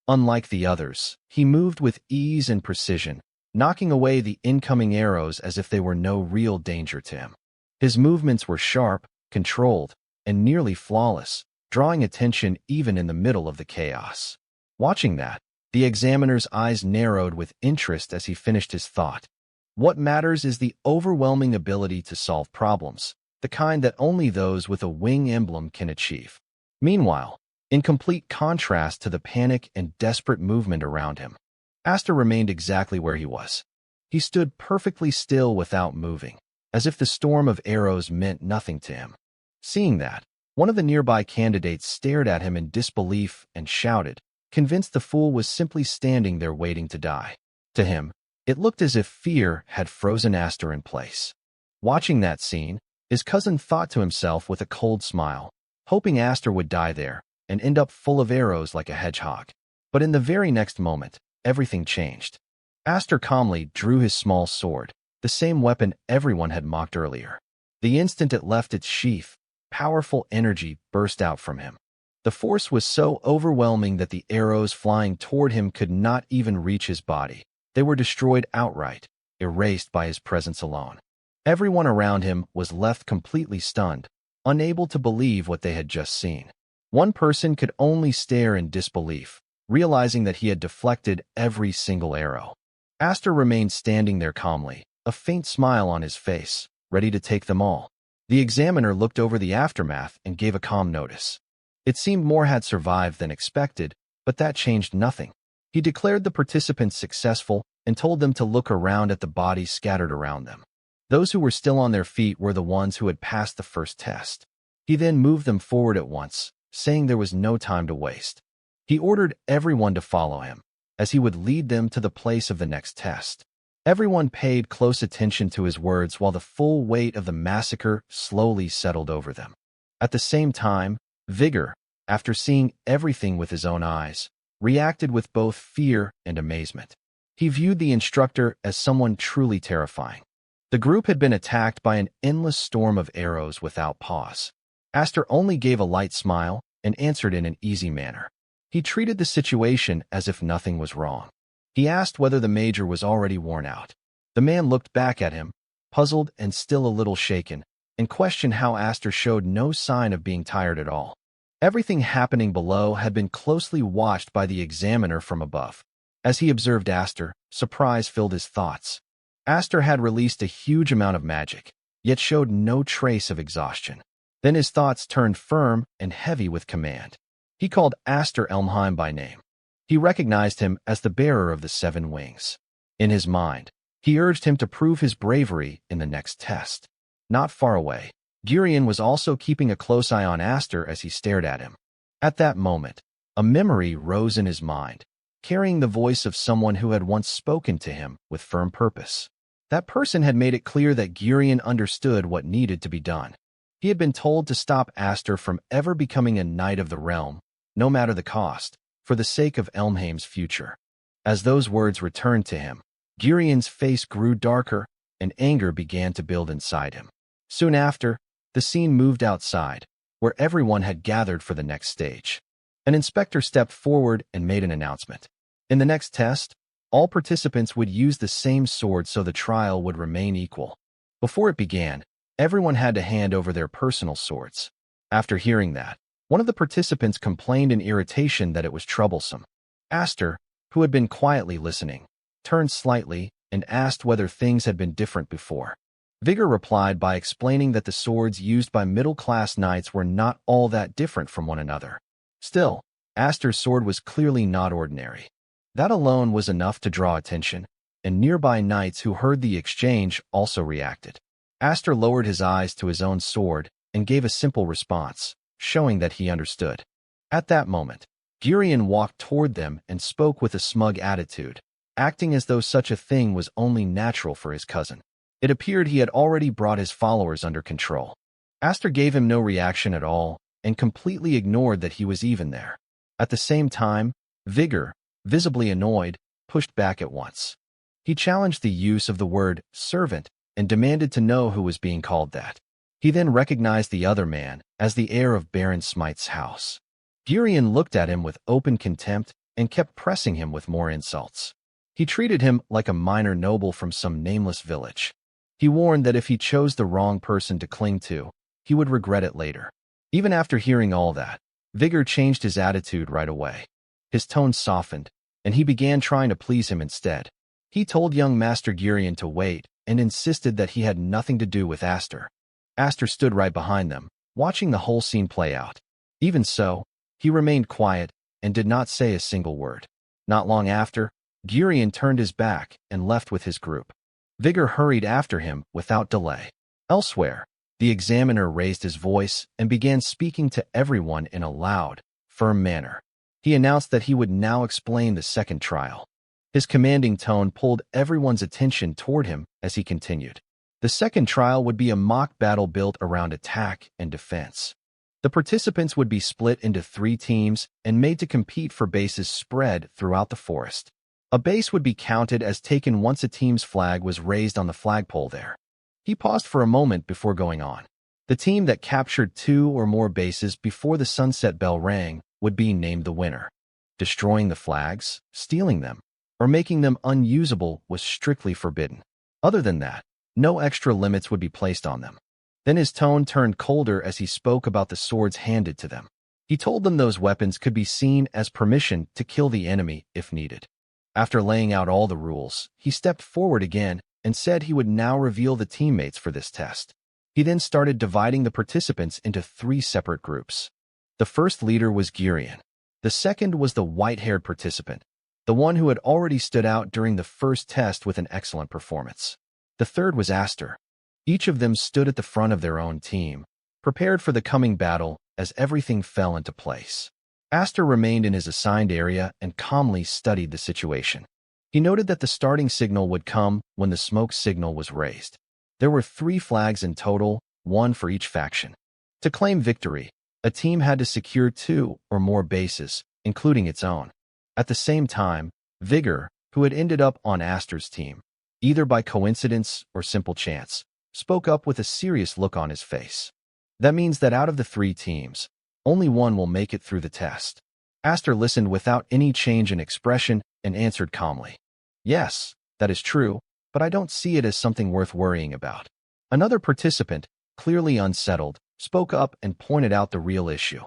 Unlike the others, he moved with ease and precision, knocking away the incoming arrows as if they were no real danger to him. His movements were sharp, controlled, and nearly flawless, drawing attention even in the middle of the chaos. Watching that, the examiner's eyes narrowed with interest as he finished his thought. What matters is the overwhelming ability to solve problems, the kind that only those with a wing emblem can achieve. Meanwhile, in complete contrast to the panic and desperate movement around him, Astor remained exactly where he was. He stood perfectly still without moving, as if the storm of arrows meant nothing to him. Seeing that, one of the nearby candidates stared at him in disbelief and shouted, convinced the fool was simply standing there waiting to die. To him, it looked as if fear had frozen Astor in place. Watching that scene, his cousin thought to himself with a cold smile, hoping Astor would die there and end up full of arrows like a hedgehog. But in the very next moment, everything changed. Astor calmly drew his small sword, the same weapon everyone had mocked earlier. The instant it left its sheath, powerful energy burst out from him. The force was so overwhelming that the arrows flying toward him could not even reach his body. They were destroyed outright, erased by his presence alone. Everyone around him was left completely stunned, unable to believe what they had just seen. One person could only stare in disbelief, realizing that he had deflected every single arrow. Astor remained standing there calmly, a faint smile on his face, ready to take them all. The examiner looked over the aftermath and gave a calm notice. It seemed more had survived than expected, but that changed nothing. He declared the participants successful and told them to look around at the bodies scattered around them. Those who were still on their feet were the ones who had passed the first test. He then moved them forward at once, saying there was no time to waste. He ordered everyone to follow him, as he would lead them to the place of the next test. Everyone paid close attention to his words while the full weight of the massacre slowly settled over them. At the same time, Vigor, after seeing everything with his own eyes, reacted with both fear and amazement. He viewed the instructor as someone truly terrifying. The group had been attacked by an endless storm of arrows without pause. Astor only gave a light smile and answered in an easy manner. He treated the situation as if nothing was wrong. He asked whether the major was already worn out. The man looked back at him, puzzled and still a little shaken, and questioned how Astor showed no sign of being tired at all. Everything happening below had been closely watched by the examiner from above. As he observed Astor, surprise filled his thoughts. Astor had released a huge amount of magic, yet showed no trace of exhaustion. Then his thoughts turned firm and heavy with command. He called Astor Elmheim by name. He recognized him as the bearer of the 7 wings. In his mind, he urged him to prove his bravery in the next test. Not far away, Gurion was also keeping a close eye on Aster as he stared at him. At that moment, a memory rose in his mind, carrying the voice of someone who had once spoken to him with firm purpose. That person had made it clear that Gurion understood what needed to be done. He had been told to stop Aster from ever becoming a knight of the realm, no matter the cost, for the sake of Elmheim's future. As those words returned to him, Gurion's face grew darker, and anger began to build inside him. Soon after, the scene moved outside, where everyone had gathered for the next stage. An inspector stepped forward and made an announcement. In the next test, all participants would use the same sword so the trial would remain equal. Before it began, everyone had to hand over their personal swords. After hearing that, one of the participants complained in irritation that it was troublesome. Aster, who had been quietly listening, turned slightly and asked whether things had been different before. Vigor replied by explaining that the swords used by middle-class knights were not all that different from one another. Still, Aster's sword was clearly not ordinary. That alone was enough to draw attention, and nearby knights who heard the exchange also reacted. Aster lowered his eyes to his own sword and gave a simple response, showing that he understood. At that moment, Gurion walked toward them and spoke with a smug attitude, acting as though such a thing was only natural for his cousin. It appeared he had already brought his followers under control. Aster gave him no reaction at all and completely ignored that he was even there. At the same time, Vigor, visibly annoyed, pushed back at once. He challenged the use of the word servant and demanded to know who was being called that. He then recognized the other man as the heir of Baron Smite's house. Gurion looked at him with open contempt and kept pressing him with more insults. He treated him like a minor noble from some nameless village. He warned that if he chose the wrong person to cling to, he would regret it later. Even after hearing all that, Vigor changed his attitude right away. His tone softened, and he began trying to please him instead. He told young Master Gurion to wait and insisted that he had nothing to do with Aster. Aster stood right behind them, watching the whole scene play out. Even so, he remained quiet and did not say a single word. Not long after, Gurion turned his back and left with his group. Vigor hurried after him without delay. Elsewhere, the examiner raised his voice and began speaking to everyone in a loud, firm manner. He announced that he would now explain the second trial. His commanding tone pulled everyone's attention toward him as he continued. The second trial would be a mock battle built around attack and defense. The participants would be split into 3 teams and made to compete for bases spread throughout the forest. A base would be counted as taken once a team's flag was raised on the flagpole there. He paused for a moment before going on. The team that captured 2 or more bases before the sunset bell rang would be named the winner. Destroying the flags, stealing them, or making them unusable was strictly forbidden. Other than that, no extra limits would be placed on them. Then his tone turned colder as he spoke about the swords handed to them. He told them those weapons could be seen as permission to kill the enemy if needed. After laying out all the rules, he stepped forward again and said he would now reveal the teammates for this test. He then started dividing the participants into 3 separate groups. The first leader was Gurion. The second was the white-haired participant, the one who had already stood out during the first test with an excellent performance. The third was Aster. Each of them stood at the front of their own team, prepared for the coming battle as everything fell into place. Aster remained in his assigned area and calmly studied the situation. He noted that the starting signal would come when the smoke signal was raised. There were 3 flags in total, 1 for each faction. To claim victory, a team had to secure 2 or more bases, including its own. At the same time, Vigor, who had ended up on Aster's team, either by coincidence or simple chance, spoke up with a serious look on his face. That means that out of the 3 teams, only one will make it through the test. Aster listened without any change in expression and answered calmly. Yes, that is true, but I don't see it as something worth worrying about. Another participant, clearly unsettled, spoke up and pointed out the real issue.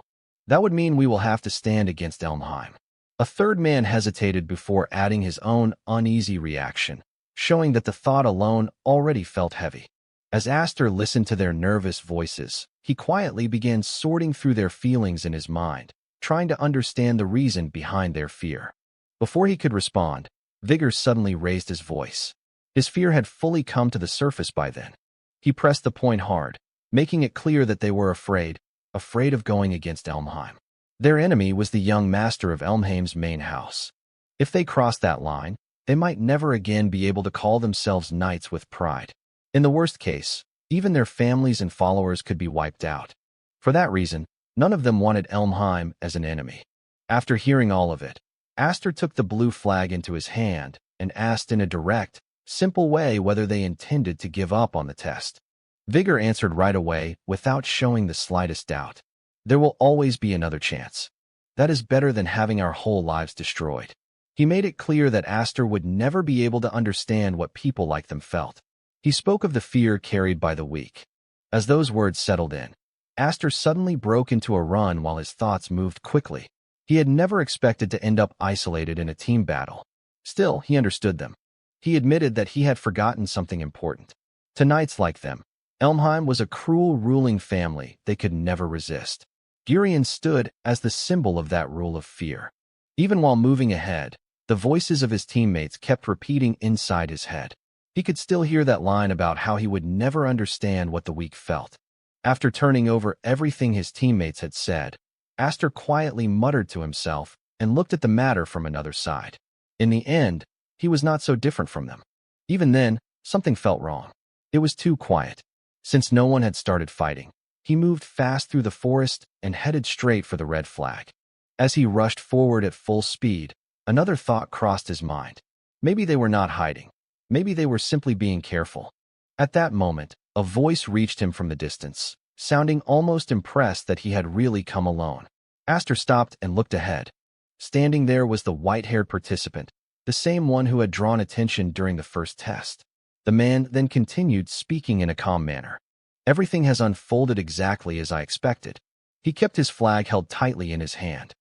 That would mean we will have to stand against Elmheim. A third man hesitated before adding his own uneasy reaction, showing that the thought alone already felt heavy. As Aster listened to their nervous voices, he quietly began sorting through their feelings in his mind, trying to understand the reason behind their fear. Before he could respond, Vigor suddenly raised his voice. His fear had fully come to the surface by then. He pressed the point hard, making it clear that they were afraid of going against Elmheim. Their enemy was the young master of Elmheim's main house. If they crossed that line, they might never again be able to call themselves knights with pride. In the worst case, even their families and followers could be wiped out. For that reason, none of them wanted Elmheim as an enemy. After hearing all of it, Aster took the blue flag into his hand and asked in a direct, simple way whether they intended to give up on the test. Vigor answered right away without showing the slightest doubt. There will always be another chance. That is better than having our whole lives destroyed. He made it clear that Aster would never be able to understand what people like them felt. He spoke of the fear carried by the weak. As those words settled in, Aster suddenly broke into a run while his thoughts moved quickly. He had never expected to end up isolated in a team battle. Still, he understood them. He admitted that he had forgotten something important. To knights like them, Elmheim was a cruel ruling family they could never resist. Gurion stood as the symbol of that rule of fear. Even while moving ahead, the voices of his teammates kept repeating inside his head. He could still hear that line about how he would never understand what the weak felt. After turning over everything his teammates had said, Aster quietly muttered to himself and looked at the matter from another side. In the end, he was not so different from them. Even then, something felt wrong. It was too quiet. Since no one had started fighting, he moved fast through the forest and headed straight for the red flag. As he rushed forward at full speed, another thought crossed his mind. Maybe they were not hiding. Maybe they were simply being careful. At that moment, a voice reached him from the distance, sounding almost impressed that he had really come alone. Aster stopped and looked ahead. Standing there was the white-haired participant, the same one who had drawn attention during the first test. The man then continued, speaking in a calm manner. Everything has unfolded exactly as I expected. He kept his flag held tightly in his hand.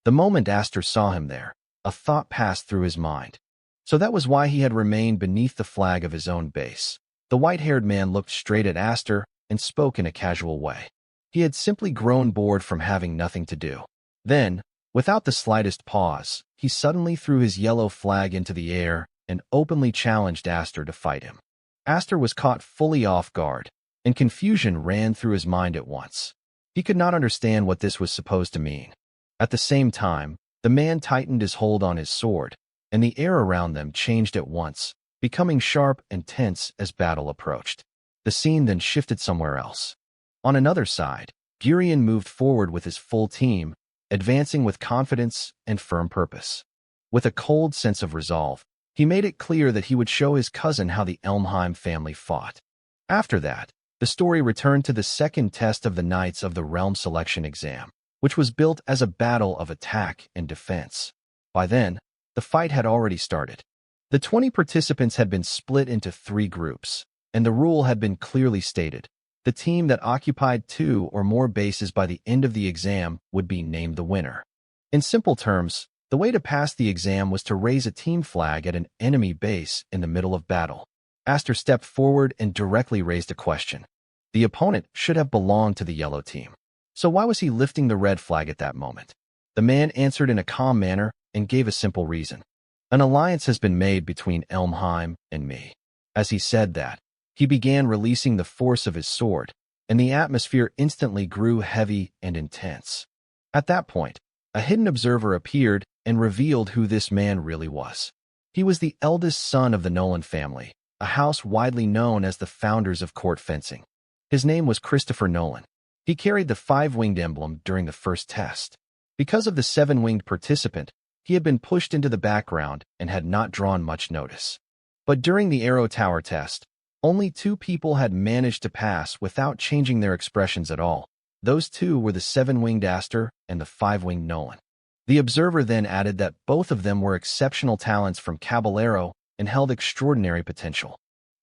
The moment Aster saw him there, a thought passed through his mind. So that was why he had remained beneath the flag of his own base. The white-haired man looked straight at Aster and spoke in a casual way. He had simply grown bored from having nothing to do. Then, without the slightest pause, he suddenly threw his yellow flag into the air and openly challenged Aster to fight him. Aster was caught fully off guard, and confusion ran through his mind at once. He could not understand what this was supposed to mean. At the same time, the man tightened his hold on his sword, and the air around them changed at once, becoming sharp and tense as battle approached. The scene then shifted somewhere else. On another side, Gurion moved forward with his full team, advancing with confidence and firm purpose. With a cold sense of resolve, he made it clear that he would show his cousin how the Elmheim family fought. After that, the story returned to the second test of the Knights of the Realm selection exam, which was built as a battle of attack and defense. By then, the fight had already started. The 20 participants had been split into 3 groups, and the rule had been clearly stated. The team that occupied 2 or more bases by the end of the exam would be named the winner. In simple terms, the way to pass the exam was to raise a team flag at an enemy base in the middle of battle. Aster stepped forward and directly raised a question. The opponent should have belonged to the yellow team. So why was he lifting the red flag at that moment? The man answered in a calm manner and gave a simple reason. An alliance has been made between Elmheim and me. As he said that, he began releasing the force of his sword, and the atmosphere instantly grew heavy and intense. At that point, a hidden observer appeared and revealed who this man really was. He was the eldest son of the Nolan family, a house widely known as the founders of court fencing. His name was Christopher Nolan. He carried the 5-winged emblem during the first test. Because of the 7-winged participant, he had been pushed into the background and had not drawn much notice. But during the Arrow Tower test, only 2 people had managed to pass without changing their expressions at all. Those 2 were the 7-winged Aster and the 5-winged Nolan. The observer then added that both of them were exceptional talents from Caballero and held extraordinary potential.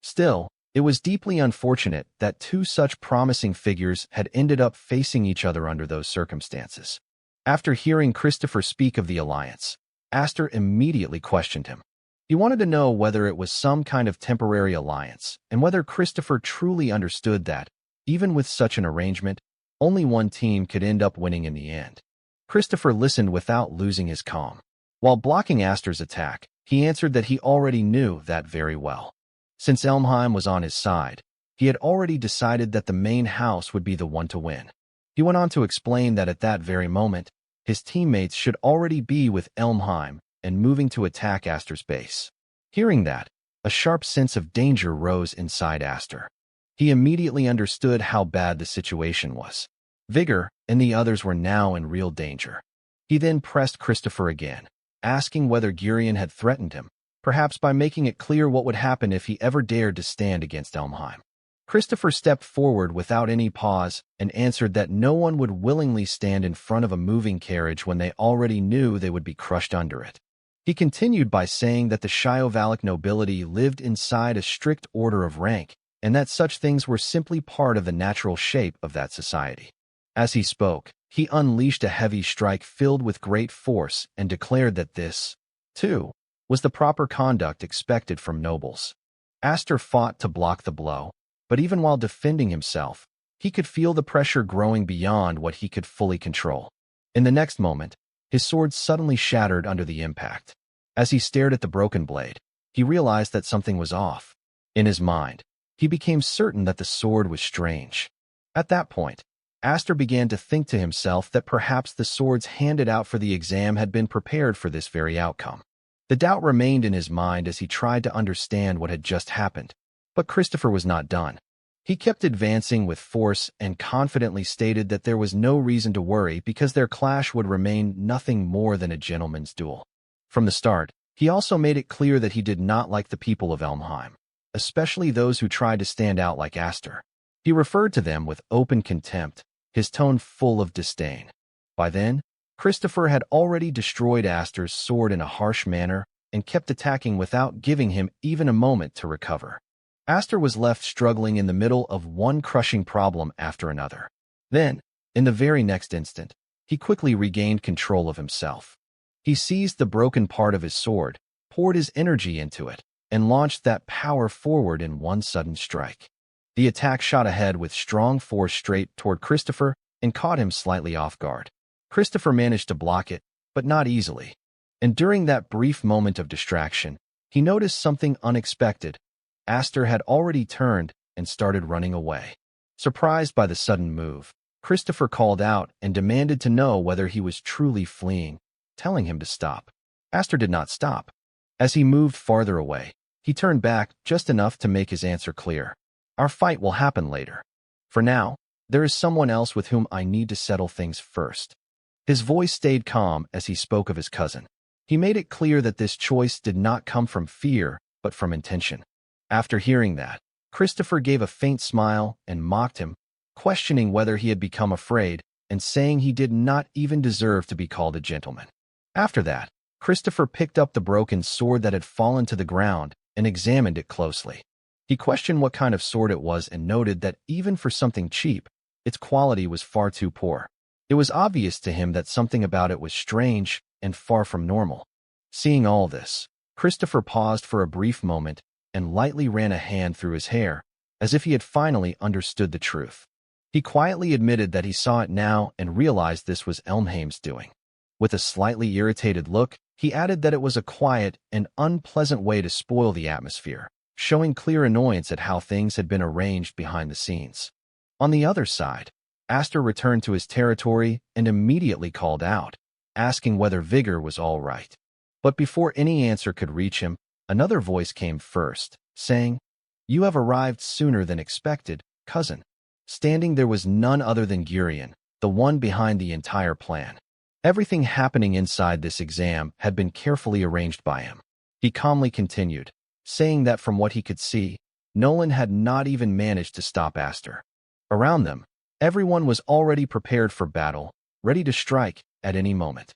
Still, it was deeply unfortunate that 2 such promising figures had ended up facing each other under those circumstances. After hearing Christopher speak of the alliance, Aster immediately questioned him. He wanted to know whether it was some kind of temporary alliance and whether Christopher truly understood that, even with such an arrangement, only one team could end up winning in the end. Christopher listened without losing his calm. While blocking Aster's attack, he answered that he already knew that very well. Since Elmheim was on his side, he had already decided that the main house would be the one to win. He went on to explain that at that very moment, his teammates should already be with Elmheim and moving to attack Aster's base. Hearing that, a sharp sense of danger rose inside Aster. He immediately understood how bad the situation was. Vigor and the others were now in real danger. He then pressed Christopher again, asking whether Gurion had threatened him, perhaps by making it clear what would happen if he ever dared to stand against Elmheim. Christopher stepped forward without any pause and answered that no one would willingly stand in front of a moving carriage when they already knew they would be crushed under it. He continued by saying that the Shiovalic nobility lived inside a strict order of rank, and that such things were simply part of the natural shape of that society. As he spoke, he unleashed a heavy strike filled with great force and declared that this, too, was the proper conduct expected from nobles. Aster fought to block the blow, but even while defending himself, he could feel the pressure growing beyond what he could fully control. In the next moment, his sword suddenly shattered under the impact. As he stared at the broken blade, he realized that something was off. In his mind, he became certain that the sword was strange. At that point, Aster began to think to himself that perhaps the swords handed out for the exam had been prepared for this very outcome. The doubt remained in his mind as he tried to understand what had just happened. But Christopher was not done. He kept advancing with force and confidently stated that there was no reason to worry because their clash would remain nothing more than a gentleman's duel. From the start, he also made it clear that he did not like the people of Elmheim, especially those who tried to stand out like Aster. He referred to them with open contempt, his tone full of disdain. By then, Christopher had already destroyed Aster's sword in a harsh manner and kept attacking without giving him even a moment to recover. Aster was left struggling in the middle of one crushing problem after another. Then, in the very next instant, he quickly regained control of himself. He seized the broken part of his sword, poured his energy into it, and launched that power forward in one sudden strike. The attack shot ahead with strong force straight toward Christopher and caught him slightly off guard. Christopher managed to block it, but not easily. And during that brief moment of distraction, he noticed something unexpected. Aster had already turned and started running away. Surprised by the sudden move, Christopher called out and demanded to know whether he was truly fleeing, telling him to stop. Aster did not stop. As he moved farther away, he turned back just enough to make his answer clear. Our fight will happen later. For now, there is someone else with whom I need to settle things first. His voice stayed calm as he spoke of his cousin. He made it clear that this choice did not come from fear, but from intention. After hearing that, Christopher gave a faint smile and mocked him, questioning whether he had become afraid and saying he did not even deserve to be called a gentleman. After that, Christopher picked up the broken sword that had fallen to the ground and examined it closely. He questioned what kind of sword it was and noted that even for something cheap, its quality was far too poor. It was obvious to him that something about it was strange and far from normal. Seeing all this, Christopher paused for a brief moment and lightly ran a hand through his hair, as if he had finally understood the truth. He quietly admitted that he saw it now and realized this was Elmheim's doing. With a slightly irritated look, he added that it was a quiet and unpleasant way to spoil the atmosphere, showing clear annoyance at how things had been arranged behind the scenes. On the other side, Aster returned to his territory and immediately called out, asking whether Vigor was all right. But before any answer could reach him, another voice came first, saying, "You have arrived sooner than expected, cousin." Standing there was none other than Gurion, the one behind the entire plan. Everything happening inside this exam had been carefully arranged by him. He calmly continued, saying that from what he could see, Nolan had not even managed to stop Aster. Around them, everyone was already prepared for battle, ready to strike at any moment.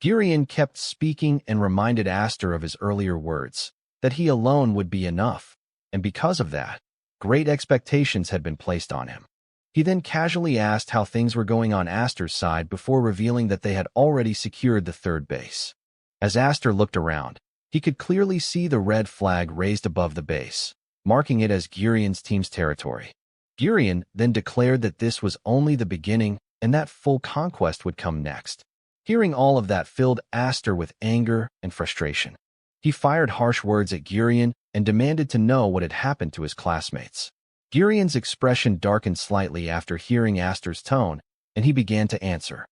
Gurion kept speaking and reminded Aster of his earlier words, that he alone would be enough, and because of that, great expectations had been placed on him. He then casually asked how things were going on Aster's side before revealing that they had already secured the third base. As Aster looked around, he could clearly see the red flag raised above the base, marking it as Gurion's team's territory. Gurion then declared that this was only the beginning and that full conquest would come next. Hearing all of that filled Aster with anger and frustration. He fired harsh words at Gurion and demanded to know what had happened to his classmates. Gurion's expression darkened slightly after hearing Aster's tone, and he began to answer.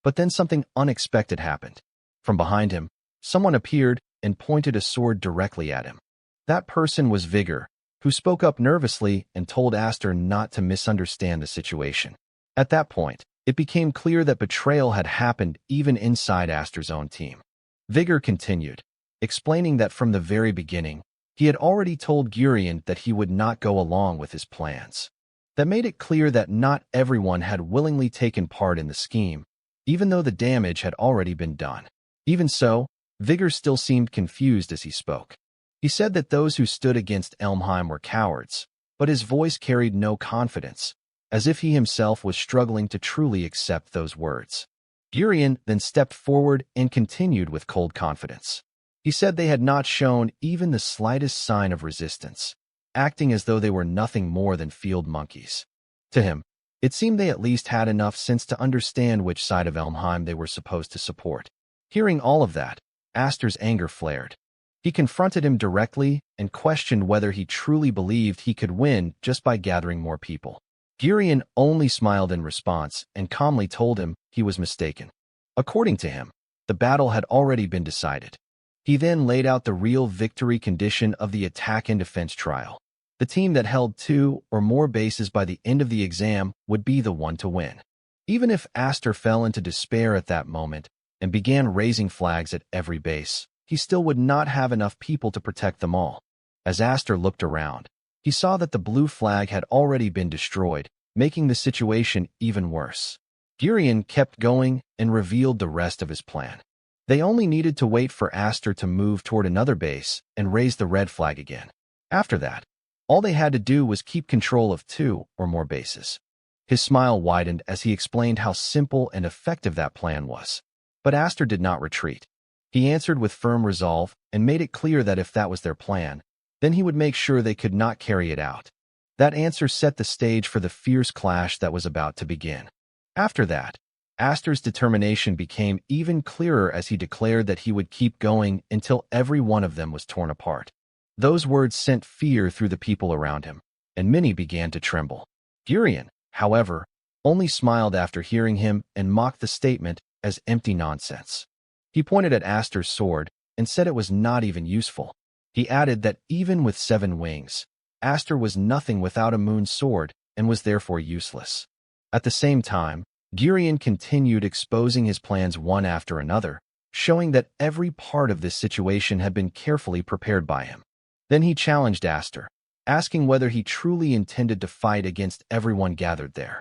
But then something unexpected happened. From behind him, someone appeared and pointed a sword directly at him. That person was Vigor, who spoke up nervously and told Aster not to misunderstand the situation. At that point, it became clear that betrayal had happened even inside Aster's own team. Vigor continued, explaining that from the very beginning, he had already told Gurion that he would not go along with his plans. That made it clear that not everyone had willingly taken part in the scheme, even though the damage had already been done. Even so, Vigor still seemed confused as he spoke. He said that those who stood against Elmheim were cowards, but his voice carried no confidence, as if he himself was struggling to truly accept those words. Gurion then stepped forward and continued with cold confidence. He said they had not shown even the slightest sign of resistance, acting as though they were nothing more than field monkeys. To him, it seemed they at least had enough sense to understand which side of Elmheim they were supposed to support. Hearing all of that, Aster's anger flared. He confronted him directly and questioned whether he truly believed he could win just by gathering more people. Gurion only smiled in response and calmly told him he was mistaken. According to him, the battle had already been decided. He then laid out the real victory condition of the attack and defense trial. The team that held 2 or more bases by the end of the exam would be the one to win. Even if Aster fell into despair at that moment and began raising flags at every base, he still would not have enough people to protect them all. As Aster looked around, he saw that the blue flag had already been destroyed, making the situation even worse. Gurion kept going and revealed the rest of his plan. They only needed to wait for Aster to move toward another base and raise the red flag again. After that, all they had to do was keep control of 2 or more bases. His smile widened as he explained how simple and effective that plan was. But Aster did not retreat. He answered with firm resolve and made it clear that if that was their plan, then he would make sure they could not carry it out. That answer set the stage for the fierce clash that was about to begin. After that, Aster's determination became even clearer as he declared that he would keep going until every one of them was torn apart. Those words sent fear through the people around him, and many began to tremble. Gurion, however, only smiled after hearing him and mocked the statement as empty nonsense. He pointed at Aster's sword and said it was not even useful. He added that even with 7 wings, Aster was nothing without a moon sword and was therefore useless. At the same time, Gurion continued exposing his plans one after another, showing that every part of this situation had been carefully prepared by him. Then he challenged Aster, asking whether he truly intended to fight against everyone gathered there.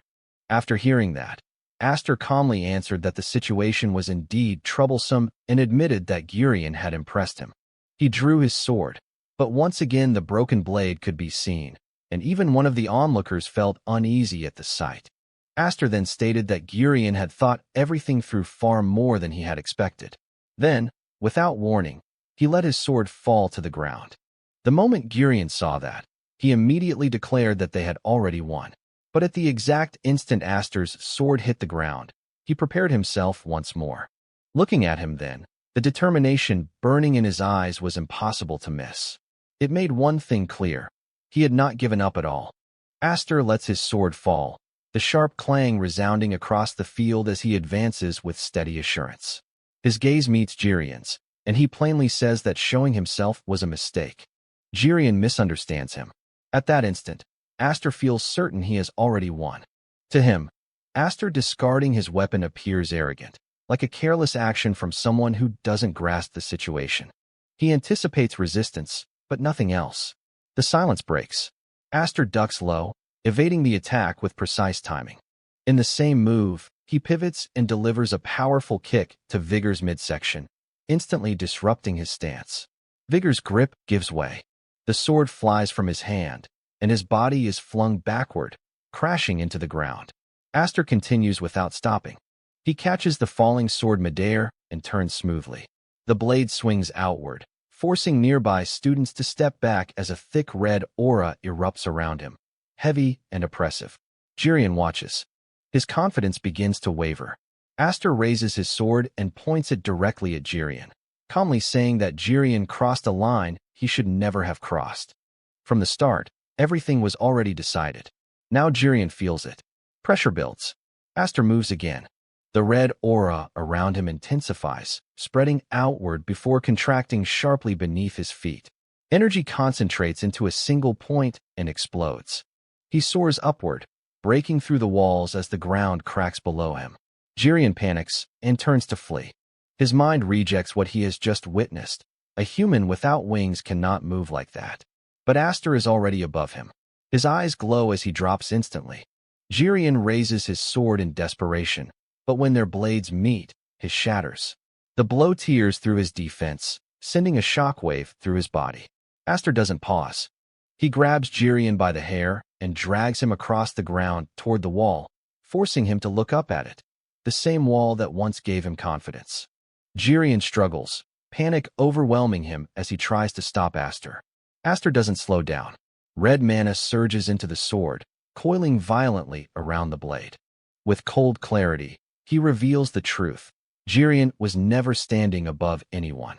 After hearing that, Aster calmly answered that the situation was indeed troublesome and admitted that Gurion had impressed him. He drew his sword, but once again the broken blade could be seen, and even one of the onlookers felt uneasy at the sight. Aster then stated that Gurion had thought everything through far more than he had expected. Then, without warning, he let his sword fall to the ground. The moment Gurion saw that, he immediately declared that they had already won. But at the exact instant Aster's sword hit the ground, he prepared himself once more. Looking at him then, the determination burning in his eyes was impossible to miss. It made one thing clear. He had not given up at all. Aster lets his sword fall, the sharp clang resounding across the field as he advances with steady assurance. His gaze meets Girion's, and he plainly says that showing himself was a mistake. Gurion misunderstands him. At that instant, Aster feels certain he has already won. To him, Aster discarding his weapon appears arrogant, like a careless action from someone who doesn't grasp the situation. He anticipates resistance, but nothing else. The silence breaks. Aster ducks low, evading the attack with precise timing. In the same move, he pivots and delivers a powerful kick to Vigor's midsection, instantly disrupting his stance. Vigor's grip gives way. The sword flies from his hand, and his body is flung backward, crashing into the ground. Aster continues without stopping. He catches the falling sword midair and turns smoothly. The blade swings outward, forcing nearby students to step back as a thick red aura erupts around him, heavy and oppressive. Gurion watches. His confidence begins to waver. Aster raises his sword and points it directly at Jirian, calmly saying that Jirian crossed a line he should never have crossed. From the start, everything was already decided. Now Jirian feels it. Pressure builds. Aster moves again. The red aura around him intensifies, spreading outward before contracting sharply beneath his feet. Energy concentrates into a single point and explodes. He soars upward, breaking through the walls as the ground cracks below him. Jirian panics and turns to flee. His mind rejects what he has just witnessed. A human without wings cannot move like that. But Aster is already above him. His eyes glow as he drops instantly. Jirian raises his sword in desperation, but when their blades meet, his shatters. The blow tears through his defense, sending a shockwave through his body. Aster doesn't pause. He grabs Jirian by the hair and drags him across the ground toward the wall, forcing him to look up at it. The same wall that once gave him confidence. Jirian struggles, panic overwhelming him as he tries to stop Aster. Aster doesn't slow down. Red mana surges into the sword, coiling violently around the blade. With cold clarity, he reveals the truth. Jirian was never standing above anyone.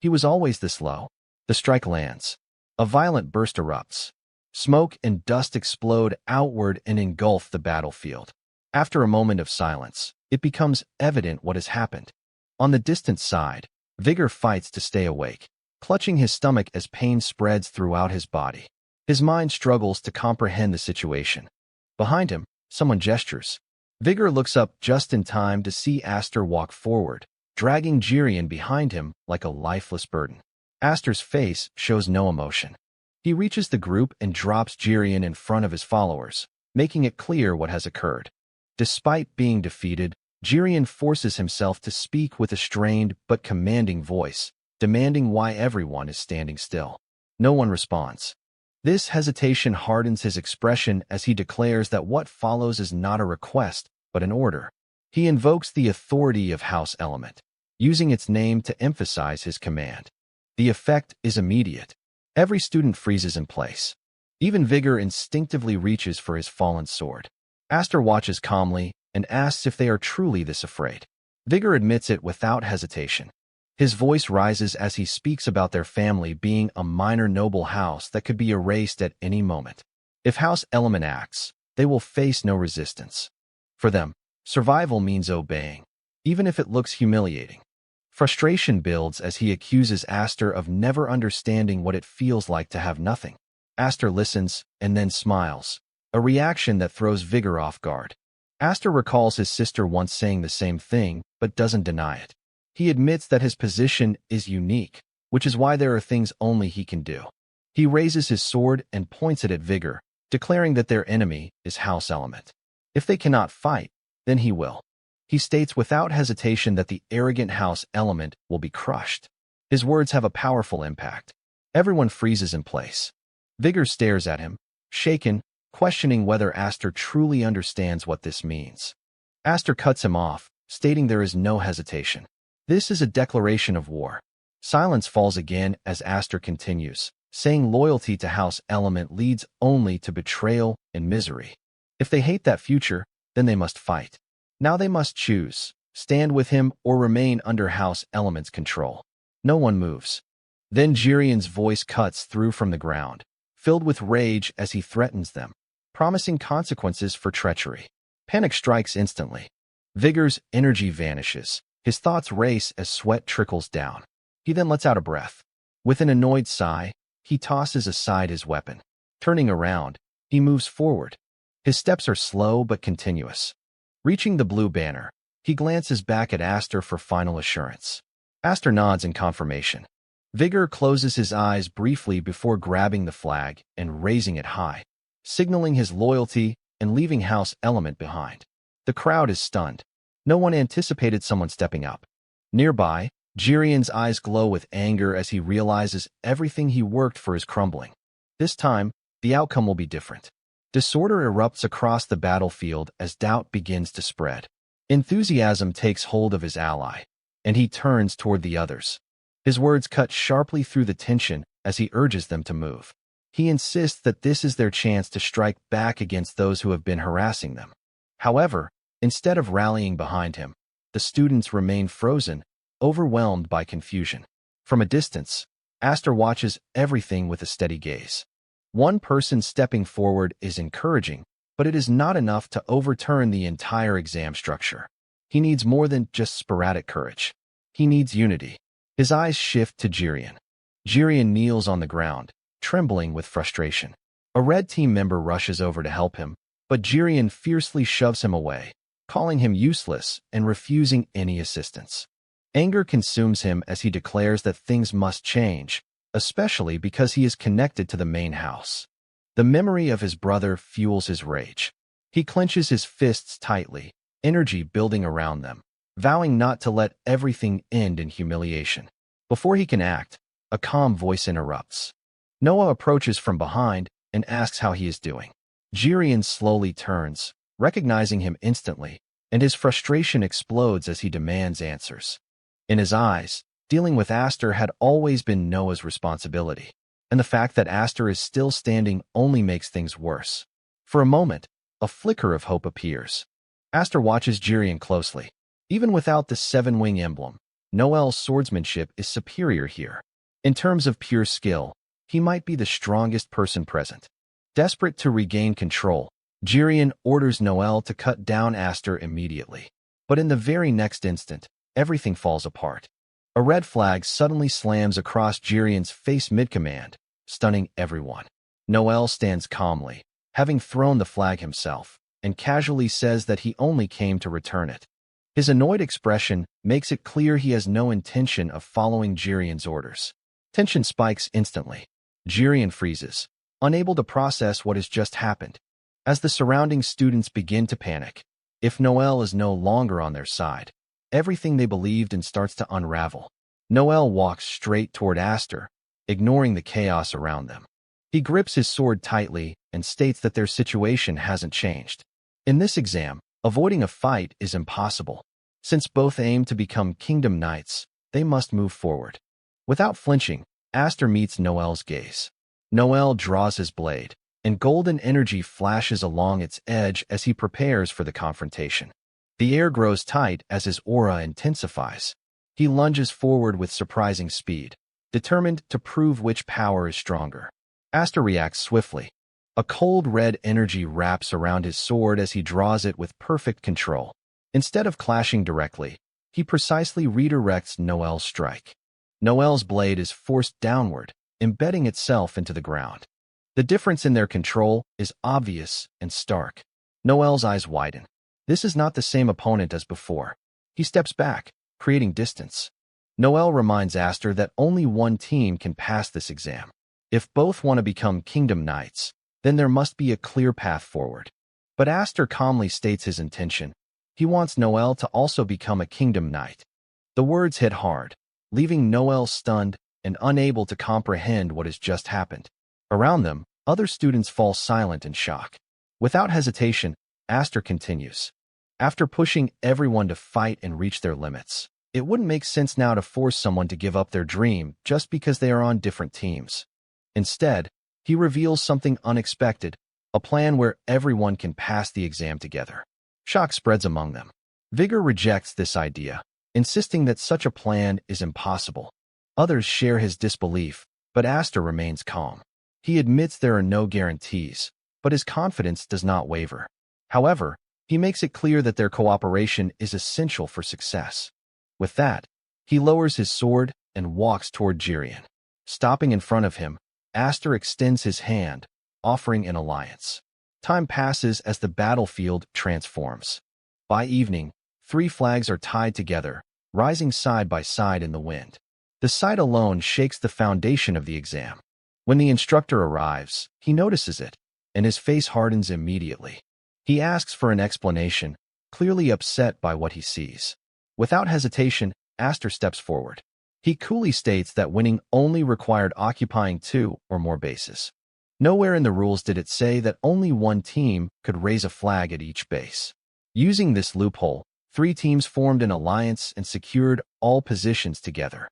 He was always this low. The strike lands. A violent burst erupts. Smoke and dust explode outward and engulf the battlefield. After a moment of silence, it becomes evident what has happened. On the distant side, Vigor fights to stay awake, clutching his stomach as pain spreads throughout his body. His mind struggles to comprehend the situation. Behind him, someone gestures. Vigor looks up just in time to see Aster walk forward, dragging Jirian behind him like a lifeless burden. Aster's face shows no emotion. He reaches the group and drops Jirian in front of his followers, making it clear what has occurred. Despite being defeated, Jirian forces himself to speak with a strained but commanding voice, demanding why everyone is standing still. No one responds. This hesitation hardens his expression as he declares that what follows is not a request, but an order. He invokes the authority of House Element, using its name to emphasize his command. The effect is immediate. Every student freezes in place. Even Vigor instinctively reaches for his fallen sword. Aster watches calmly and asks if they are truly this afraid. Vigor admits it without hesitation. His voice rises as he speaks about their family being a minor noble house that could be erased at any moment. If House Element acts, they will face no resistance. For them, survival means obeying, even if it looks humiliating. Frustration builds as he accuses Aster of never understanding what it feels like to have nothing. Aster listens and then smiles, a reaction that throws Vigor off guard. Aster recalls his sister once saying the same thing, but doesn't deny it. He admits that his position is unique, which is why there are things only he can do. He raises his sword and points it at Vigor, declaring that their enemy is House Element. If they cannot fight, then he will. He states without hesitation that the arrogant House Element will be crushed. His words have a powerful impact. Everyone freezes in place. Vigor stares at him, shaken, questioning whether Aster truly understands what this means. Aster cuts him off, stating there is no hesitation. This is a declaration of war. Silence falls again as Aster continues, saying loyalty to House Element leads only to betrayal and misery. If they hate that future, then they must fight. Now they must choose, stand with him or remain under House Element's control. No one moves. Then Jirian's voice cuts through from the ground, filled with rage as he threatens them, promising consequences for treachery. Panic strikes instantly. Vigor's energy vanishes. His thoughts race as sweat trickles down. He then lets out a breath. With an annoyed sigh, he tosses aside his weapon. Turning around, he moves forward. His steps are slow but continuous. Reaching the blue banner, he glances back at Aster for final assurance. Aster nods in confirmation. Vigor closes his eyes briefly before grabbing the flag and raising it high, signaling his loyalty and leaving House Element behind. The crowd is stunned. No one anticipated someone stepping up. Nearby, Jirian's eyes glow with anger as he realizes everything he worked for is crumbling. This time, the outcome will be different. Disorder erupts across the battlefield as doubt begins to spread. Enthusiasm takes hold of his ally, and he turns toward the others. His words cut sharply through the tension as he urges them to move. He insists that this is their chance to strike back against those who have been harassing them. However, instead of rallying behind him, the students remain frozen, overwhelmed by confusion. From a distance, Aster watches everything with a steady gaze. One person stepping forward is encouraging, but it is not enough to overturn the entire exam structure. He needs more than just sporadic courage. He needs unity. His eyes shift to Jirian. Jirian kneels on the ground, trembling with frustration. A red team member rushes over to help him, but Jirian fiercely shoves him away, calling him useless and refusing any assistance. Anger consumes him as he declares that things must change, especially because he is connected to the main house. The memory of his brother fuels his rage. He clenches his fists tightly, energy building around them, vowing not to let everything end in humiliation. Before he can act, a calm voice interrupts. Noah approaches from behind and asks how he is doing. Jirian slowly turns, recognizing him instantly, and his frustration explodes as he demands answers. In his eyes, dealing with Aster had always been Noah's responsibility, and the fact that Aster is still standing only makes things worse. For a moment, a flicker of hope appears. Aster watches Jirian closely. Even without the seven-wing emblem, Noel's swordsmanship is superior here. In terms of pure skill, he might be the strongest person present. Desperate to regain control, Jirian orders Noel to cut down Aster immediately. But in the very next instant, everything falls apart. A red flag suddenly slams across Jirian's face mid-command, stunning everyone. Noel stands calmly, having thrown the flag himself, and casually says that he only came to return it. His annoyed expression makes it clear he has no intention of following Jirian's orders. Tension spikes instantly. Jirian freezes, unable to process what has just happened. As the surrounding students begin to panic, if Noel is no longer on their side, everything they believed in starts to unravel. Noel walks straight toward Aster, ignoring the chaos around them. He grips his sword tightly and states that their situation hasn't changed. In this exam, avoiding a fight is impossible. Since both aim to become Kingdom Knights, they must move forward. Without flinching, Aster meets Noel's gaze. Noel draws his blade, and golden energy flashes along its edge as he prepares for the confrontation. The air grows tight as his aura intensifies. He lunges forward with surprising speed, determined to prove which power is stronger. Aster reacts swiftly. A cold red energy wraps around his sword as he draws it with perfect control. Instead of clashing directly, he precisely redirects Noel's strike. Noel's blade is forced downward, embedding itself into the ground. The difference in their control is obvious and stark. Noel's eyes widen. This is not the same opponent as before. He steps back, creating distance. Noel reminds Aster that only one team can pass this exam. If both want to become Kingdom Knights, then there must be a clear path forward. But Aster calmly states his intention. He wants Noel to also become a Kingdom Knight. The words hit hard, leaving Noel stunned and unable to comprehend what has just happened. Around them, other students fall silent in shock. Without hesitation, Aster continues. After pushing everyone to fight and reach their limits, it wouldn't make sense now to force someone to give up their dream just because they are on different teams. Instead, he reveals something unexpected, a plan where everyone can pass the exam together. Shock spreads among them. Vigor rejects this idea, insisting that such a plan is impossible. Others share his disbelief, but Aster remains calm. He admits there are no guarantees, but his confidence does not waver. However, he makes it clear that their cooperation is essential for success. With that, he lowers his sword and walks toward Jirian. Stopping in front of him, Aster extends his hand, offering an alliance. Time passes as the battlefield transforms. By evening, 3 flags are tied together, rising side by side in the wind. The sight alone shakes the foundation of the exam. When the instructor arrives, he notices it, and his face hardens immediately. He asks for an explanation, clearly upset by what he sees. Without hesitation, Aster steps forward. He coolly states that winning only required occupying 2 or more bases. Nowhere in the rules did it say that only one team could raise a flag at each base. Using this loophole, 3 teams formed an alliance and secured all positions together.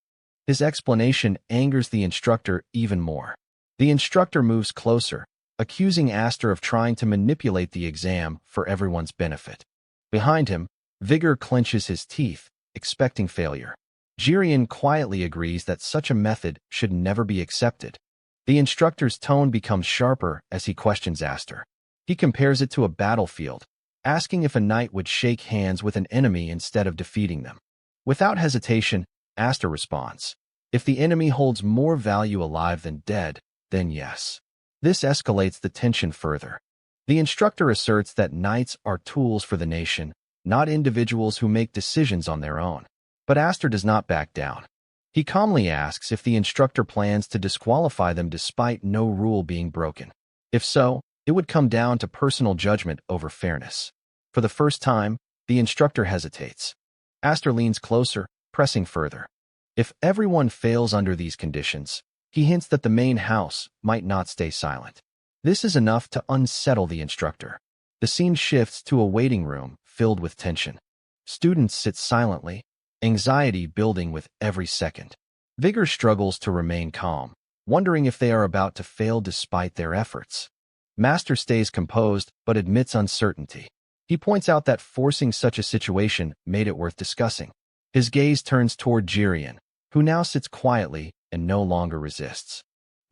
His explanation angers the instructor even more. The instructor moves closer, accusing Aster of trying to manipulate the exam for everyone's benefit. Behind him, Vigor clenches his teeth, expecting failure. Jirian quietly agrees that such a method should never be accepted. The instructor's tone becomes sharper as he questions Aster. He compares it to a battlefield, asking if a knight would shake hands with an enemy instead of defeating them. Without hesitation, Aster responds, "If the enemy holds more value alive than dead, then yes." This escalates the tension further. The instructor asserts that knights are tools for the nation, not individuals who make decisions on their own. But Aster does not back down. He calmly asks if the instructor plans to disqualify them despite no rule being broken. If so, it would come down to personal judgment over fairness. For the first time, the instructor hesitates. Aster leans closer, pressing further. If everyone fails under these conditions, he hints that the main house might not stay silent. This is enough to unsettle the instructor. The scene shifts to a waiting room filled with tension. Students sit silently, anxiety building with every second. Vigor struggles to remain calm, wondering if they are about to fail despite their efforts. Master stays composed but admits uncertainty. He points out that forcing such a situation made it worth discussing. His gaze turns toward Jirian, who now sits quietly and no longer resists.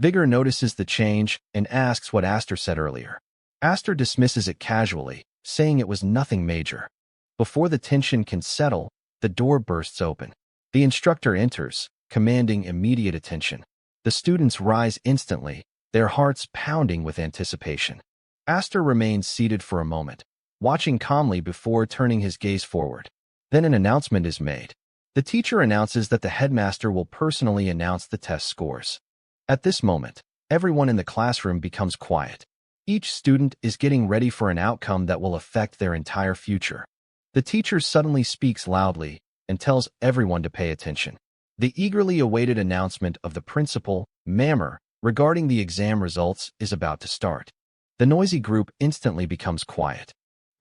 Vigor notices the change and asks what Aster said earlier. Aster dismisses it casually, saying it was nothing major. Before the tension can settle, the door bursts open. The instructor enters, commanding immediate attention. The students rise instantly, their hearts pounding with anticipation. Aster remains seated for a moment, watching calmly before turning his gaze forward. Then an announcement is made. The teacher announces that the headmaster will personally announce the test scores. At this moment, everyone in the classroom becomes quiet. Each student is getting ready for an outcome that will affect their entire future. The teacher suddenly speaks loudly and tells everyone to pay attention. The eagerly awaited announcement of the principal, Mammer, regarding the exam results is about to start. The noisy group instantly becomes quiet.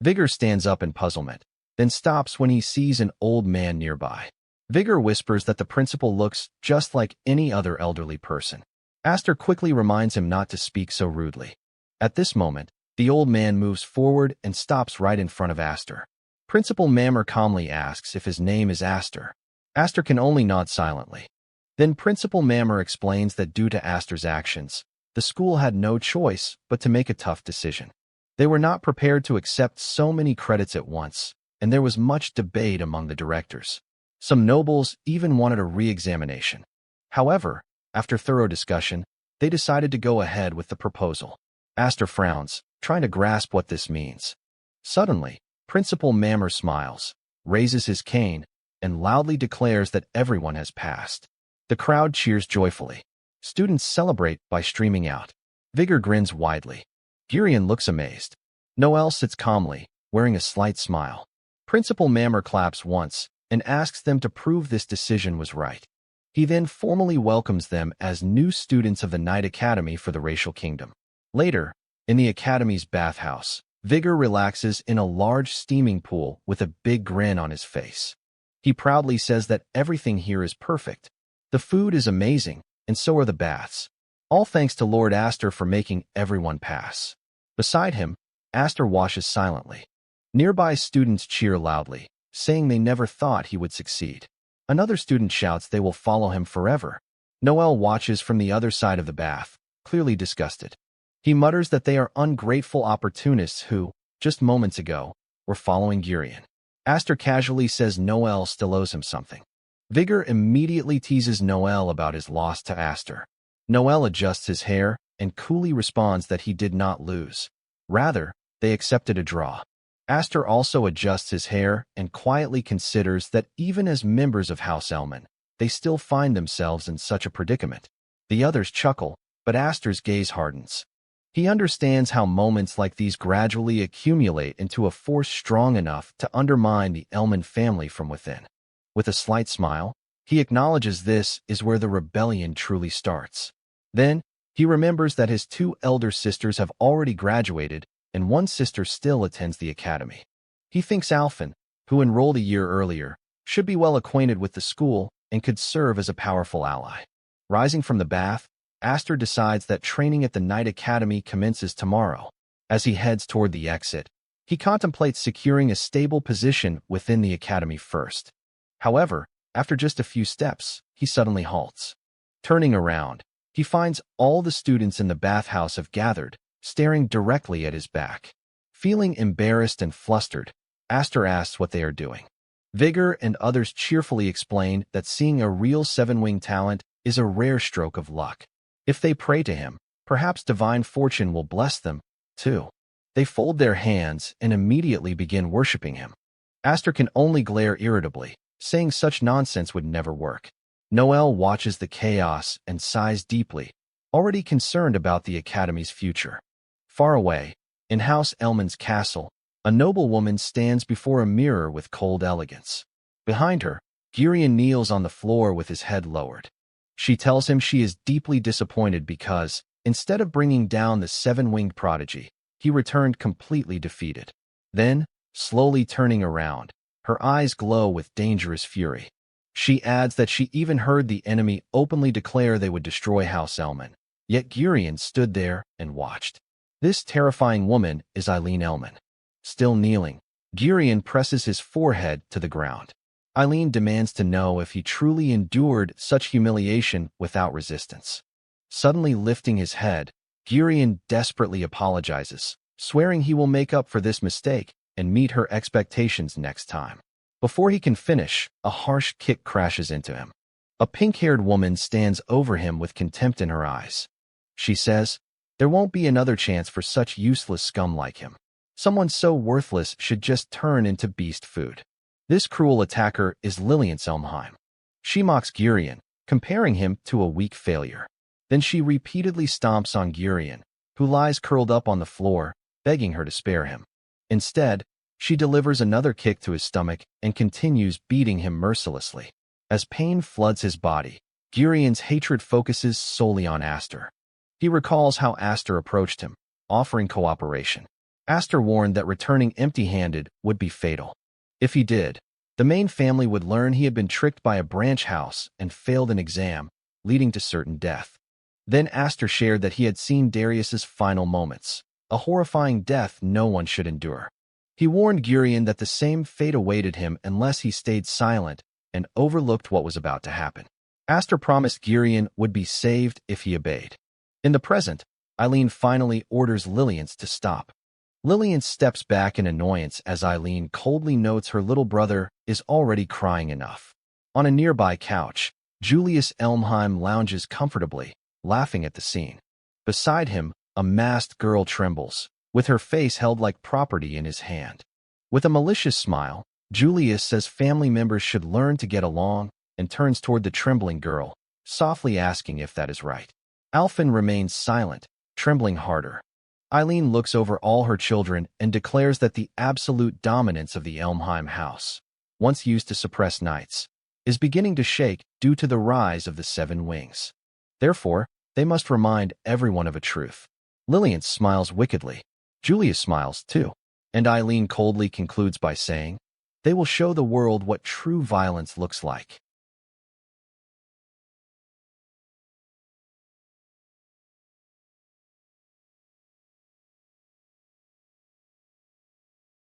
Vigor stands up in puzzlement, then stops when he sees an old man nearby. Vigor whispers that the principal looks just like any other elderly person. Aster quickly reminds him not to speak so rudely. At this moment, the old man moves forward and stops right in front of Aster. Principal Mammer calmly asks if his name is Aster. Aster can only nod silently. Then Principal Mammer explains that due to Aster's actions, the school had no choice but to make a tough decision. They were not prepared to accept so many credits at once, and there was much debate among the directors. Some nobles even wanted a re-examination. However, after thorough discussion, they decided to go ahead with the proposal. Aster frowns, trying to grasp what this means. Suddenly, Principal Mammer smiles, raises his cane, and loudly declares that everyone has passed. The crowd cheers joyfully. Students celebrate by streaming out. Vigor grins widely. Jirian looks amazed. Noel sits calmly, wearing a slight smile. Principal Mammer claps once and asks them to prove this decision was right. He then formally welcomes them as new students of the Knight Academy for the Racial Kingdom. Later, in the Academy's bathhouse, Vigor relaxes in a large steaming pool with a big grin on his face. He proudly says that everything here is perfect. The food is amazing, and so are the baths. All thanks to Lord Aster for making everyone pass. Beside him, Aster washes silently. Nearby students cheer loudly, saying they never thought he would succeed. Another student shouts they will follow him forever. Noel watches from the other side of the bath, clearly disgusted. He mutters that they are ungrateful opportunists who, just moments ago, were following Jirian. Aster casually says Noel still owes him something. Vigor immediately teases Noel about his loss to Aster. Noel adjusts his hair and coolly responds that he did not lose. Rather, they accepted a draw. Aster also adjusts his hair and quietly considers that even as members of House Elman, they still find themselves in such a predicament. The others chuckle, but Aster's gaze hardens. He understands how moments like these gradually accumulate into a force strong enough to undermine the Elman family from within. With a slight smile, he acknowledges this is where the rebellion truly starts. Then, he remembers that his two elder sisters have already graduated and one sister still attends the academy. He thinks Alphen, who enrolled a year earlier, should be well acquainted with the school and could serve as a powerful ally. Rising from the bath, Aster decides that training at the Knight Academy commences tomorrow. As he heads toward the exit, He contemplates securing a stable position within the academy first. However, after just a few steps, he suddenly halts. Turning around, he finds all the students in the bathhouse have gathered, staring directly at his back. Feeling embarrassed and flustered, Aster asks what they are doing. Vigor and others cheerfully explain that seeing a real seven-wing talent is a rare stroke of luck. If they pray to him, perhaps divine fortune will bless them, too. They fold their hands and immediately begin worshipping him. Aster can only glare irritably, saying such nonsense would never work. Noel watches the chaos and sighs deeply, already concerned about the academy's future. Far away, in House Elman's castle, a noblewoman stands before a mirror with cold elegance. Behind her, Girion kneels on the floor with his head lowered. She tells him she is deeply disappointed because, instead of bringing down the seven-winged prodigy, he returned completely defeated. Then, slowly turning around, her eyes glow with dangerous fury. She adds that she even heard the enemy openly declare they would destroy House Elman. Yet Girion stood there and watched. This terrifying woman is Eileen Elman. Still kneeling, Girion presses his forehead to the ground. Eileen demands to know if he truly endured such humiliation without resistance. Suddenly lifting his head, Girion desperately apologizes, swearing he will make up for this mistake and meet her expectations next time. Before he can finish, a harsh kick crashes into him. A pink-haired woman stands over him with contempt in her eyes. She says, "There won't be another chance for such useless scum like him. Someone so worthless should just turn into beast food." This cruel attacker is Lillian Selmheim. She mocks Girion, comparing him to a weak failure. Then she repeatedly stomps on Girion, who lies curled up on the floor, begging her to spare him. Instead, she delivers another kick to his stomach and continues beating him mercilessly. As pain floods his body, Girion's hatred focuses solely on Aster. He recalls how Aster approached him, offering cooperation. Aster warned that returning empty-handed would be fatal. If he did, the main family would learn he had been tricked by a branch house and failed an exam, leading to certain death. Then Aster shared that he had seen Darius's final moments, a horrifying death no one should endure. He warned Girion that the same fate awaited him unless he stayed silent and overlooked what was about to happen. Aster promised Girion would be saved if he obeyed. In the present, Eileen finally orders Lillian to stop. Lillian steps back in annoyance as Eileen coldly notes her little brother is already crying enough. On a nearby couch, Julius Elmheim lounges comfortably, laughing at the scene. Beside him, a masked girl trembles, with her face held like property in his hand. With a malicious smile, Julius says family members should learn to get along and turns toward the trembling girl, softly asking if that is right. Alphen remains silent, trembling harder. Eileen looks over all her children and declares that the absolute dominance of the Elmheim house, once used to suppress knights, is beginning to shake due to the rise of the Seven Wings. Therefore, they must remind everyone of a truth. Lillian smiles wickedly. Julius smiles too. And Eileen coldly concludes by saying, "They will show the world what true violence looks like."